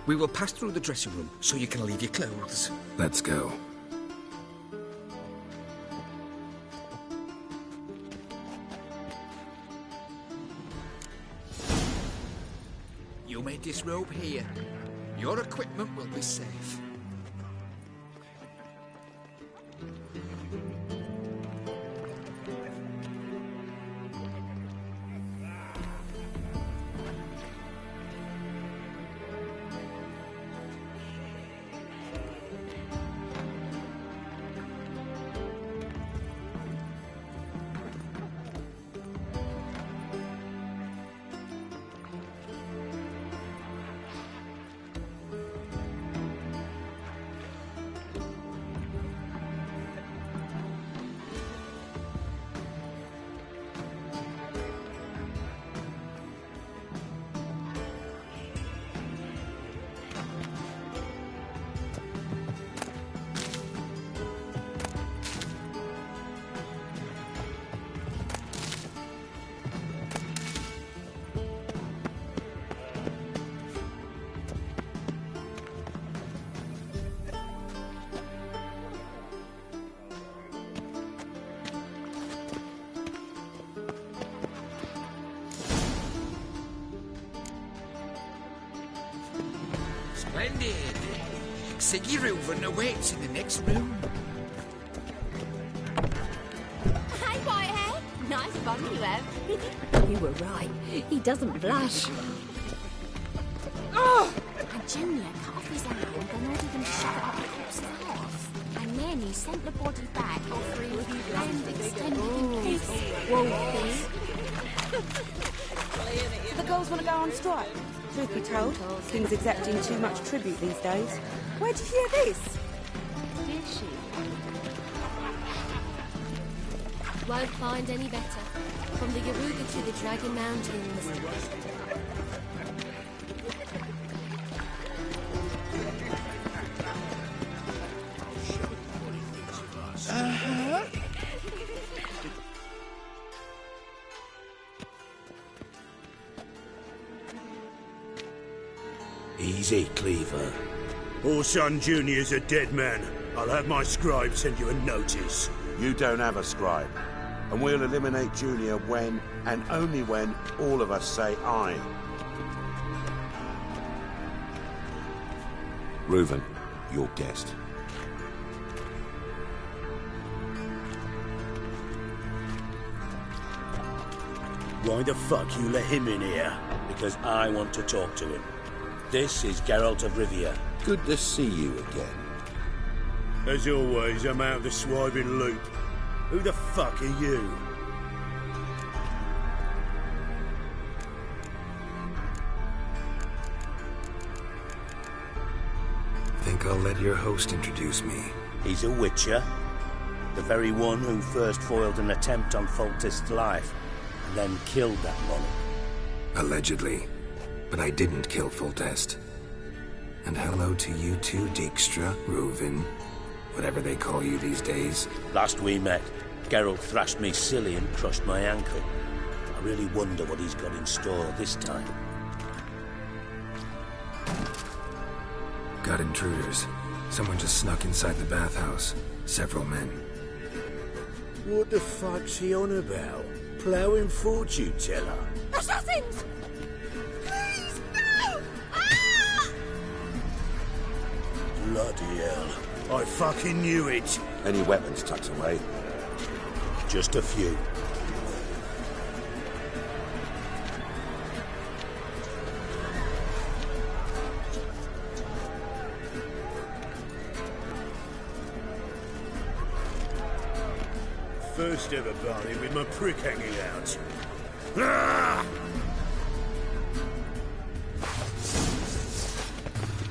We will pass through the dressing room so you can leave your clothes. Let's go. You may disrobe here. Your equipment will be safe. Splendid. Siggy Reuven awaits in the next room. Hey, Whitehair. Nice bum you have. You were right. He doesn't blush. Oh! And Junior cut off his hand and not even shut up the corpse's head. And then he sent the body back offering land extended in peace. Wolfie. The girls want to go on strike. Truth be told, King's accepting too much tribute these days. Where'd you hear this? Did she? Won't find any better. From the Yaruga to the Dragon Mountains. Uh-huh. Easy, Cleaver. Orson Jr.'s a dead man. I'll have my scribe send you a notice. You don't have a scribe. And we'll eliminate Junior when, and only when, all of us say aye. Reuven, your guest. Why the fuck you let him in here? Because I want to talk to him. This is Geralt of Rivia. Good to see you again. As always, I'm out of the swiving loop. Who the fuck are you? Think I'll let your host introduce me. He's a witcher. The very one who first foiled an attempt on Foltest's life, and then killed that monarch. Allegedly. But I didn't kill Foltest. And hello to you too, Dijkstra, Reuven, whatever they call you these days. Last we met, Geralt thrashed me silly and crushed my ankle. I really wonder what he's got in store this time. Got intruders. Someone just snuck inside the bathhouse. Several men. What the fuck's he on about? Ploughing fortune teller? Assassins! Please, no! Ah! Bloody hell. I fucking knew it. Any weapons tucked away? Just a few. First ever party with my prick hanging out. Ah!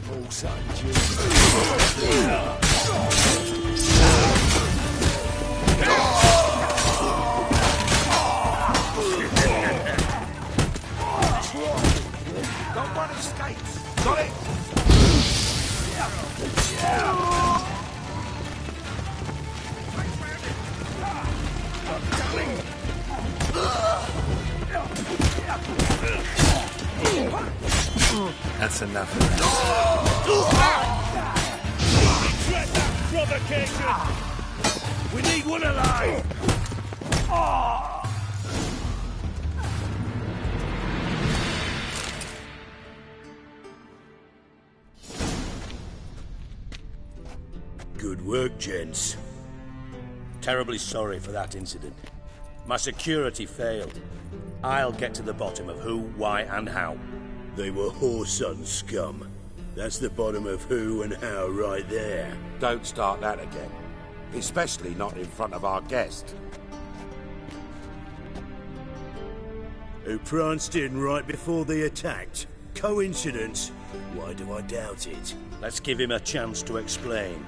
Also, Don't want escapes. Got it? That's enough of that. Regret that provocation! We need one alive! Good work, gents. Terribly sorry for that incident. My security failed. I'll get to the bottom of who, why, and how. They were Whoreson scum. That's the bottom of who and how right there. Don't start that again. Especially not in front of our guest. Who pranced in right before they attacked. Coincidence? Why do I doubt it? Let's give him a chance to explain.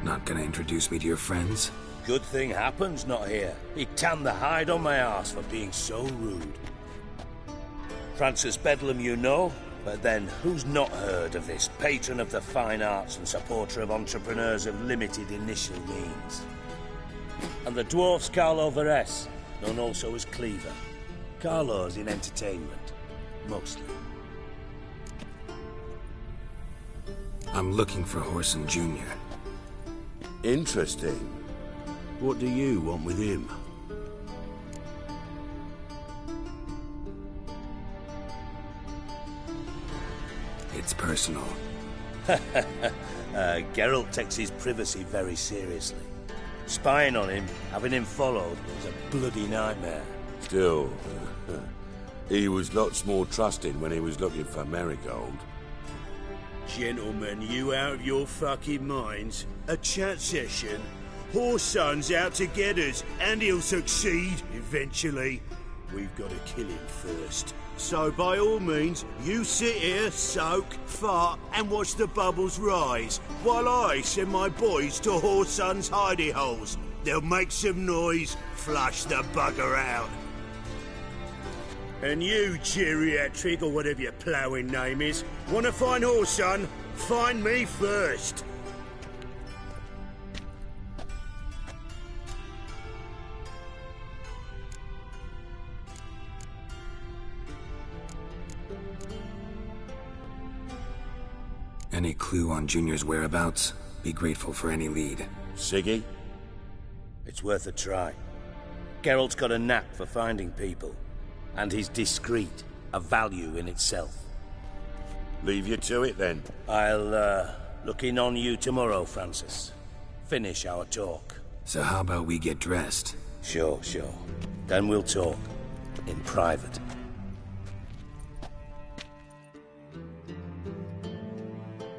Not gonna introduce me to your friends? Good thing Happen's not here. He tanned the hide on my arse for being so rude. Francis Bedlam you know, but then who's not heard of this patron of the fine arts and supporter of entrepreneurs of limited initial means? And the dwarf's Carlo Veres, known also as Cleaver. Carlo's in entertainment, mostly. I'm looking for Whoreson Jr. Interesting. What do you want with him? It's personal. Geralt takes his privacy very seriously. Spying on him, having him followed, was a bloody nightmare. Still, he was lots more trusting when he was looking for Marigold. Gentlemen, you out of your fucking minds? A chat session? Whoreson's out to get us, and he'll succeed, eventually. We've got to kill him first. So by all means, you sit here, soak, fart, and watch the bubbles rise, while I send my boys to Whoreson's hidey holes. They'll make some noise, flush the bugger out. And you, geriatric, or whatever your ploughing name is, want to find Whoreson? Find me first. Any clue on Junior's whereabouts? Be grateful for any lead. Siggy? It's worth a try. Geralt's got a knack for finding people. And he's discreet, a value in itself. Leave you to it, then. I'll, look in on you tomorrow, Francis. Finish our talk. So how about we get dressed? Sure. Then we'll talk. In private.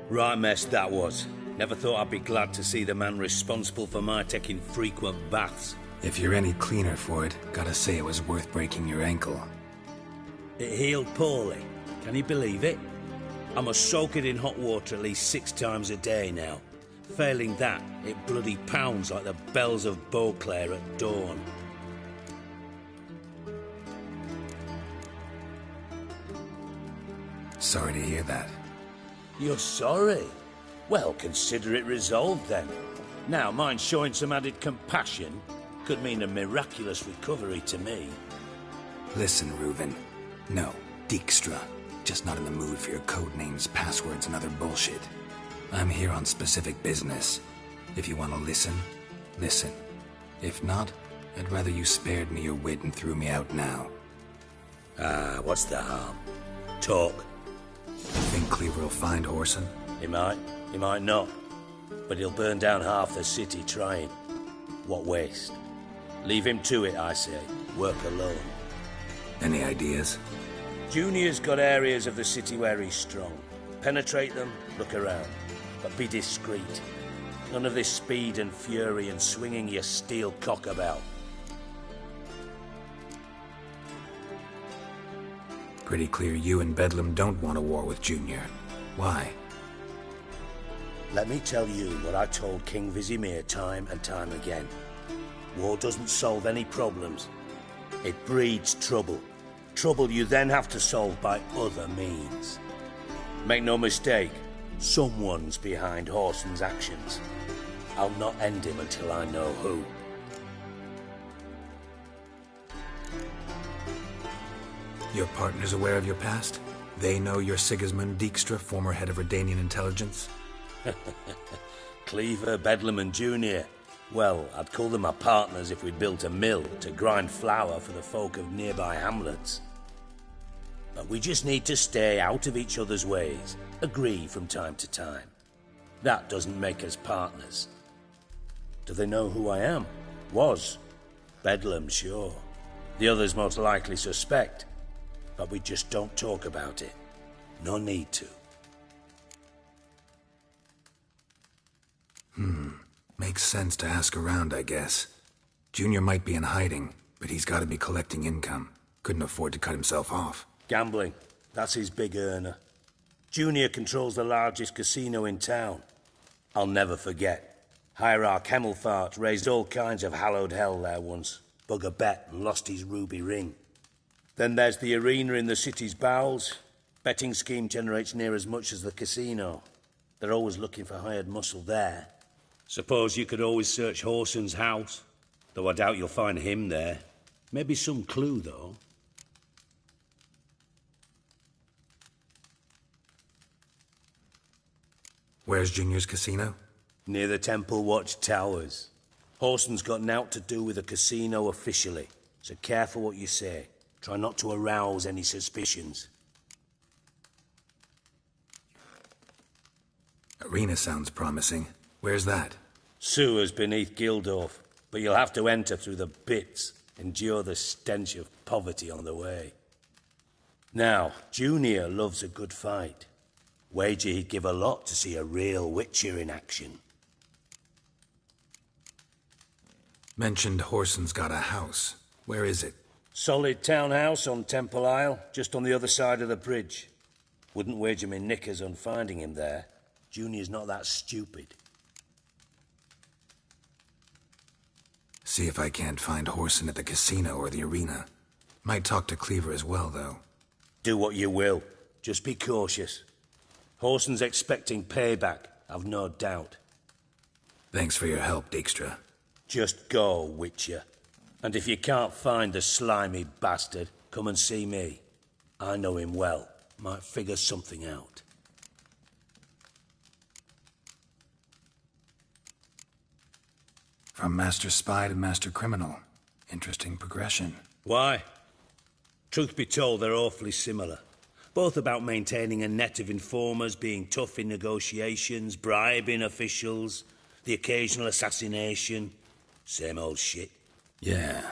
Right mess that was. Never thought I'd be glad to see the man responsible for my taking frequent baths. If you're any cleaner for it, gotta say it was worth breaking your ankle. It healed poorly. Can you believe it? I must soak it in hot water at least 6 times a day now. Failing that, it bloody pounds like the bells of Beauclair at dawn. Sorry to hear that. You're sorry? Well, consider it resolved then. Now, mind showing some added compassion could mean a miraculous recovery to me. Listen, Reuven. No, Dijkstra. Just not in the mood for your code names, passwords, and other bullshit. I'm here on specific business. If you want to listen, listen. If not, I'd rather you spared me your wit and threw me out now. What's the harm? Talk. Think Cleaver will find Whoreson? He might not. But he'll burn down half the city trying. What waste? Leave him to it, I say. Work alone. Any ideas? Junior's got areas of the city where he's strong. Penetrate them, look around. But be discreet. None of this speed and fury and swinging your steel cock about. Pretty clear you and Bedlam don't want a war with Junior. Why? Let me tell you what I told King Vizimir time and time again. War doesn't solve any problems. It breeds trouble. Trouble you then have to solve by other means. Make no mistake, someone's behind Whoreson's actions. I'll not end him until I know who. Your partner's aware of your past? They know you're Sigismund Dijkstra, former head of Redanian intelligence? Cleaver, Bedlam and Junior. Well, I'd call them my partners if we'd built a mill to grind flour for the folk of nearby hamlets. But we just need to stay out of each other's ways, agree from time to time. That doesn't make us partners. Do they know who I am? Was. Bedlam, sure. The others most likely suspect. But we just don't talk about it. No need to. Makes sense to ask around, I guess. Junior might be in hiding, but he's got to be collecting income. Couldn't afford to cut himself off. Gambling. That's his big earner. Junior controls the largest casino in town. I'll never forget. Hierarch Hemmelfart raised all kinds of hallowed hell there once. Bug a bet and lost his ruby ring. Then there's the arena in the city's bowels. Betting scheme generates near as much as the casino. They're always looking for hired muscle there. Suppose you could always search Horson's house, though I doubt you'll find him there. Maybe some clue, though. Where's Junior's casino? Near the Temple Watch Towers. Horson's got nought to do with the casino officially, so careful what you say. Try not to arouse any suspicions. Arena sounds promising. Where's that? Sewers beneath Gildorf, but you'll have to enter through the bits, endure the stench of poverty on the way. Now, Junior loves a good fight. Wager he'd give a lot to see a real Witcher in action. Mentioned Horson's got a house. Where is it? Solid townhouse on Temple Isle, just on the other side of the bridge. Wouldn't wager me knickers on finding him there. Junior's not that stupid. See if I can't find Horson at the casino or the arena. Might talk to Cleaver as well, though. Do what you will. Just be cautious. Horson's expecting payback, I've no doubt. Thanks for your help, Dijkstra. Just go, Witcher. And if you can't find the slimy bastard, come and see me. I know him well. Might figure something out. From Master Spy to Master Criminal. Interesting progression. Why? Truth be told, they're awfully similar. Both about maintaining a net of informers, being tough in negotiations, bribing officials, the occasional assassination. Same old shit. Yeah,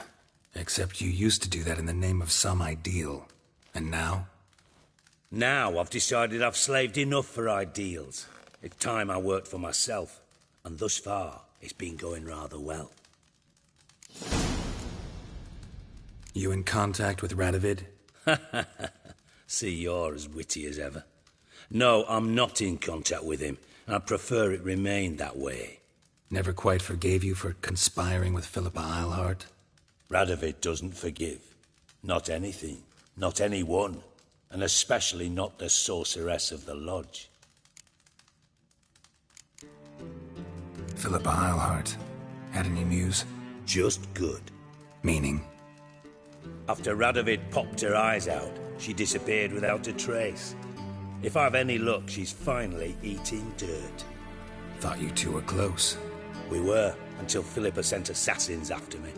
except you used to do that in the name of some ideal. And now? Now I've decided I've slaved enough for ideals. It's time I worked for myself. And thus far, it's been going rather well. You in contact with Radovid? See, you're as witty as ever. No, I'm not in contact with him. I prefer it remained that way. Never quite forgave you for conspiring with Philippa Eilhart? Radovid doesn't forgive. Not anything. Not anyone. And especially not the sorceress of the lodge. Philippa Eilhart. Had any news? Just good. Meaning? After Radovid popped her eyes out, she disappeared without a trace. If I've any luck, she's finally eating dirt. Thought you two were close. We were, until Philippa sent assassins after me.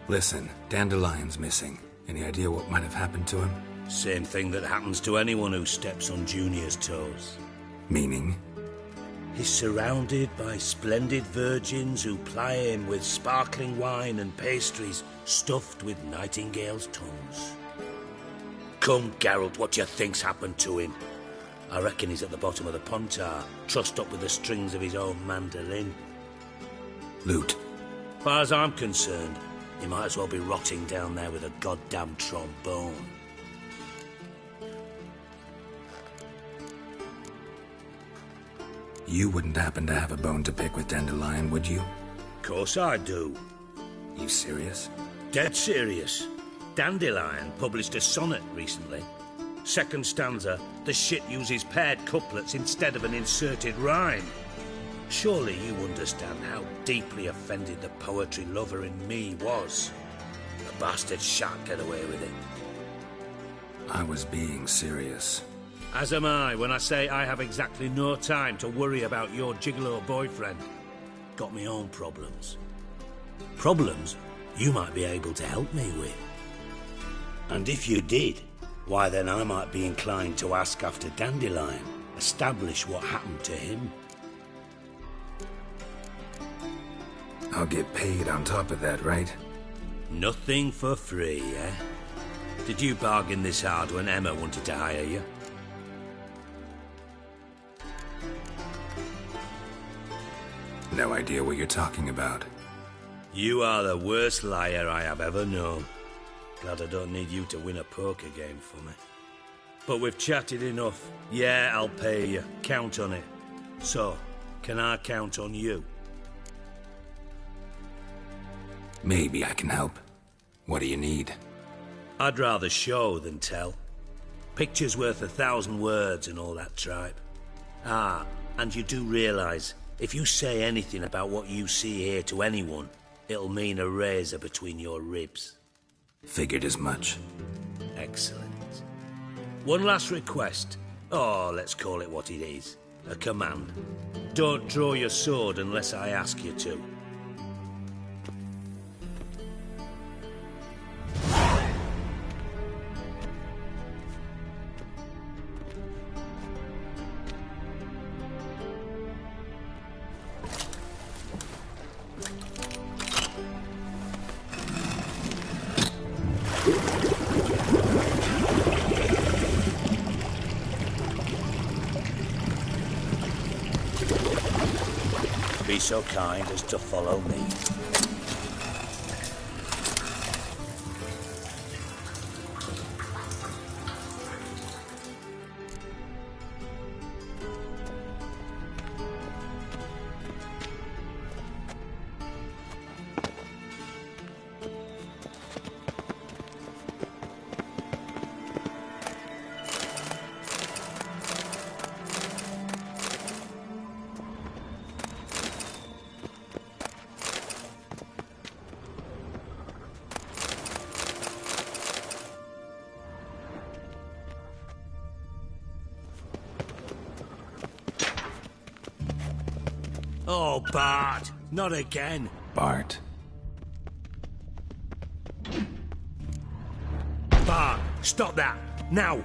Listen, Dandelion's missing. Any idea what might have happened to him? Same thing that happens to anyone who steps on Junior's toes. Meaning? He's surrounded by splendid virgins who ply him with sparkling wine and pastries stuffed with nightingales' tongues. Come, Geralt, what do you think's happened to him? I reckon he's at the bottom of the Pontar, trussed up with the strings of his own mandolin. Loot. Far as I'm concerned, he might as well be rotting down there with a goddamn trombone. You wouldn't happen to have a bone to pick with Dandelion, would you? Course I do. You serious? Dead serious. Dandelion published a sonnet recently. Second stanza, the shit uses paired couplets instead of an inserted rhyme. Surely you understand how deeply offended the poetry lover in me was. bastard shan't get away with it. I was being serious. As am I when I say I have exactly no time to worry about your gigolo boyfriend. Got me own problems. Problems you might be able to help me with. And if you did, why then I might be inclined to ask after Dandelion, establish what happened to him. I'll get paid on top of that, right? Nothing for free, eh? Did you bargain this hard when Emma wanted to hire you? No idea what you're talking about. You are the worst liar I have ever known. Glad I don't need you to win a poker game for me. But we've chatted enough. Yeah, I'll pay you. Count on it. So, can I count on you? Maybe I can help. What do you need? I'd rather show than tell. Picture's worth 1,000 words and all that tripe. Ah, and you do realise, if you say anything about what you see here to anyone, it'll mean a razor between your ribs. Figured as much. Excellent. One last request. Oh, let's call it what it is. A command. Don't draw your sword unless I ask you to. Be so kind as to follow me. Oh, Bart! Not again! Bart. Bart! Stop that! Now!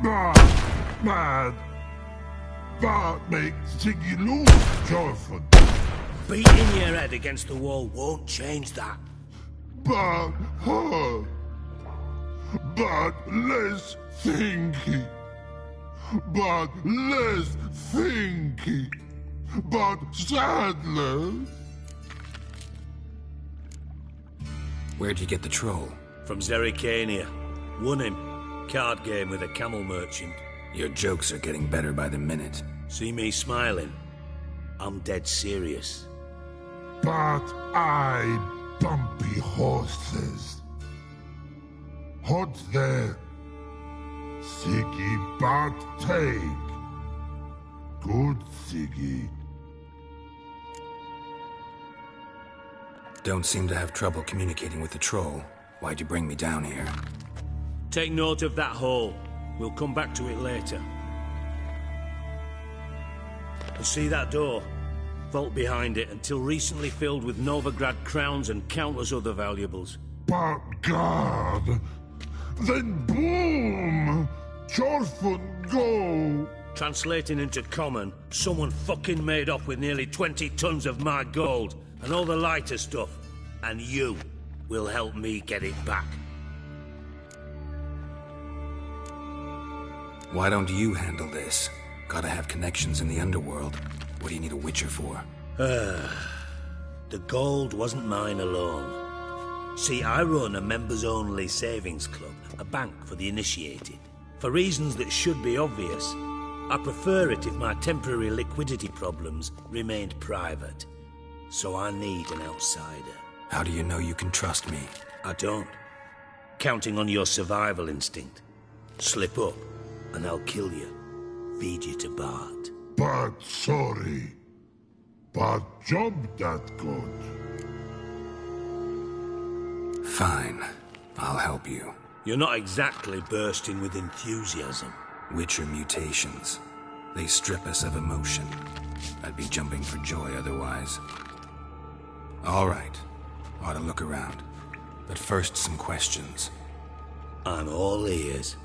Bart! Mad! Bart makes Ziggy lose, Jonathan! Beating your head against the wall won't change that. Bart hurt! Bart less thinky! Bart less thinky! But Sadler... Where'd you get the troll? From Zerrikania. Won him. Card game with a camel merchant. Your jokes are getting better by the minute. See me smiling? I'm dead serious. But I bumpy horses. Hot there. Siggy but take. Good Siggy. Don't seem to have trouble communicating with the troll. Why'd you bring me down here? Take note of that hole. We'll come back to it later. And see that door? Vault behind it, until recently filled with Novigrad crowns and countless other valuables. But God! Then boom! Chorfun go! Translating into common, someone fucking made off with nearly 20 tons of my gold, and all the lighter stuff. And you will help me get it back. Why don't you handle this? Gotta have connections in the underworld. What do you need a Witcher for? The gold wasn't mine alone. See, I run a members-only savings club, a bank for the initiated. For reasons that should be obvious, I prefer it if my temporary liquidity problems remained private. So I need an outsider. How do you know you can trust me? I don't. Counting on your survival instinct. Slip up, and I'll kill you. Feed you to Bart. But sorry. But job that good. Fine. I'll help you. You're not exactly bursting with enthusiasm. Witcher mutations. They strip us of emotion. I'd be jumping for joy otherwise. All right. Ought to look around. But first, some questions. I'm all ears.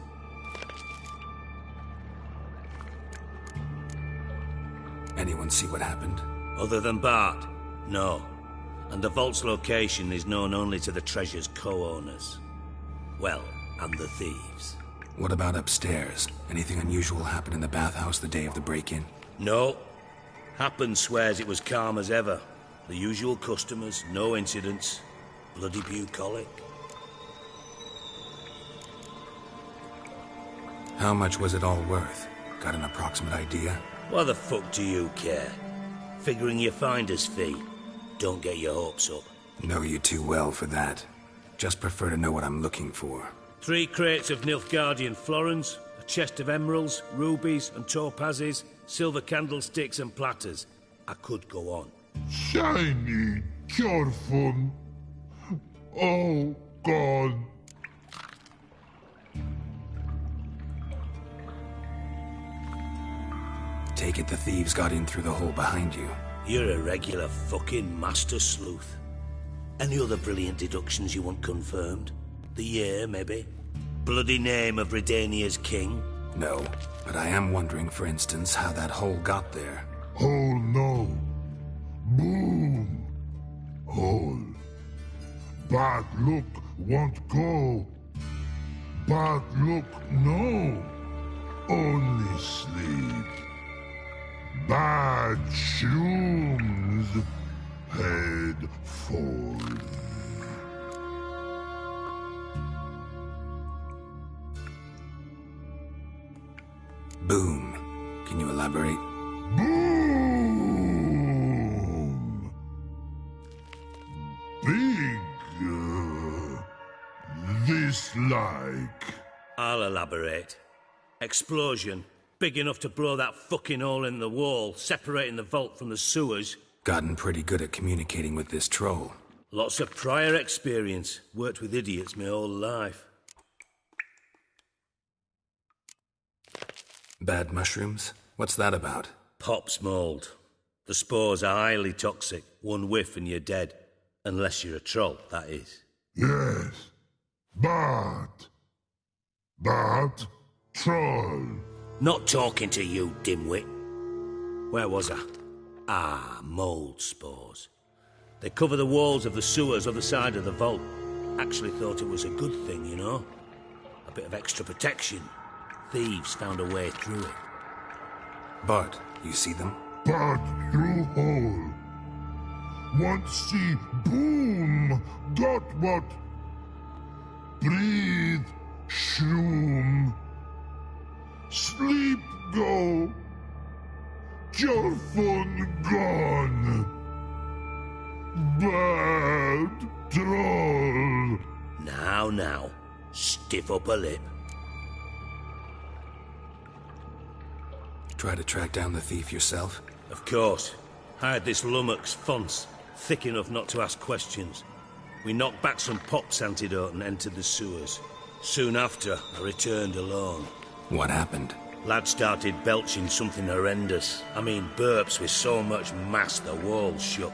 Anyone see what happened? Other than Bart? No. And the vault's location is known only to the treasure's co-owners. Well, and the thieves. What about upstairs? Anything unusual happen in the bathhouse the day of the break-in? No. Happen swears it was calm as ever. The usual customers, no incidents. Bloody bucolic. How much was it all worth? Got an approximate idea? Why the fuck do you care? Figuring your finder's fee. Don't get your hopes up. Know you too well for that. Just prefer to know what I'm looking for. 3 crates of Nilfgaardian florins, a chest of emeralds, rubies and topazes, silver candlesticks and platters. I could go on. Shiny, careful. Oh, God. Take it the thieves got in through the hole behind you. You're a regular fucking master sleuth. Any other brilliant deductions you want confirmed? The year, maybe? Bloody name of Redania's king? No, but I am wondering, for instance, how that hole got there. Hole no. Boom. Hole. Bad look won't go. Bad look no. Only sleep. Bad shrooms. Head forth. Boom. Can you elaborate? Boom! Big. This like. I'll elaborate. Explosion. Big enough to blow that fucking hole in the wall, separating the vault from the sewers. Gotten pretty good at communicating with this troll. Lots of prior experience. Worked with idiots my whole life. Bad mushrooms? What's that about? Pop's mold. The spores are highly toxic. One whiff and you're dead. Unless you're a troll, that is. Yes. Bad. Bad troll. Not talking to you, dimwit. Where was I? Ah, mold spores. They cover the walls of the sewers other side of the vault. Actually thought it was a good thing, you know? A bit of extra protection. Thieves found a way through it. Bart, you see them? Bad through hole. Want see boom. Got what? Breathe. Shroom. Sleep go. Your phone gone. Bad troll. Now. Stiff up a lip. Try to track down the thief yourself? Of course. Hired this lummox, Fons. Thick enough not to ask questions. We knocked back some Pop's antidote and entered the sewers. Soon after, I returned alone. What happened? Lad started belching something horrendous. I mean, burps with so much mass the walls shook.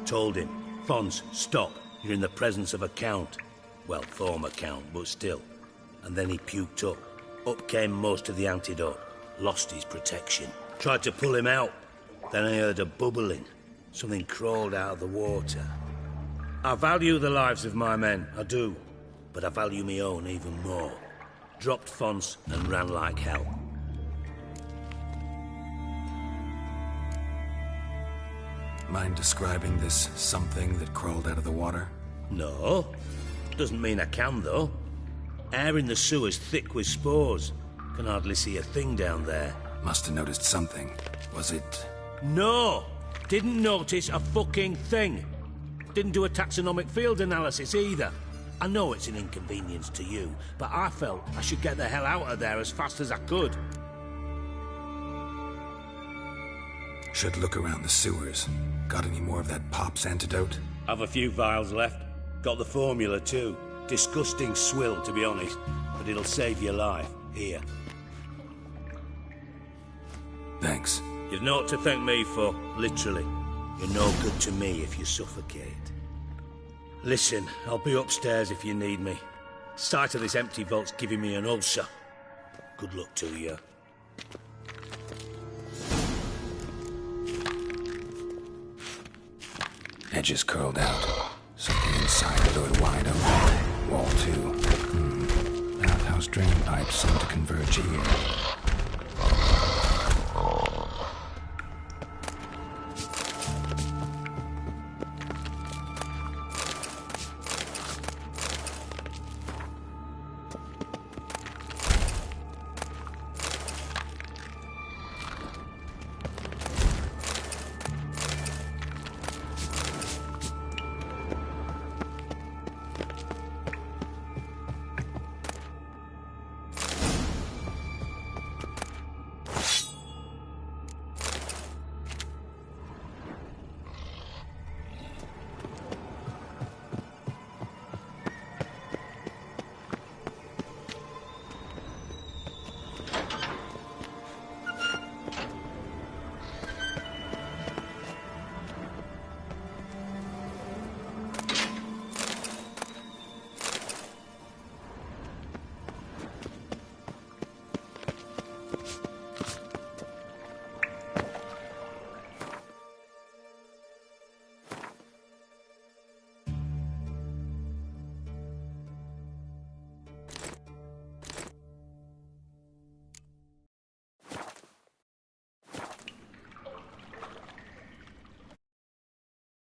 Told him, Fons, stop. You're in the presence of a count. Well, former count, but still. And then he puked up. Up came most of the antidote. Lost his protection. Tried to pull him out. Then I heard a bubbling. Something crawled out of the water. I value the lives of my men, I do. But I value my own even more. Dropped Fons and ran like hell. Mind describing this something that crawled out of the water? No. Doesn't mean I can, though. Air in the sewer's thick with spores. Can hardly see a thing down there. Must have noticed something. Was it... No! Didn't notice a fucking thing. Didn't do a taxonomic field analysis either. I know it's an inconvenience to you, but I felt I should get the hell out of there as fast as I could. Should look around the sewers. Got any more of that Pop's antidote? Have a few vials left. Got the formula too. Disgusting swill, to be honest, but it'll save your life. Here. Thanks. You've naught to thank me for, literally. You're no good to me if you suffocate. Listen, I'll be upstairs if you need me. Sight of this empty vault's giving me an ulcer. Good luck to you. Edges curled out, so the inside of the door wide open. Wall too. Outhouse drain pipes seem to converge here.